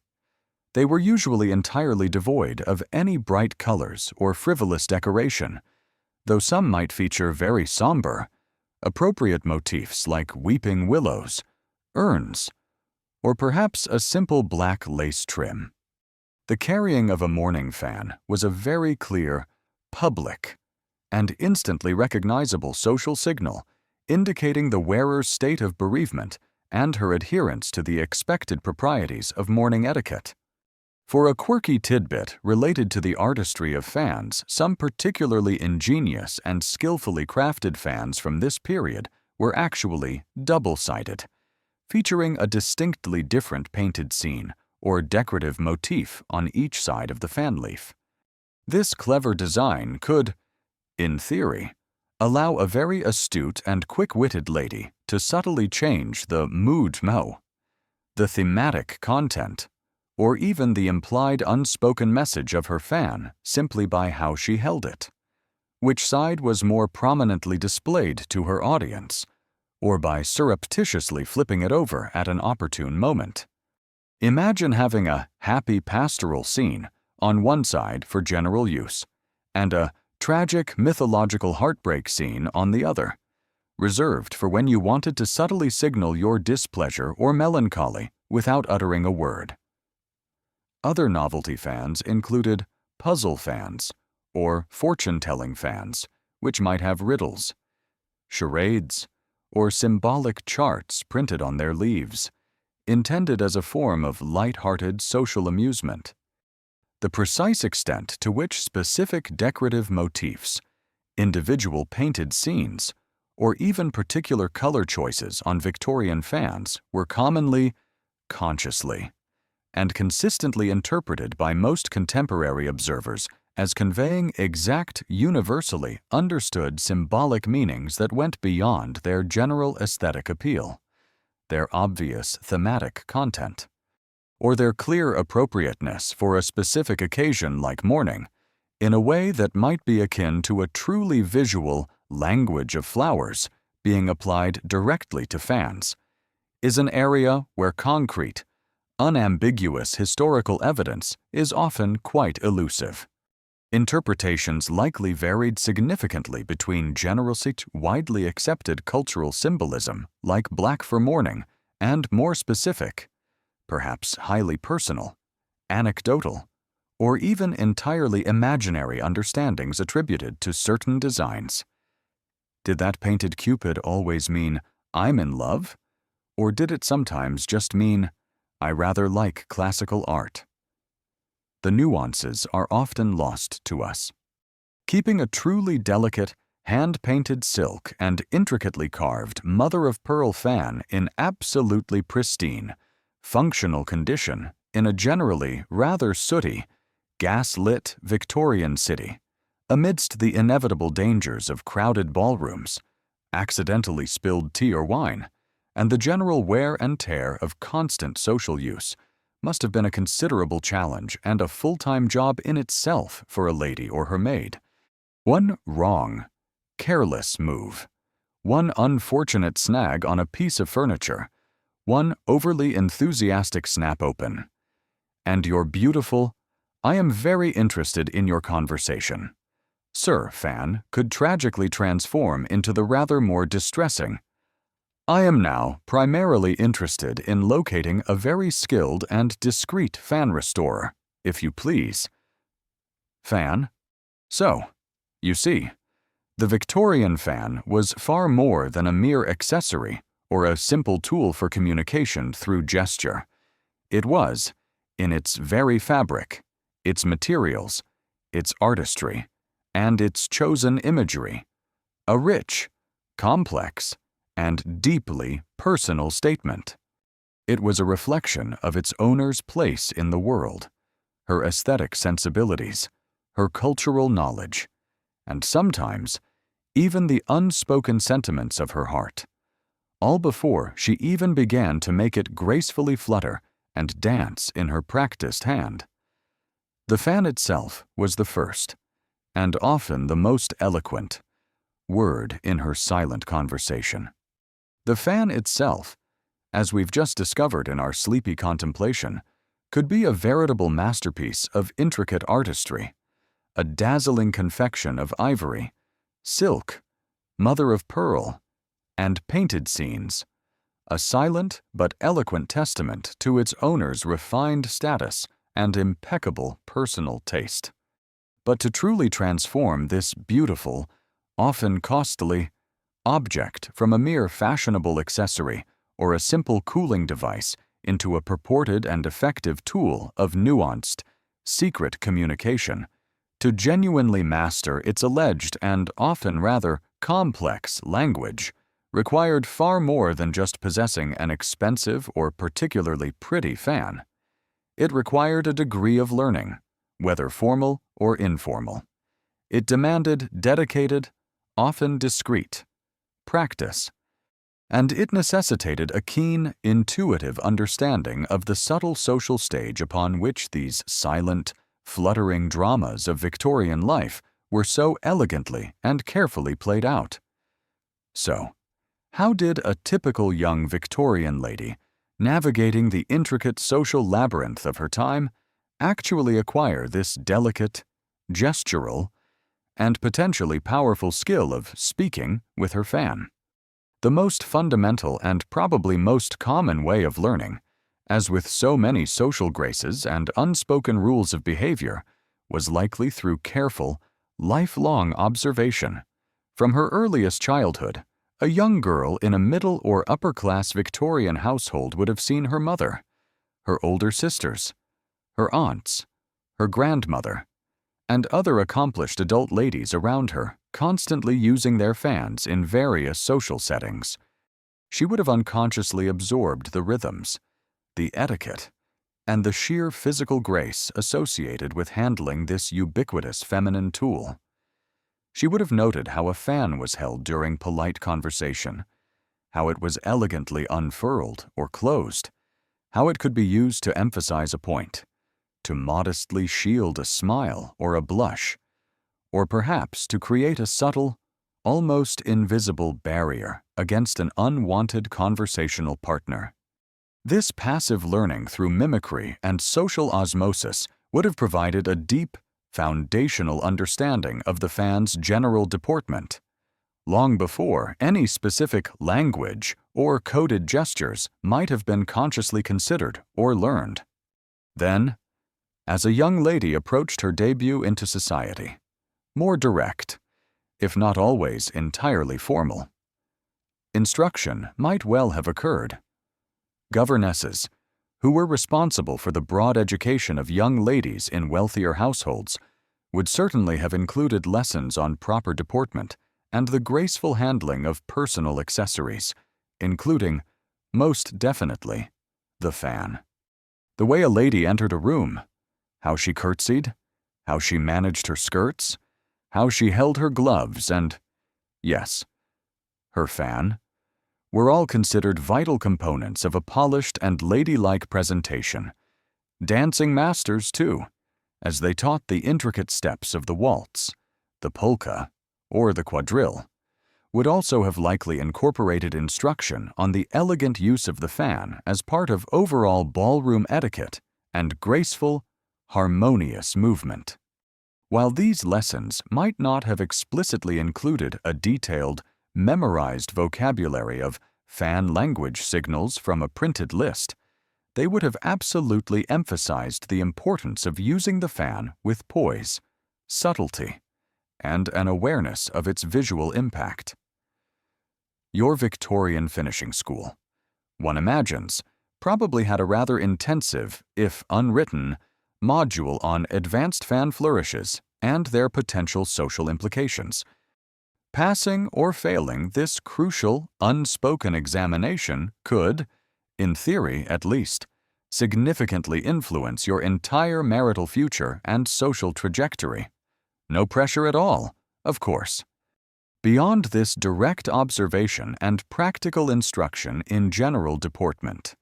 They were usually entirely devoid of any bright colors or frivolous decoration, though some might feature very somber, appropriate motifs like weeping willows, urns, or perhaps a simple black lace trim. The carrying of a mourning fan was a very clear, public, and instantly recognizable social signal indicating the wearer's state of bereavement and her adherence to the expected proprieties of mourning etiquette. For a quirky tidbit related to the artistry of fans, some particularly ingenious and skillfully crafted fans from this period were actually double-sided, featuring a distinctly different painted scene or decorative motif on each side of the fan leaf. This clever design could, in theory, allow a very astute and quick-witted lady to subtly change the mood, the thematic content, or even the implied unspoken message of her fan simply by how she held it, which side was more prominently displayed to her audience, or by surreptitiously flipping it over at an opportune moment. Imagine having a happy pastoral scene on one side for general use, and a tragic mythological heartbreak scene on the other, reserved for when you wanted to subtly signal your displeasure or melancholy without uttering a word. Other novelty fans included puzzle fans, or fortune-telling fans, which might have riddles, charades, or symbolic charts printed on their leaves, intended as a form of light-hearted social amusement. The precise extent to which specific decorative motifs, individual painted scenes, or even particular color choices on Victorian fans were commonly, consciously, and consistently interpreted by most contemporary observers as conveying exact, universally understood symbolic meanings that went beyond their general aesthetic appeal, their obvious thematic content, or their clear appropriateness for a specific occasion like mourning, in a way that might be akin to a truly visual language of flowers being applied directly to fans, is an area where concrete, unambiguous historical evidence is often quite elusive. Interpretations likely varied significantly between generally widely accepted cultural symbolism, like black for mourning, and more specific, perhaps highly personal, anecdotal, or even entirely imaginary understandings attributed to certain designs. Did that painted Cupid always mean, "I'm in love"? Or did it sometimes just mean, "I rather like classical art"? The nuances are often lost to us. Keeping a truly delicate, hand-painted silk and intricately carved mother-of-pearl fan in absolutely pristine, functional condition in a generally rather sooty, gas-lit Victorian city, amidst the inevitable dangers of crowded ballrooms, accidentally spilled tea or wine, and the general wear and tear of constant social use, must have been a considerable challenge and a full-time job in itself for a lady or her maid. One wrong, careless move, one unfortunate snag on a piece of furniture, one overly enthusiastic snap open, and your beautiful, "I am very interested in your conversation, Sir" fan could tragically transform into the rather more distressing, "I am now primarily interested in locating a very skilled and discreet fan restorer, if you please" fan. So, you see, the Victorian fan was far more than a mere accessory or a simple tool for communication through gesture. It was, in its very fabric, its materials, its artistry, and its chosen imagery, a rich, complex, and deeply personal statement. It was a reflection of its owner's place in the world, her aesthetic sensibilities, her cultural knowledge, and sometimes even the unspoken sentiments of her heart, all before she even began to make it gracefully flutter and dance in her practiced hand. The fan itself was the first, and often the most eloquent, word in her silent conversation. The fan itself, as we've just discovered in our sleepy contemplation, could be a veritable masterpiece of intricate artistry, a dazzling confection of ivory, silk, mother of pearl, and painted scenes, a silent but eloquent testament to its owner's refined status and impeccable personal taste. But to truly transform this beautiful, often costly, object from a mere fashionable accessory or a simple cooling device into a purported and effective tool of nuanced, secret communication, to genuinely master its alleged and often rather complex language, required far more than just possessing an expensive or particularly pretty fan. It required a degree of learning, whether formal or informal. It demanded dedicated, often discreet, practice, and it necessitated a keen, intuitive understanding of the subtle social stage upon which these silent, fluttering dramas of Victorian life were so elegantly and carefully played out. So, how did a typical young Victorian lady, navigating the intricate social labyrinth of her time, actually acquire this delicate, gestural, and potentially powerful skill of speaking with her fan? The most fundamental and probably most common way of learning, as with so many social graces and unspoken rules of behavior, was likely through careful, lifelong observation. From her earliest childhood, a young girl in a middle or upper-class Victorian household would have seen her mother, her older sisters, her aunts, her grandmother, and other accomplished adult ladies around her, constantly using their fans in various social settings. She would have unconsciously absorbed the rhythms, the etiquette, and the sheer physical grace associated with handling this ubiquitous feminine tool. She would have noted how a fan was held during polite conversation, how it was elegantly unfurled or closed, how it could be used to emphasize a point, to modestly shield a smile or a blush, or perhaps to create a subtle, almost invisible barrier against an unwanted conversational partner. This passive learning through mimicry and social osmosis would have provided a deep, foundational understanding of the fan's general deportment, long before any specific language or coded gestures might have been consciously considered or learned. Then, as a young lady approached her debut into society, more direct, if not always entirely formal, instruction might well have occurred. Governesses, who were responsible for the broad education of young ladies in wealthier households, would certainly have included lessons on proper deportment and the graceful handling of personal accessories, including, most definitely, the fan. The way a lady entered a room, how she curtsied, how she managed her skirts, how she held her gloves and, yes, her fan, were all considered vital components of a polished and ladylike presentation. Dancing masters, too, as they taught the intricate steps of the waltz, the polka, or the quadrille, would also have likely incorporated instruction on the elegant use of the fan as part of overall ballroom etiquette and graceful, harmonious movement. While these lessons might not have explicitly included a detailed, memorized vocabulary of fan language signals from a printed list, they would have absolutely emphasized the importance of using the fan with poise, subtlety, and an awareness of its visual impact. Your Victorian finishing school, one imagines, probably had a rather intensive, if unwritten, module on advanced fan flourishes and their potential social implications. Passing or failing this crucial, unspoken examination could, in theory at least, significantly influence your entire marital future and social trajectory. No pressure at all, of course. Beyond this direct observation and practical instruction in general deportment,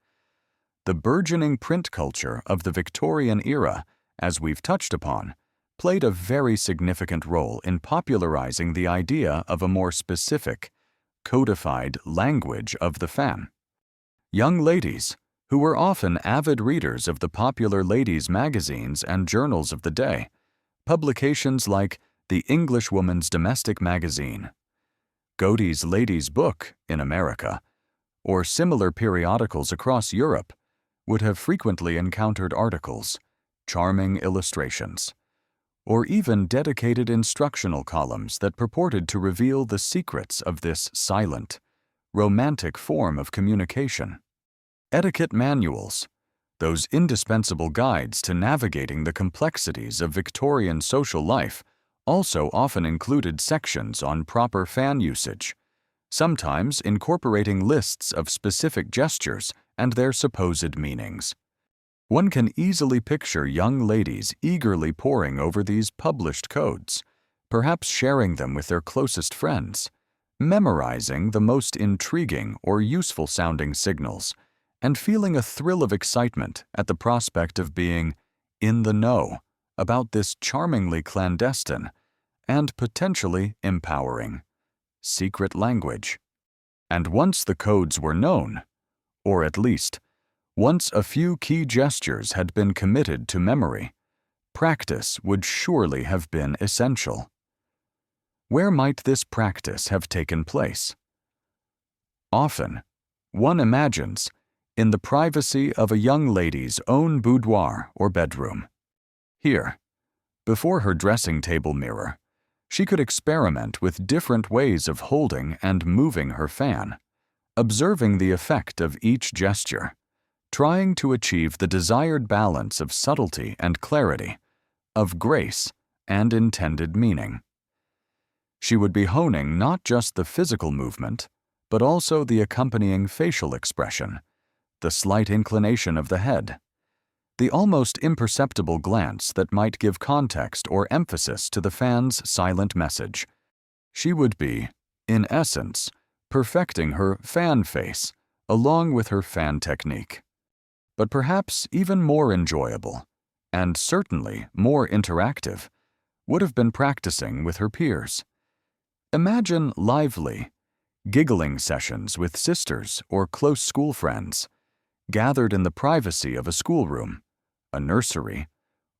the burgeoning print culture of the Victorian era, as we've touched upon, played a very significant role in popularizing the idea of a more specific, codified language of the fan. Young ladies, who were often avid readers of the popular ladies' magazines and journals of the day, publications like the Englishwoman's Domestic Magazine, Godey's Lady's Book in America, or similar periodicals across Europe, would have frequently encountered articles, charming illustrations, or even dedicated instructional columns that purported to reveal the secrets of this silent, romantic form of communication. Etiquette manuals, those indispensable guides to navigating the complexities of Victorian social life, also often included sections on proper fan usage, sometimes incorporating lists of specific gestures and their supposed meanings. One can easily picture young ladies eagerly poring over these published codes, perhaps sharing them with their closest friends, memorizing the most intriguing or useful-sounding signals, and feeling a thrill of excitement at the prospect of being in the know about this charmingly clandestine and potentially empowering secret language. And once the codes were known, or at least once a few key gestures had been committed to memory, practice would surely have been essential. Where might this practice have taken place? Often, one imagines, in the privacy of a young lady's own boudoir or bedroom. Here, before her dressing table mirror, she could experiment with different ways of holding and moving her fan, observing the effect of each gesture, trying to achieve the desired balance of subtlety and clarity, of grace and intended meaning. She would be honing not just the physical movement, but also the accompanying facial expression, the slight inclination of the head, the almost imperceptible glance that might give context or emphasis to the fan's silent message. She would be, in essence, perfecting her fan face along with her fan technique. But perhaps even more enjoyable, and certainly more interactive, would have been practicing with her peers. Imagine lively, giggling sessions with sisters or close school friends, gathered in the privacy of a schoolroom, a nursery,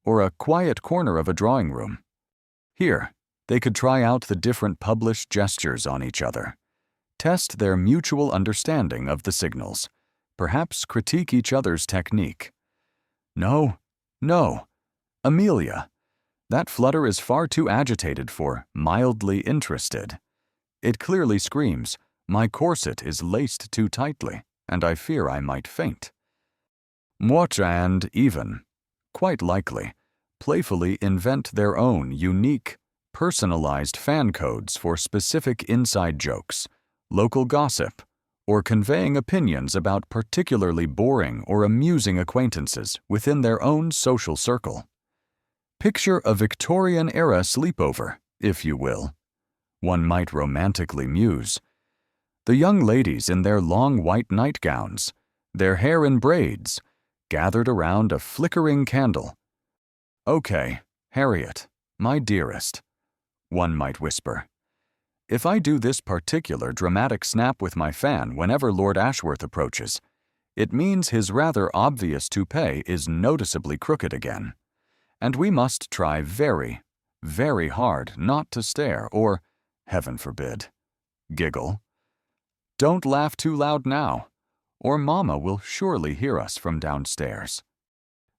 or a quiet corner of a drawing room. Here, they could try out the different published gestures on each other, test their mutual understanding of the signals, perhaps critique each other's technique. No, no, Amelia, that flutter is far too agitated for mildly interested. It clearly screams, my corset is laced too tightly, and I fear I might faint. Watch and even, quite likely, playfully invent their own unique, personalized fan codes for specific inside jokes, local gossip, or conveying opinions about particularly boring or amusing acquaintances within their own social circle. Picture a Victorian-era sleepover, if you will. One might romantically muse. The young ladies in their long white nightgowns, their hair in braids, gathered around a flickering candle. "Okay, Harriet, my dearest," one might whisper. "If I do this particular dramatic snap with my fan whenever Lord Ashworth approaches, it means his rather obvious toupee is noticeably crooked again, and we must try very, very hard not to stare or, heaven forbid, giggle. Don't laugh too loud now, or Mama will surely hear us from downstairs."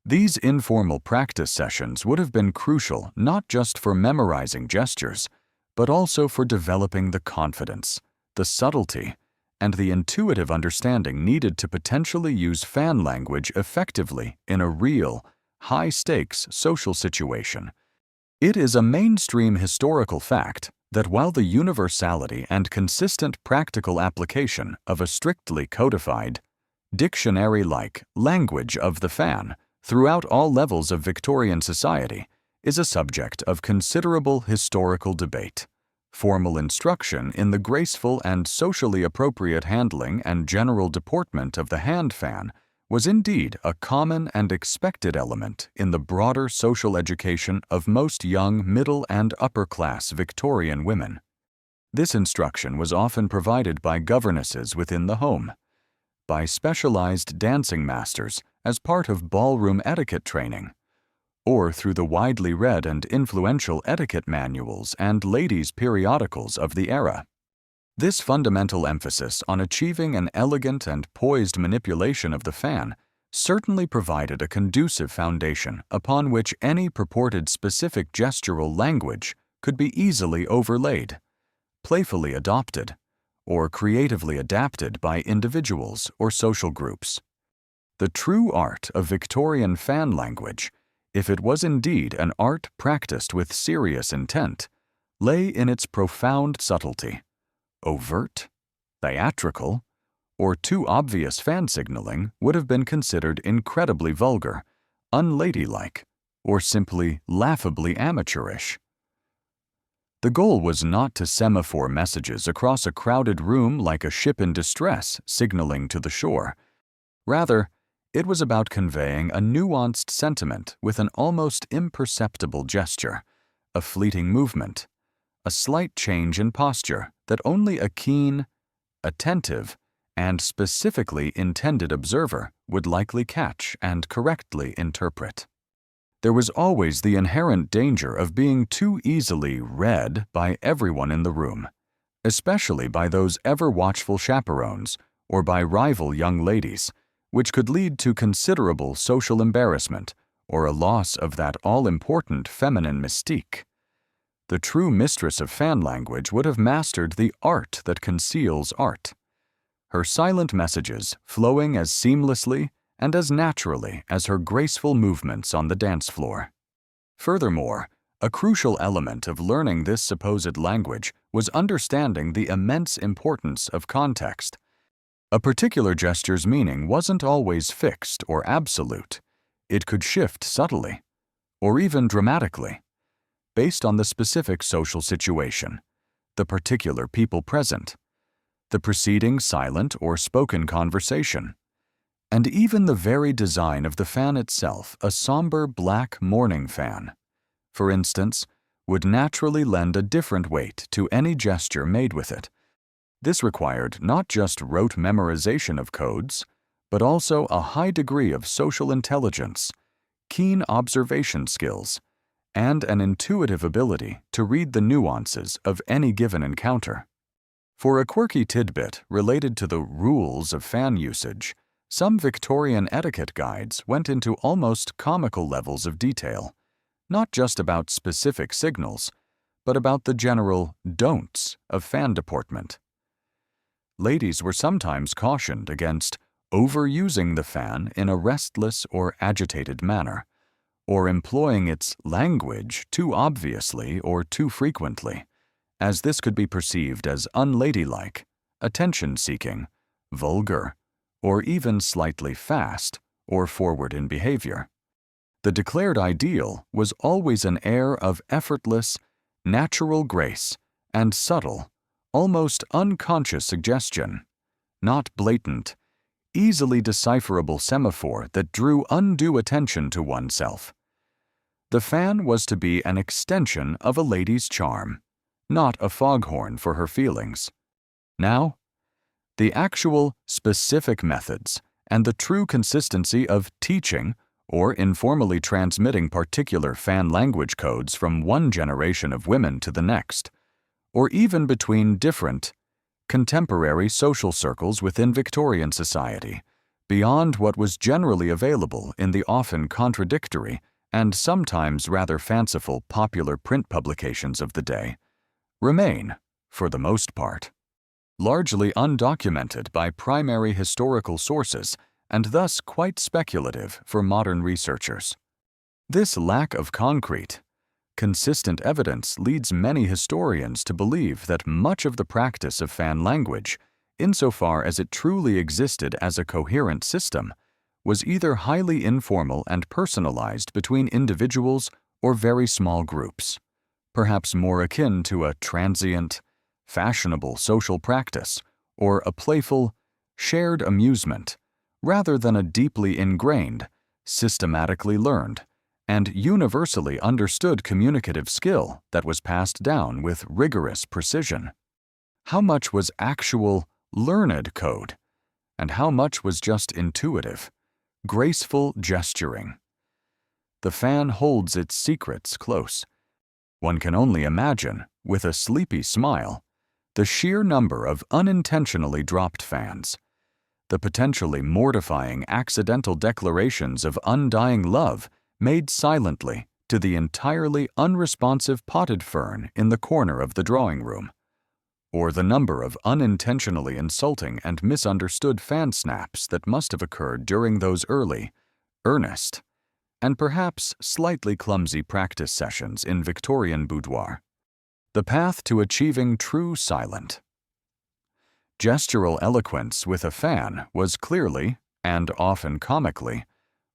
These informal practice sessions would have been crucial not just for memorizing gestures, but also for developing the confidence, the subtlety, and the intuitive understanding needed to potentially use fan language effectively in a real, high-stakes social situation. It is a mainstream historical fact that while the universality and consistent practical application of a strictly codified, dictionary-like language of the fan throughout all levels of Victorian society is a subject of considerable historical debate, formal instruction in the graceful and socially appropriate handling and general deportment of the hand fan was indeed a common and expected element in the broader social education of most young middle and upper-class Victorian women. This instruction was often provided by governesses within the home, by specialized dancing masters as part of ballroom etiquette training, or through the widely read and influential etiquette manuals and ladies' periodicals of the era. This fundamental emphasis on achieving an elegant and poised manipulation of the fan certainly provided a conducive foundation upon which any purported specific gestural language could be easily overlaid, playfully adopted, or creatively adapted by individuals or social groups. The true art of Victorian fan language, if it was indeed an art practiced with serious intent, lay in its profound subtlety. Overt, theatrical, or too obvious fan signaling would have been considered incredibly vulgar, unladylike, or simply laughably amateurish. The goal was not to semaphore messages across a crowded room like a ship in distress signaling to the shore. Rather, it was about conveying a nuanced sentiment with an almost imperceptible gesture, a fleeting movement, a slight change in posture that only a keen, attentive, and specifically intended observer would likely catch and correctly interpret. There was always the inherent danger of being too easily read by everyone in the room, especially by those ever-watchful chaperones or by rival young ladies, which could lead to considerable social embarrassment or a loss of that all-important feminine mystique. The true mistress of fan language would have mastered the art that conceals art, her silent messages flowing as seamlessly and as naturally as her graceful movements on the dance floor. Furthermore, A crucial element of learning this supposed language was understanding the immense importance of context. A particular gesture's meaning wasn't always fixed or absolute. It could shift subtly, or even dramatically, based on the specific social situation, the particular people present, the preceding silent or spoken conversation, and even the very design of the fan itself. A somber black mourning fan, for instance, would naturally lend a different weight to any gesture made with it. This required not just rote memorization of codes, but also a high degree of social intelligence, keen observation skills, and an intuitive ability to read the nuances of any given encounter. For a quirky tidbit related to the rules of fan usage, some Victorian etiquette guides went into almost comical levels of detail, not just about specific signals, but about the general don'ts of fan deportment. Ladies were sometimes cautioned against overusing the fan in a restless or agitated manner, or employing its language too obviously or too frequently, as this could be perceived as unladylike, attention-seeking, vulgar, or even slightly fast or forward in behavior. The declared ideal was always an air of effortless, natural grace and subtle, almost unconscious suggestion, not blatant, easily decipherable semaphore that drew undue attention to oneself. The fan was to be an extension of a lady's charm, not a foghorn for her feelings. Now, the actual, specific methods and the true consistency of teaching or informally transmitting particular fan language codes from one generation of women to the next, or even between different, contemporary social circles within Victorian society, beyond what was generally available in the often contradictory and sometimes rather fanciful popular print publications of the day, remain, for the most part, largely undocumented by primary historical sources and thus quite speculative for modern researchers. This lack of concrete, consistent evidence leads many historians to believe that much of the practice of fan language, insofar as it truly existed as a coherent system, was either highly informal and personalized between individuals or very small groups, perhaps more akin to a transient, fashionable social practice or a playful, shared amusement, rather than a deeply ingrained, systematically learned, and universally understood communicative skill that was passed down with rigorous precision. How much was actual, learned code, and how much was just intuitive, graceful gesturing? The fan holds its secrets close. One can only imagine, with a sleepy smile, the sheer number of unintentionally dropped fans, the potentially mortifying accidental declarations of undying love made silently to the entirely unresponsive potted fern in the corner of the drawing room, or the number of unintentionally insulting and misunderstood fan snaps that must have occurred during those early, earnest, and perhaps slightly clumsy practice sessions in Victorian boudoir. The path to achieving true silent. Gestural eloquence with a fan was clearly, and often comically,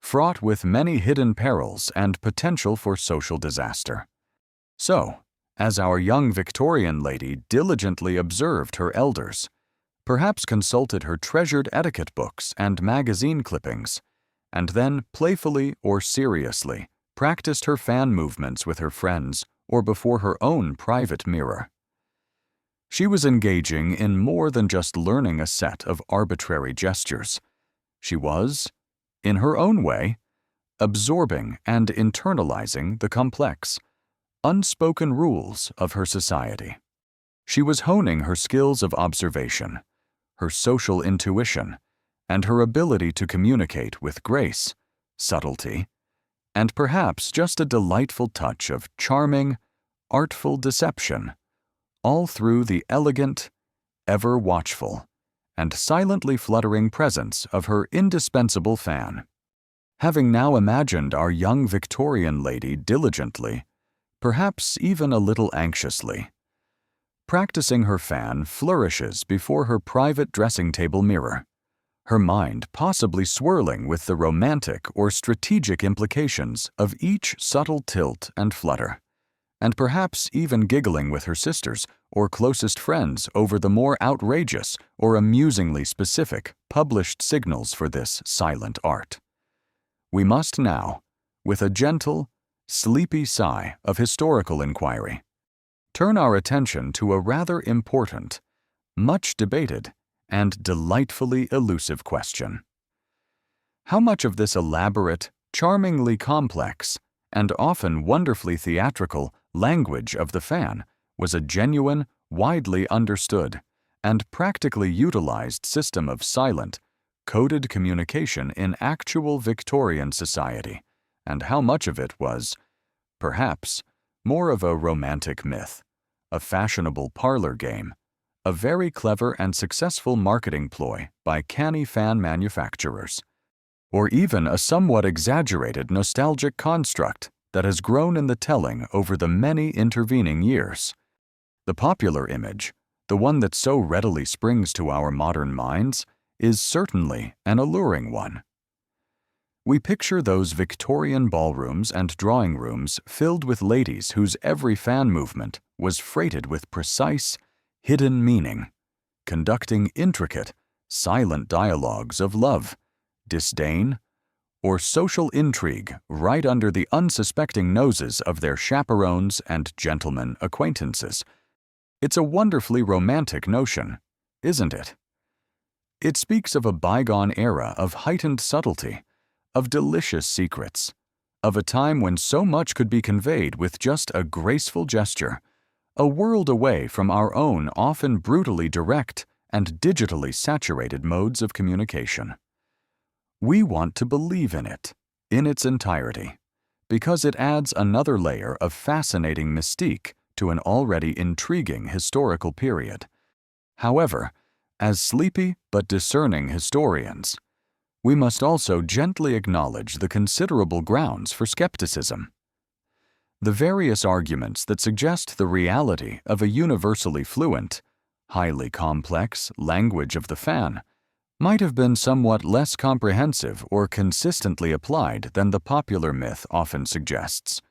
fraught with many hidden perils and potential for social disaster. So, as our young Victorian lady diligently observed her elders, perhaps consulted her treasured etiquette books and magazine clippings, and then playfully or seriously practiced her fan movements with her friends or before her own private mirror, she was engaging in more than just learning a set of arbitrary gestures. She was, in her own way, absorbing and internalizing the complex, unspoken rules of her society. She was honing her skills of observation, her social intuition, and her ability to communicate with grace, subtlety, and perhaps just a delightful touch of charming, artful deception, all through the elegant, ever watchful, and silently fluttering presence of her indispensable fan. Having now imagined our young Victorian lady diligently, perhaps even a little anxiously. Practicing her fan flourishes before her private dressing table mirror, her mind possibly swirling with the romantic or strategic implications of each subtle tilt and flutter, and perhaps even giggling with her sisters or closest friends over the more outrageous or amusingly specific published signals for this silent art. We must now, with a gentle, sleepy sigh of historical inquiry, turn our attention to a rather important, much debated, and delightfully elusive question. How much of this elaborate, charmingly complex, and often wonderfully theatrical language of the fan was a genuine, widely understood, and practically utilized system of silent, coded communication in actual Victorian society, and how much of it was, perhaps, more of a romantic myth, a fashionable parlor game, a very clever and successful marketing ploy by canny fan manufacturers, or even a somewhat exaggerated nostalgic construct that has grown in the telling over the many intervening years. The popular image, the one that so readily springs to our modern minds, is certainly an alluring one. We picture those Victorian ballrooms and drawing rooms filled with ladies whose every fan movement was freighted with precise, hidden meaning, conducting intricate, silent dialogues of love, disdain, or social intrigue right under the unsuspecting noses of their chaperones and gentlemen acquaintances. It's a wonderfully romantic notion, isn't it? It speaks of a bygone era of heightened subtlety, of delicious secrets, of a time when so much could be conveyed with just a graceful gesture, a world away from our own often brutally direct and digitally saturated modes of communication. We want to believe in it, in its entirety, because it adds another layer of fascinating mystique to an already intriguing historical period. However, as sleepy but discerning historians, we must also gently acknowledge the considerable grounds for skepticism. The various arguments that suggest the reality of a universally fluent, highly complex language of the fan might have been somewhat less comprehensive or consistently applied than the popular myth often suggests.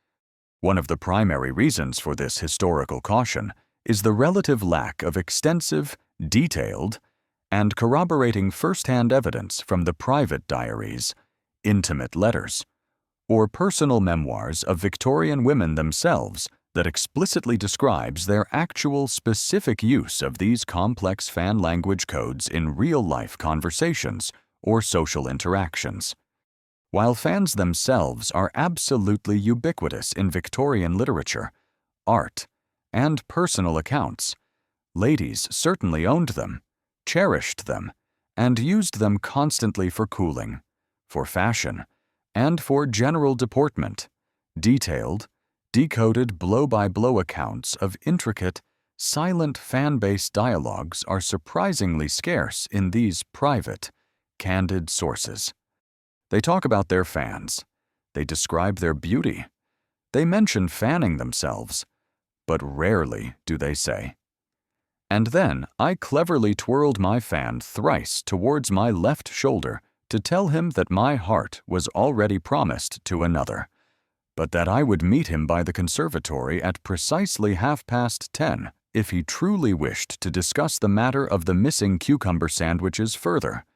One of the primary reasons for this historical caution is the relative lack of extensive, detailed, and corroborating first-hand evidence from the private diaries, intimate letters, or personal memoirs of Victorian women themselves that explicitly describes their actual specific use of these complex fan language codes in real-life conversations or social interactions. While fans themselves are absolutely ubiquitous in Victorian literature, art, and personal accounts, ladies certainly owned them, cherished them, and used them constantly for cooling, for fashion, and for general deportment, detailed, decoded blow-by-blow accounts of intricate, silent fan-based dialogues are surprisingly scarce in these private, candid sources. They talk about their fans, they describe their beauty, they mention fanning themselves, but rarely do they say, "And then I cleverly twirled my fan thrice towards my left shoulder to tell him that my heart was already promised to another, but that I would meet him by the conservatory at precisely 10:30 if he truly wished to discuss the matter of the missing cucumber sandwiches further."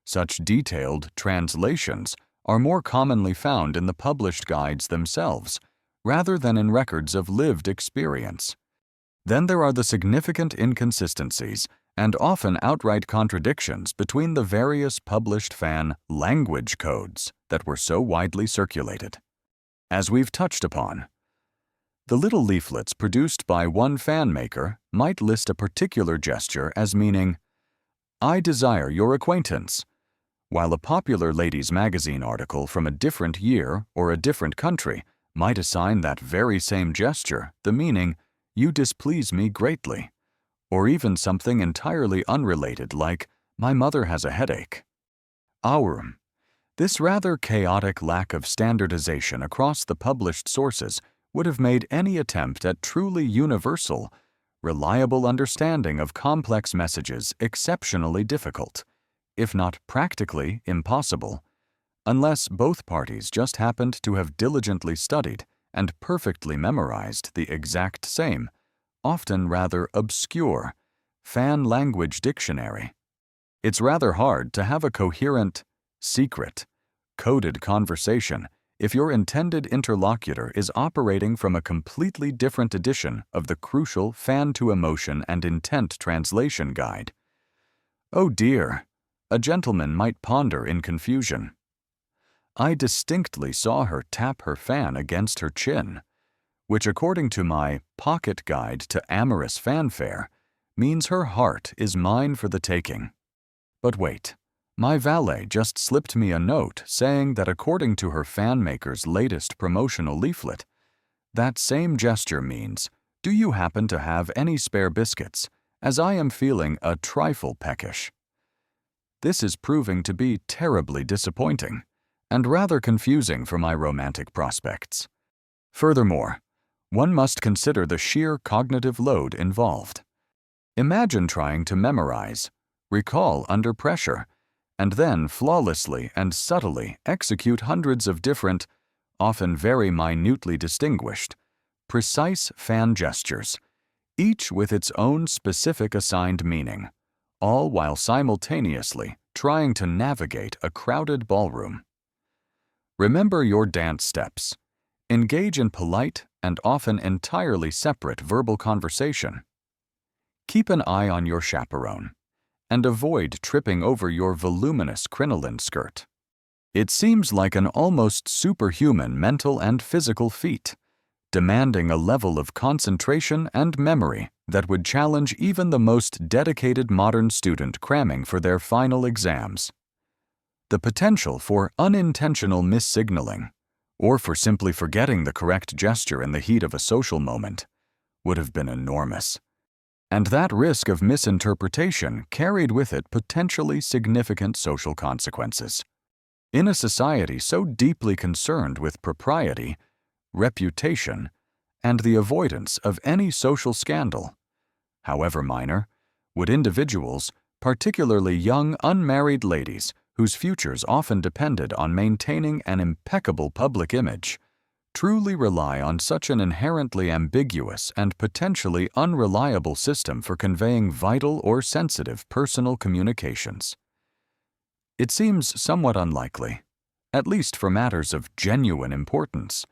Such detailed translations are more commonly found in the published guides themselves, rather than in records of lived experience. Then there are the significant inconsistencies and often outright contradictions between the various published fan language codes that were so widely circulated. As we've touched upon, the little leaflets produced by one fan maker might list a particular gesture as meaning, "I desire your acquaintance," while a popular ladies' magazine article from a different year or a different country might assign that very same gesture the meaning, "You displease me greatly," or even something entirely unrelated like, "My mother has a headache." This rather chaotic lack of standardization across the published sources would have made any attempt at truly universal, reliable understanding of complex messages exceptionally difficult, if not practically impossible, unless both parties just happened to have diligently studied and perfectly memorized the exact same, often rather obscure, fan language dictionary. It's rather hard to have a coherent, secret, coded conversation if your intended interlocutor is operating from a completely different edition of the crucial Fan to Emotion and Intent Translation Guide. Oh dear, a gentleman might ponder in confusion. I distinctly saw her tap her fan against her chin, which according to my pocket guide to amorous fanfare means her heart is mine for the taking. But wait. My valet just slipped me a note saying that according to her fan maker's latest promotional leaflet, that same gesture means, "Do you happen to have any spare biscuits, as I am feeling a trifle peckish?" This is proving to be terribly disappointing and rather confusing for my romantic prospects. Furthermore, one must consider the sheer cognitive load involved. Imagine trying to memorize, recall under pressure, and then flawlessly and subtly execute hundreds of different, often very minutely distinguished, precise fan gestures, each with its own specific assigned meaning, all while simultaneously trying to navigate a crowded ballroom. Remember your dance steps. Engage in polite and often entirely separate verbal conversation. Keep an eye on your chaperone, and avoid tripping over your voluminous crinoline skirt. It seems like an almost superhuman mental and physical feat, demanding a level of concentration and memory that would challenge even the most dedicated modern student cramming for their final exams. The potential for unintentional missignaling, or for simply forgetting the correct gesture in the heat of a social moment, would have been enormous. And that risk of misinterpretation carried with it potentially significant social consequences. In a society so deeply concerned with propriety, reputation, and the avoidance of any social scandal, however minor, would individuals, particularly young unmarried ladies whose futures often depended on maintaining an impeccable public image, truly rely on such an inherently ambiguous and potentially unreliable system for conveying vital or sensitive personal communications? It seems somewhat unlikely, at least for matters of genuine importance.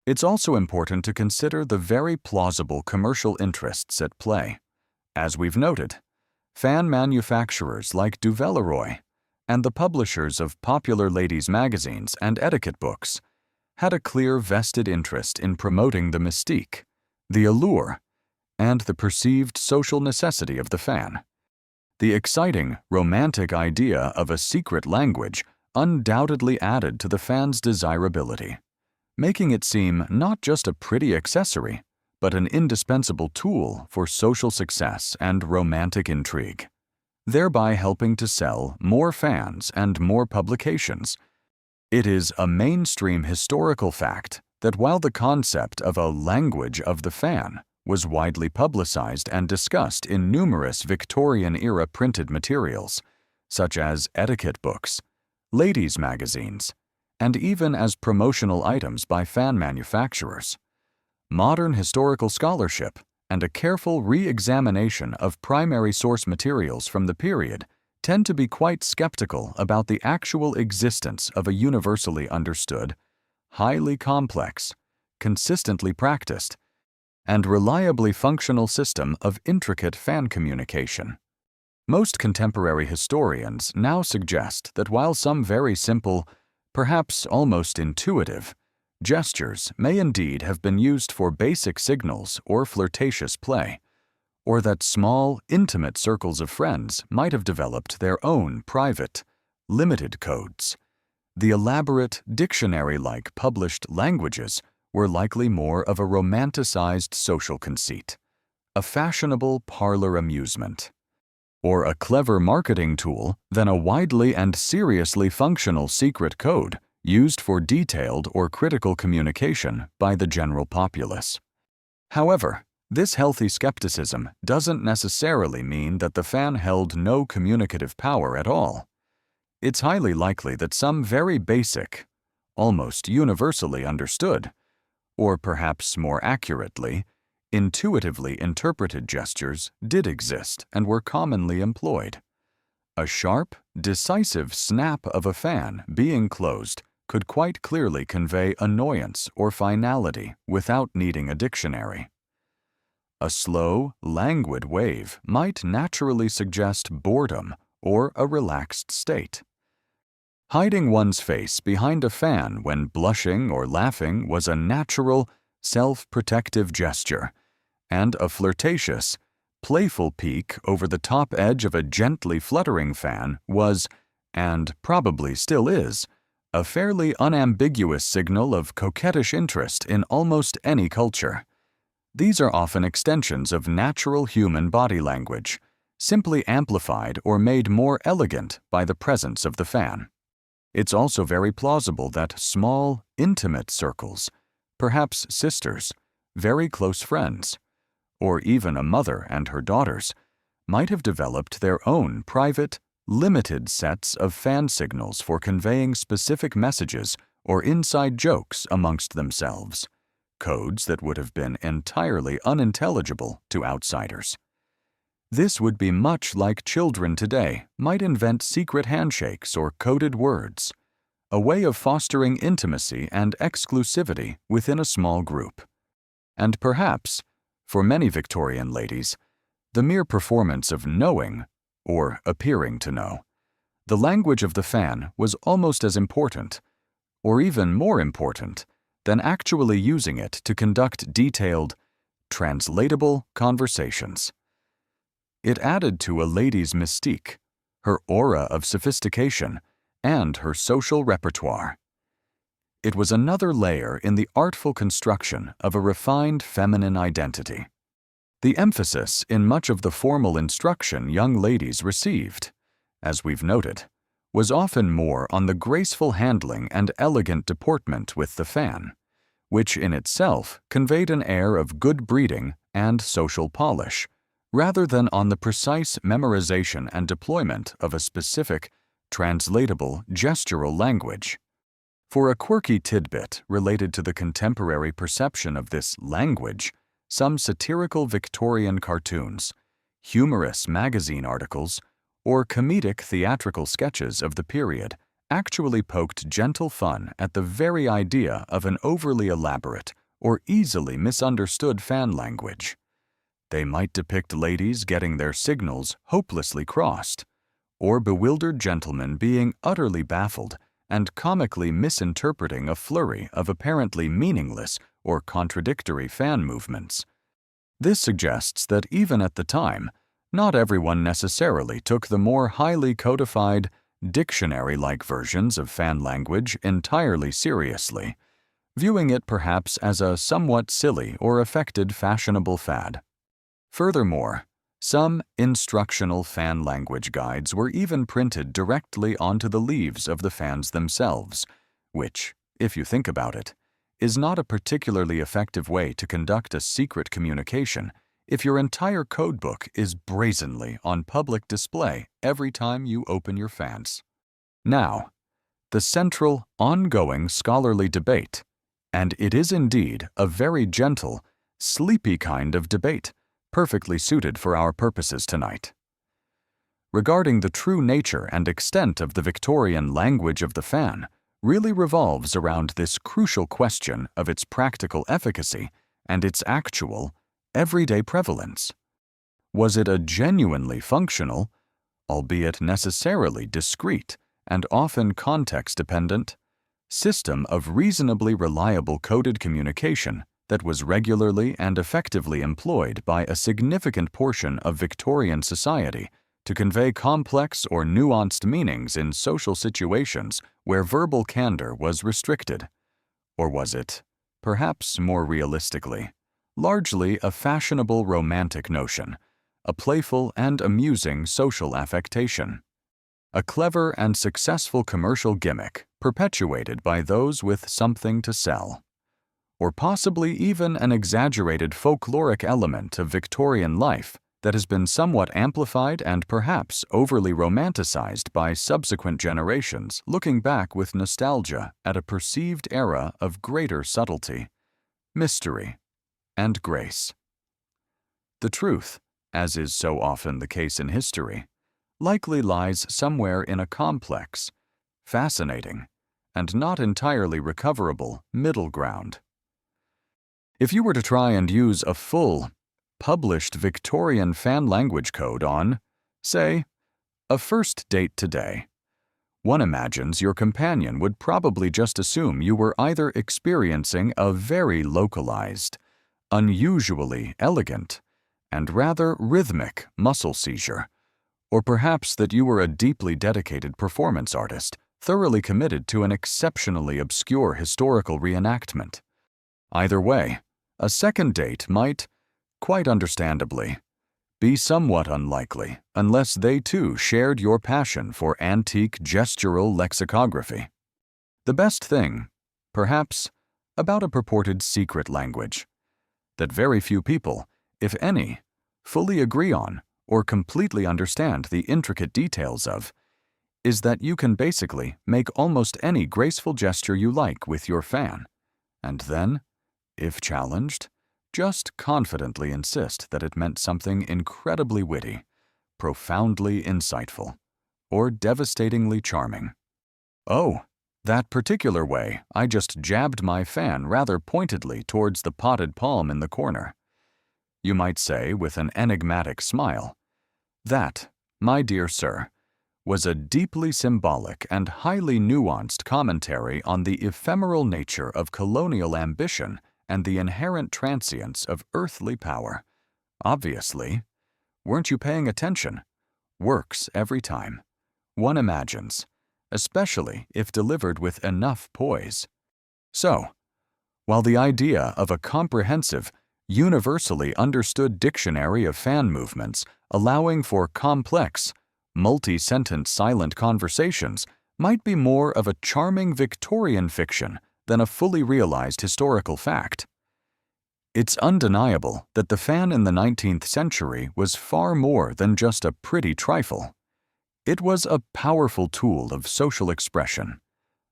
It's also important to consider the very plausible commercial interests at play. As we've noted, fan manufacturers like Duvelleroy and the publishers of popular ladies' magazines and etiquette books had a clear vested interest in promoting the mystique, the allure, and the perceived social necessity of the fan. The exciting, romantic idea of a secret language undoubtedly added to the fan's desirability, making it seem not just a pretty accessory, but an indispensable tool for social success and romantic intrigue, thereby helping to sell more fans and more publications. It is a mainstream historical fact that while the concept of a language of the fan was widely publicized and discussed in numerous Victorian-era printed materials, such as etiquette books, ladies' magazines, and even as promotional items by fan manufacturers, modern historical scholarship and a careful re-examination of primary source materials from the period tend to be quite skeptical about the actual existence of a universally understood, highly complex, consistently practiced, and reliably functional system of intricate fan communication. Most contemporary historians now suggest that while some very simple, perhaps almost intuitive, gestures may indeed have been used for basic signals or flirtatious play, or that small, intimate circles of friends might have developed their own private, limited codes, the elaborate, dictionary-like published languages were likely more of a romanticized social conceit, a fashionable parlor amusement, or a clever marketing tool than a widely and seriously functional secret code used for detailed or critical communication by the general populace. However, this healthy skepticism doesn't necessarily mean that the fan held no communicative power at all. It's highly likely that some very basic, almost universally understood, or perhaps more accurately, intuitively interpreted gestures did exist and were commonly employed. A sharp, decisive snap of a fan being closed could quite clearly convey annoyance or finality without needing a dictionary. A slow, languid wave might naturally suggest boredom or a relaxed state. Hiding one's face behind a fan when blushing or laughing was a natural, self-protective gesture, and a flirtatious, playful peek over the top edge of a gently fluttering fan was, and probably still is, a fairly unambiguous signal of coquettish interest in almost any culture. These are often extensions of natural human body language, simply amplified or made more elegant by the presence of the fan. It's also very plausible that small, intimate circles, perhaps sisters, very close friends, or even a mother and her daughters, might have developed their own private, limited sets of fan signals for conveying specific messages or inside jokes amongst themselves, codes that would have been entirely unintelligible to outsiders. This would be much like children today might invent secret handshakes or coded words, a way of fostering intimacy and exclusivity within a small group. And perhaps, for many Victorian ladies, the mere performance of knowing, or appearing to know, the language of the fan was almost as important, or even more important, than actually using it to conduct detailed, translatable conversations. It added to a lady's mystique, her aura of sophistication, and her social repertoire. It was another layer in the artful construction of a refined feminine identity. The emphasis in much of the formal instruction young ladies received, as we've noted, was often more on the graceful handling and elegant deportment with the fan, which in itself conveyed an air of good breeding and social polish, rather than on the precise memorization and deployment of a specific, translatable gestural language. For a quirky tidbit related to the contemporary perception of this language, some satirical Victorian cartoons, humorous magazine articles, or comedic theatrical sketches of the period actually poked gentle fun at the very idea of an overly elaborate or easily misunderstood fan language. They might depict ladies getting their signals hopelessly crossed, or bewildered gentlemen being utterly baffled and comically misinterpreting a flurry of apparently meaningless or contradictory fan movements. This suggests that even at the time, not everyone necessarily took the more highly codified, dictionary-like versions of fan language entirely seriously, viewing it perhaps as a somewhat silly or affected fashionable fad. Furthermore, some instructional fan language guides were even printed directly onto the leaves of the fans themselves, which, if you think about it, is not a particularly effective way to conduct a secret communication if your entire codebook is brazenly on public display every time you open your fans. Now, the central, ongoing scholarly debate, and it is indeed a very gentle, sleepy kind of debate, perfectly suited for our purposes tonight. Regarding the true nature and extent of the Victorian language of the fan really revolves around this crucial question of its practical efficacy and its actual, everyday prevalence. Was it a genuinely functional, albeit necessarily discrete and often context-dependent, system of reasonably reliable coded communication that was regularly and effectively employed by a significant portion of Victorian society to convey complex or nuanced meanings in social situations where verbal candor was restricted? Or was it, perhaps more realistically, largely a fashionable romantic notion, a playful and amusing social affectation? a clever and successful commercial gimmick perpetuated by those with something to sell. Or possibly even an exaggerated folkloric element of Victorian life that has been somewhat amplified and perhaps overly romanticized by subsequent generations looking back with nostalgia at a perceived era of greater subtlety, mystery, and grace. The truth, as is so often the case in history, likely lies somewhere in a complex, fascinating, and not entirely recoverable middle ground. If you were to try and use a full, published Victorian fan language code on, say, a first date today, one imagines your companion would probably just assume you were either experiencing a very localized, unusually elegant, and rather rhythmic muscle seizure, or perhaps that you were a deeply dedicated performance artist, thoroughly committed to an exceptionally obscure historical reenactment. Either way, a second date might, quite understandably, be somewhat unlikely unless they too shared your passion for antique gestural lexicography. The best thing, perhaps, about a purported secret language, that very few people, if any, fully agree on or completely understand the intricate details of, is that you can basically make almost any graceful gesture you like with your fan, and then, if challenged, just confidently insist that it meant something incredibly witty, profoundly insightful, or devastatingly charming. Oh, that particular way I just jabbed my fan rather pointedly towards the potted palm in the corner. You might say with an enigmatic smile, that, my dear sir, was a deeply symbolic and highly nuanced commentary on the ephemeral nature of colonial ambition and the inherent transience of earthly power. Obviously, weren't you paying attention? Works every time. One imagines, especially if delivered with enough poise. So, while the idea of a comprehensive, universally understood dictionary of fan movements allowing for complex, multi-sentence silent conversations might be more of a charming Victorian fiction than a fully realized historical fact, it's undeniable that the fan in the 19th century was far more than just a pretty trifle. It was a powerful tool of social expression,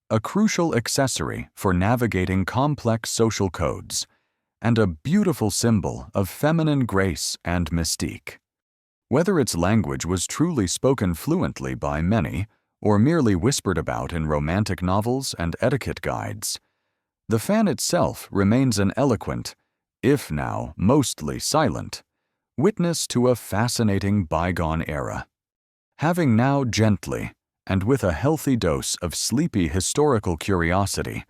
a crucial accessory for navigating complex social codes, and a beautiful symbol of feminine grace and mystique. Whether its language was truly spoken fluently by many, or merely whispered about in romantic novels and etiquette guides, the fan itself remains an eloquent, if now mostly silent, witness to a fascinating bygone era. Having now gently, and with a healthy dose of sleepy historical curiosity,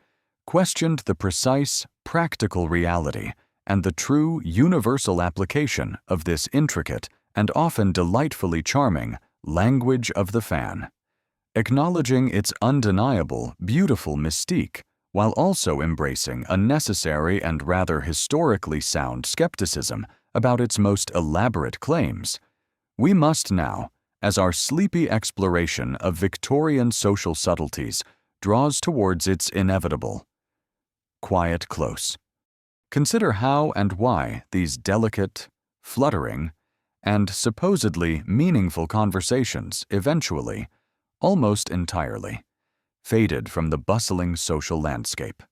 questioned the precise, practical reality and the true universal application of this intricate and often delightfully charming language of the fan, acknowledging its undeniable, beautiful mystique, while also embracing a necessary and rather historically sound skepticism about its most elaborate claims, we must now, as our sleepy exploration of Victorian social subtleties draws towards its inevitable quiet close, consider how and why these delicate, fluttering, and supposedly meaningful conversations eventually, almost entirely, faded from the bustling social landscape.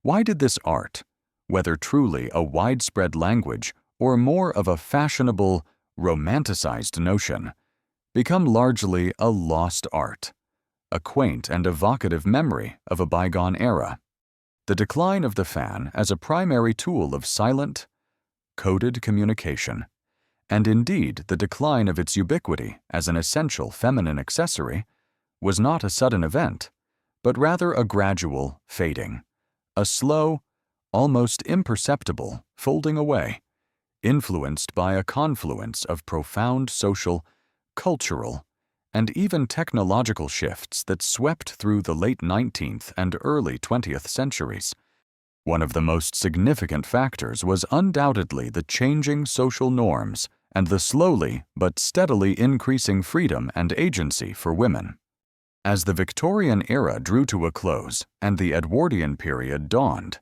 Why did this art, whether truly a widespread language or more of a fashionable, romanticized notion, become largely a lost art, a quaint and evocative memory of a bygone era? The decline of the fan as a primary tool of silent, coded communication, and indeed the decline of its ubiquity as an essential feminine accessory, was not a sudden event, but rather a gradual fading, a slow, almost imperceptible folding away, influenced by a confluence of profound social, cultural, and even technological shifts that swept through the late 19th and early 20th centuries. One of the most significant factors was undoubtedly the changing social norms and the slowly but steadily increasing freedom and agency for women. As the Victorian era drew to a close and the Edwardian period dawned,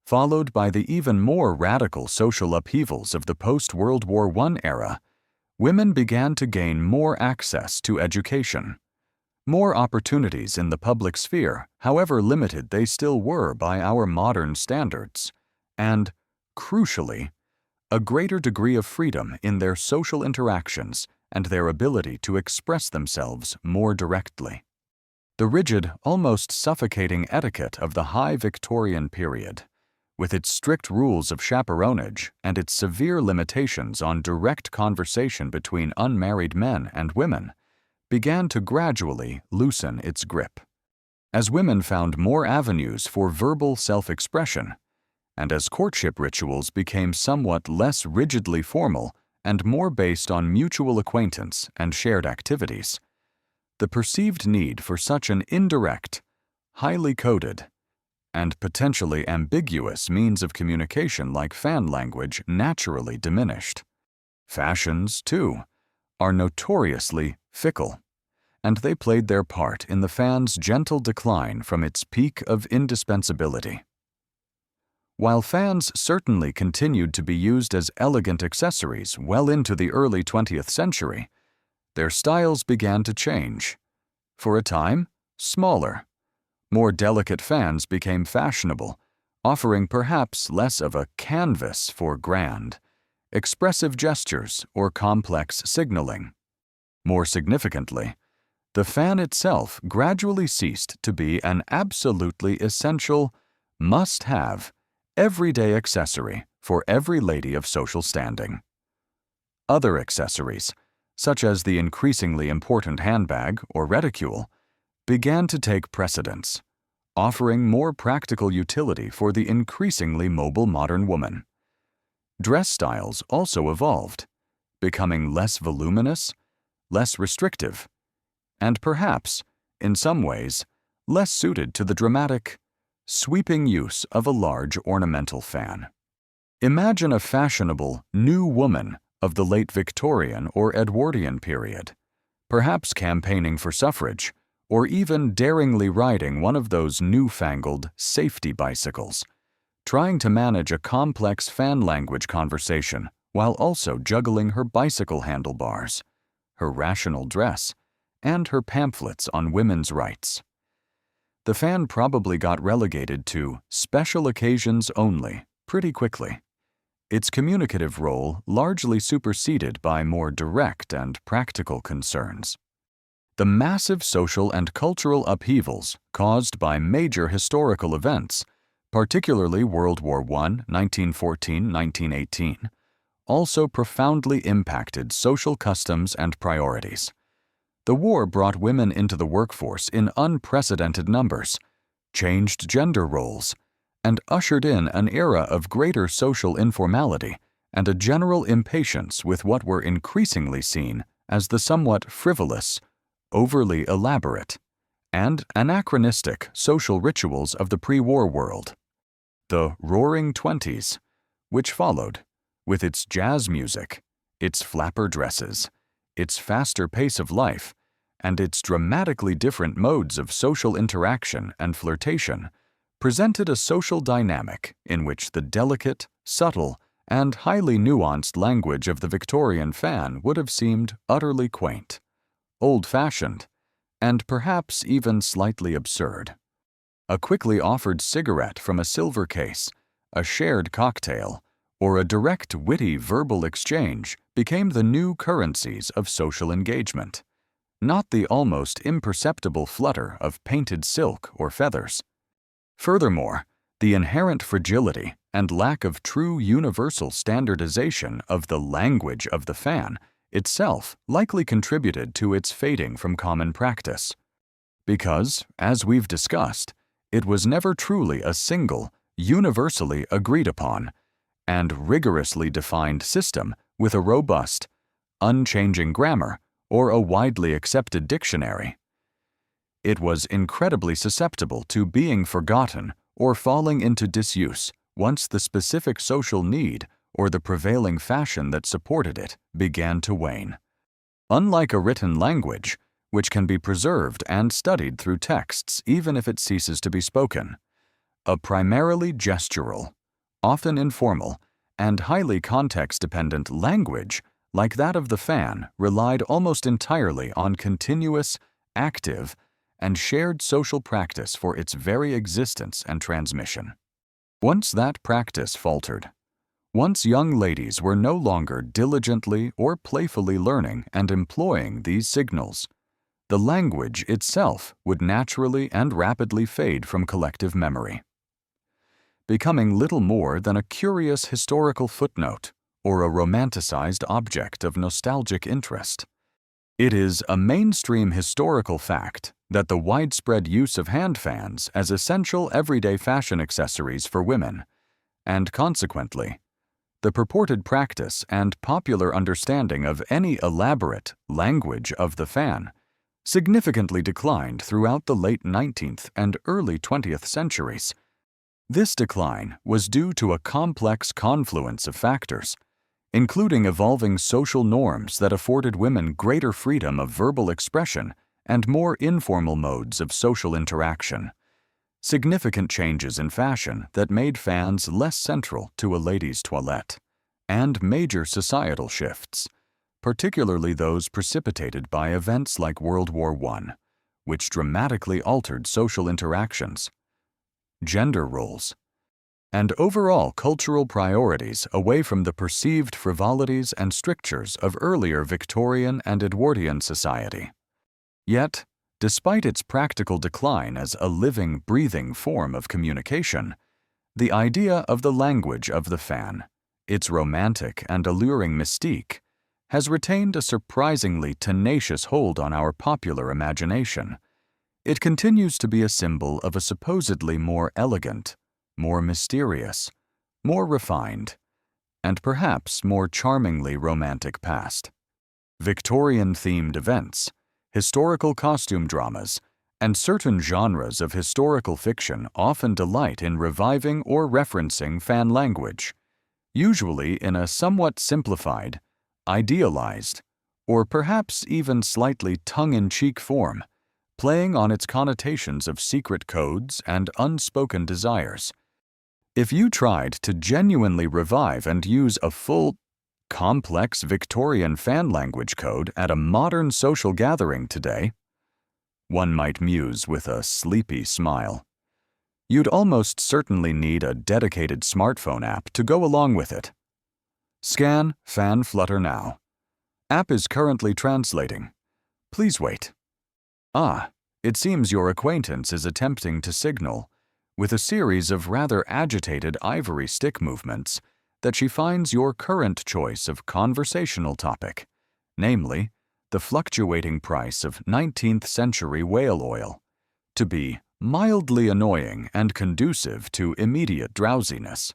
followed by the even more radical social upheavals of the post-World War I era, women began to gain more access to education. More opportunities in the public sphere, however limited they still were by our modern standards, and, crucially, a greater degree of freedom in their social interactions and their ability to express themselves more directly. The rigid, almost suffocating etiquette of the high Victorian period, with its strict rules of chaperonage and its severe limitations on direct conversation between unmarried men and women, began to gradually loosen its grip. As women found more avenues for verbal self-expression, and as courtship rituals became somewhat less rigidly formal and more based on mutual acquaintance and shared activities, the perceived need for such an indirect, highly coded, and potentially ambiguous means of communication like fan language naturally diminished. Fashions, too, are notoriously fickle, and they played their part in the fan's gentle decline from its peak of indispensability. While fans certainly continued to be used as elegant accessories well into the early 20th century, their styles began to change. For a time, smaller, more delicate fans became fashionable, offering perhaps less of a canvas for grand, expressive gestures or complex signaling. More significantly, the fan itself gradually ceased to be an absolutely essential, must-have, everyday accessory for every lady of social standing. Other accessories, such as the increasingly important handbag or reticule, began to take precedence, offering more practical utility for the increasingly mobile modern woman. Dress styles also evolved, becoming less voluminous, less restrictive, and perhaps, in some ways, less suited to the dramatic, sweeping use of a large ornamental fan. Imagine a fashionable new woman of the late Victorian or Edwardian period, perhaps campaigning for suffrage, or even daringly riding one of those newfangled safety bicycles, trying to manage a complex fan language conversation while also juggling her bicycle handlebars, her rational dress, and her pamphlets on women's rights. The fan probably got relegated to special occasions only pretty quickly, its communicative role largely superseded by more direct and practical concerns. The massive social and cultural upheavals caused by major historical events, particularly World War I, 1914-1918, also profoundly impacted social customs and priorities. The war brought women into the workforce in unprecedented numbers, changed gender roles, and ushered in an era of greater social informality and a general impatience with what were increasingly seen as the somewhat frivolous, overly elaborate, and anachronistic social rituals of the pre-war world. The Roaring Twenties, which followed, with its jazz music, its flapper dresses, its faster pace of life, and its dramatically different modes of social interaction and flirtation, presented a social dynamic in which the delicate, subtle, and highly nuanced language of the Victorian fan would have seemed utterly quaint, old-fashioned, and perhaps even slightly absurd. A quickly offered cigarette from a silver case, a shared cocktail, or a direct witty verbal exchange became the new currencies of social engagement, not the almost imperceptible flutter of painted silk or feathers. Furthermore, the inherent fragility and lack of true universal standardization of the language of the fan itself likely contributed to its fading from common practice. Because, as we've discussed, it was never truly a single, universally agreed upon, and rigorously defined system with a robust, unchanging grammar or a widely accepted dictionary. It was incredibly susceptible to being forgotten or falling into disuse once the specific social need or the prevailing fashion that supported it began to wane. Unlike a written language, which can be preserved and studied through texts even if it ceases to be spoken, a primarily gestural, often informal, and highly context-dependent language like that of the fan relied almost entirely on continuous, active, and shared social practice for its very existence and transmission. Once that practice faltered, once young ladies were no longer diligently or playfully learning and employing these signals, the language itself would naturally and rapidly fade from collective memory, becoming little more than a curious historical footnote or a romanticized object of nostalgic interest. It is a mainstream historical fact that the widespread use of hand fans as essential everyday fashion accessories for women, and consequently, the purported practice and popular understanding of any elaborate language of the fan, significantly declined throughout the late 19th and early 20th centuries. This decline was due to a complex confluence of factors, including evolving social norms that afforded women greater freedom of verbal expression and more informal modes of social interaction, significant changes in fashion that made fans less central to a lady's toilette, and major societal shifts, particularly those precipitated by events like World War I, which dramatically altered social interactions, gender roles, and overall cultural priorities away from the perceived frivolities and strictures of earlier Victorian and Edwardian society. Yet, despite its practical decline as a living, breathing form of communication, the idea of the language of the fan, its romantic and alluring mystique, has retained a surprisingly tenacious hold on our popular imagination. It continues to be a symbol of a supposedly more elegant, more mysterious, more refined, and perhaps more charmingly romantic past. Victorian-themed events, historical costume dramas, and certain genres of historical fiction often delight in reviving or referencing fan language, usually in a somewhat simplified, idealized, or perhaps even slightly tongue-in-cheek form, playing on its connotations of secret codes and unspoken desires. If you tried to genuinely revive and use a full, complex Victorian fan language code at a modern social gathering today, one might muse with a sleepy smile, you'd almost certainly need a dedicated smartphone app to go along with it. Scan Fan Flutter now. App is currently translating. Please wait. Ah, it seems your acquaintance is attempting to signal, with a series of rather agitated ivory stick movements, that she finds your current choice of conversational topic, namely, the fluctuating price of 19th century whale oil, to be mildly annoying and conducive to immediate drowsiness.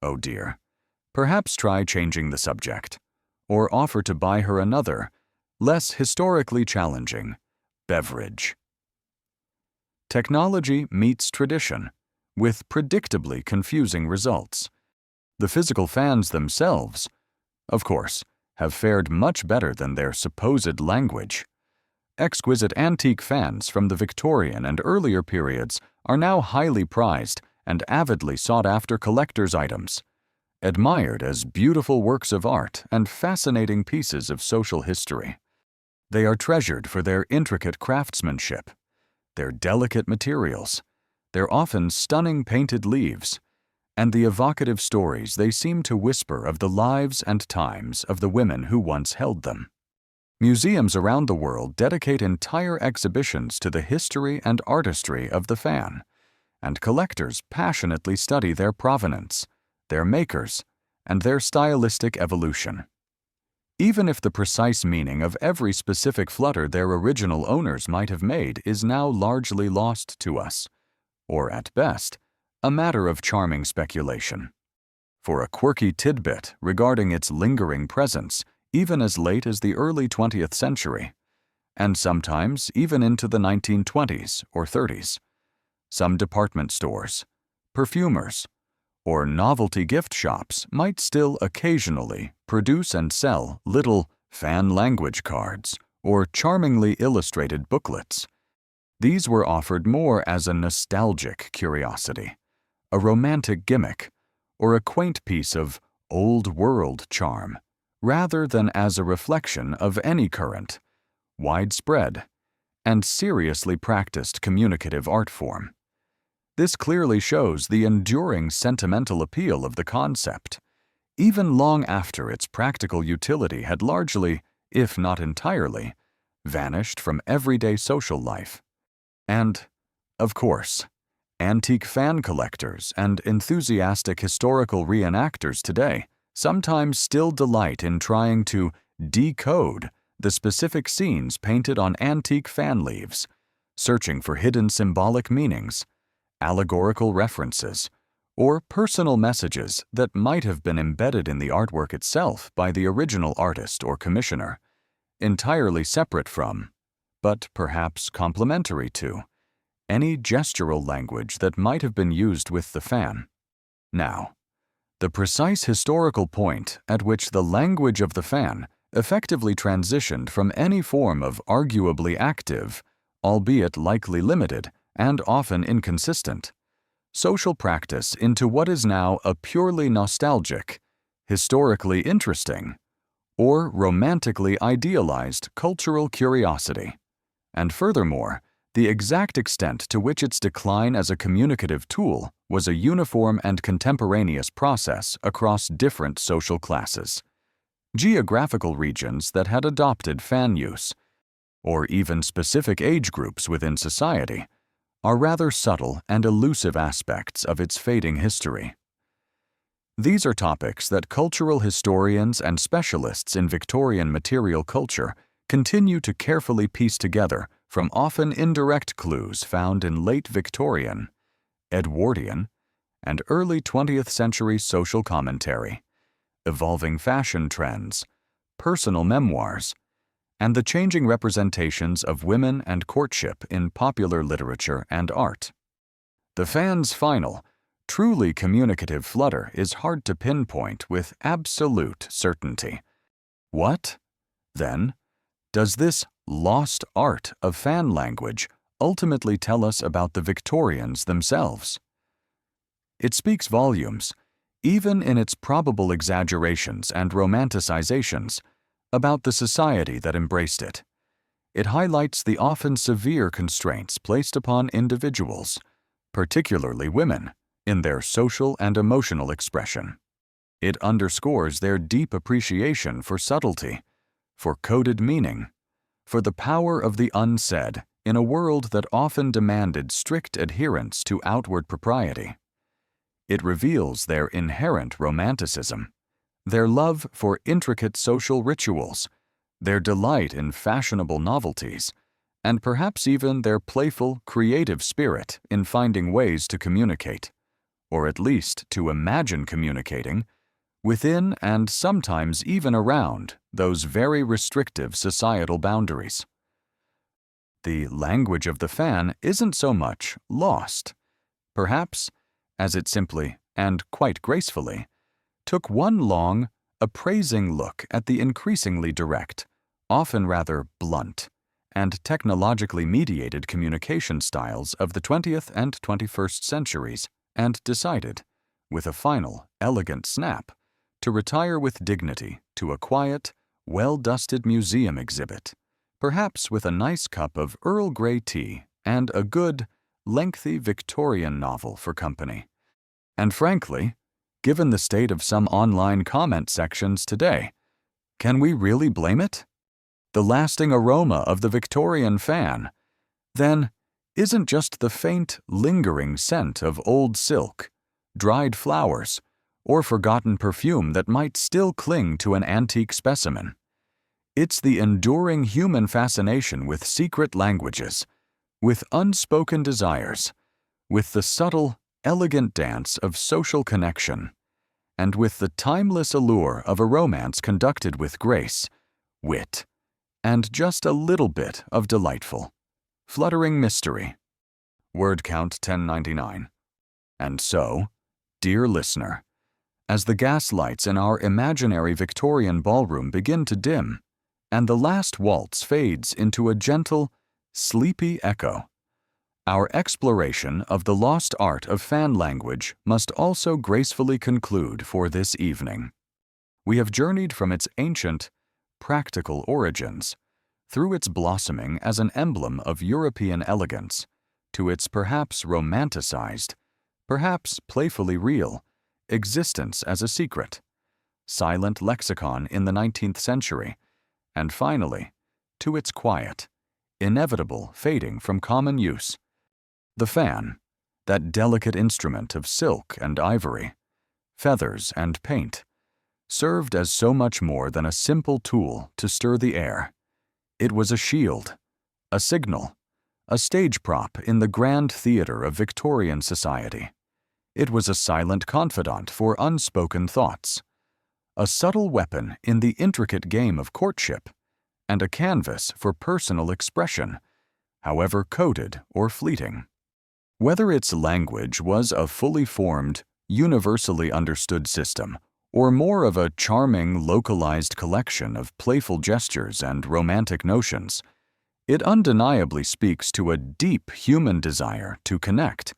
Oh dear. Perhaps try changing the subject, or offer to buy her another, less historically challenging, beverage. Technology meets tradition, with predictably confusing results. The physical fans themselves, of course, have fared much better than their supposed language. Exquisite antique fans from the Victorian and earlier periods are now highly prized and avidly sought-after collector's items, admired as beautiful works of art and fascinating pieces of social history. They are treasured for their intricate craftsmanship, their delicate materials, their often stunning painted leaves, and the evocative stories they seem to whisper of the lives and times of the women who once held them. Museums around the world dedicate entire exhibitions to the history and artistry of the fan, and collectors passionately study their provenance, their makers, and their stylistic evolution. Even if the precise meaning of every specific flutter their original owners might have made is now largely lost to us, or at best, a matter of charming speculation. For a quirky tidbit regarding its lingering presence even as late as the early 20th century, and sometimes even into the 1920s or 30s, some department stores, perfumers, or novelty gift shops might still occasionally produce and sell little fan language cards or charmingly illustrated booklets. These were offered more as a nostalgic curiosity, a romantic gimmick, or a quaint piece of old-world charm, rather than as a reflection of any current, widespread, and seriously practiced communicative art form. This clearly shows the enduring sentimental appeal of the concept, even long after its practical utility had largely, if not entirely, vanished from everyday social life. And, of course, antique fan collectors and enthusiastic historical reenactors today sometimes still delight in trying to decode the specific scenes painted on antique fan leaves, searching for hidden symbolic meanings, allegorical references, or personal messages that might have been embedded in the artwork itself by the original artist or commissioner, entirely separate from, but perhaps complementary to, any gestural language that might have been used with the fan. Now, the precise historical point at which the language of the fan effectively transitioned from any form of arguably active, albeit likely limited, and often inconsistent, social practice into what is now a purely nostalgic, historically interesting, or romantically idealized cultural curiosity, and furthermore, the exact extent to which its decline as a communicative tool was a uniform and contemporaneous process across different social classes, geographical regions that had adopted fan use, or even specific age groups within society, are rather subtle and elusive aspects of its fading history. These are topics that cultural historians and specialists in Victorian material culture continue to carefully piece together from often indirect clues found in late Victorian, Edwardian, and early 20th century social commentary, evolving fashion trends, personal memoirs, and the changing representations of women and courtship in popular literature and art. The fan's final, truly communicative flutter is hard to pinpoint with absolute certainty. What, then, does this lost art of fan language ultimately tell us about the Victorians themselves? It speaks volumes, even in its probable exaggerations and romanticizations, about the society that embraced it. It highlights the often severe constraints placed upon individuals, particularly women, in their social and emotional expression. It underscores their deep appreciation for subtlety, for coded meaning, for the power of the unsaid in a world that often demanded strict adherence to outward propriety. It reveals their inherent romanticism, their love for intricate social rituals, their delight in fashionable novelties, and perhaps even their playful, creative spirit in finding ways to communicate, or at least to imagine communicating, within and sometimes even around those very restrictive societal boundaries. The language of the fan isn't so much lost, perhaps, as it simply, and quite gracefully, took one long, appraising look at the increasingly direct, often rather blunt, and technologically mediated communication styles of the 20th and 21st centuries, and decided, with a final, elegant snap, to retire with dignity to a quiet, well-dusted museum exhibit, perhaps with a nice cup of Earl Grey tea and a good, lengthy Victorian novel for company. And frankly, given the state of some online comment sections today, can we really blame it? The lasting aroma of the Victorian fan, then, isn't just the faint, lingering scent of old silk, dried flowers, or forgotten perfume that might still cling to an antique specimen. It's the enduring human fascination with secret languages, with unspoken desires, with the subtle, elegant dance of social connection, and with the timeless allure of a romance conducted with grace, wit, and just a little bit of delightful, fluttering mystery. Word count 1099. And so, Dear listener, as the gas lights in our imaginary Victorian ballroom begin to dim, and the last waltz fades into a gentle, sleepy echo, our exploration of the lost art of fan language must also gracefully conclude for this evening. We have journeyed from its ancient, practical origins, through its blossoming as an emblem of European elegance, to its perhaps romanticized, perhaps playfully real, existence as a secret, silent lexicon in the 19th century, and finally, to its quiet, inevitable fading from common use. The fan, that delicate instrument of silk and ivory, feathers and paint, served as so much more than a simple tool to stir the air. It was a shield, a signal, a stage prop in the grand theater of Victorian society. It was a silent confidant for unspoken thoughts, a subtle weapon in the intricate game of courtship, and a canvas for personal expression, however coded or fleeting. Whether its language was a fully formed, universally understood system, or more of a charming, localized collection of playful gestures and romantic notions, it undeniably speaks to a deep human desire to connect,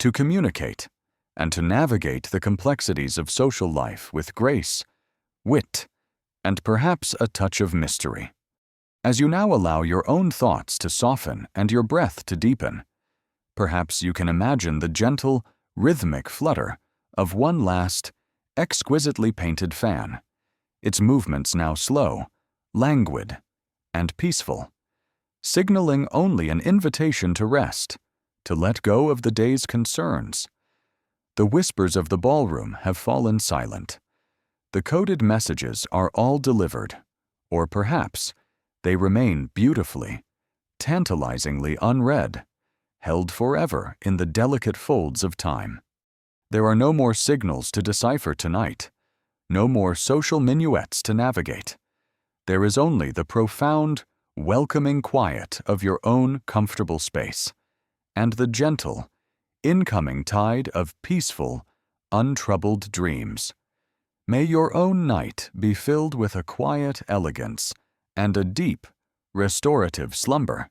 to communicate, and to navigate the complexities of social life with grace, wit, and perhaps a touch of mystery. As you now allow your own thoughts to soften and your breath to deepen, perhaps you can imagine the gentle, rhythmic flutter of one last, exquisitely painted fan, its movements now slow, languid, and peaceful, signaling only an invitation to rest, to let go of the day's concerns. The whispers of the ballroom have fallen silent. The coded messages are all delivered, or perhaps they remain beautifully, tantalizingly unread, held forever in the delicate folds of time. There are no more signals to decipher tonight, no more social minuets to navigate. There is only the profound, welcoming quiet of your own comfortable space, and the gentle, incoming tide of peaceful, untroubled dreams. May your own night be filled with a quiet elegance and a deep, restorative slumber.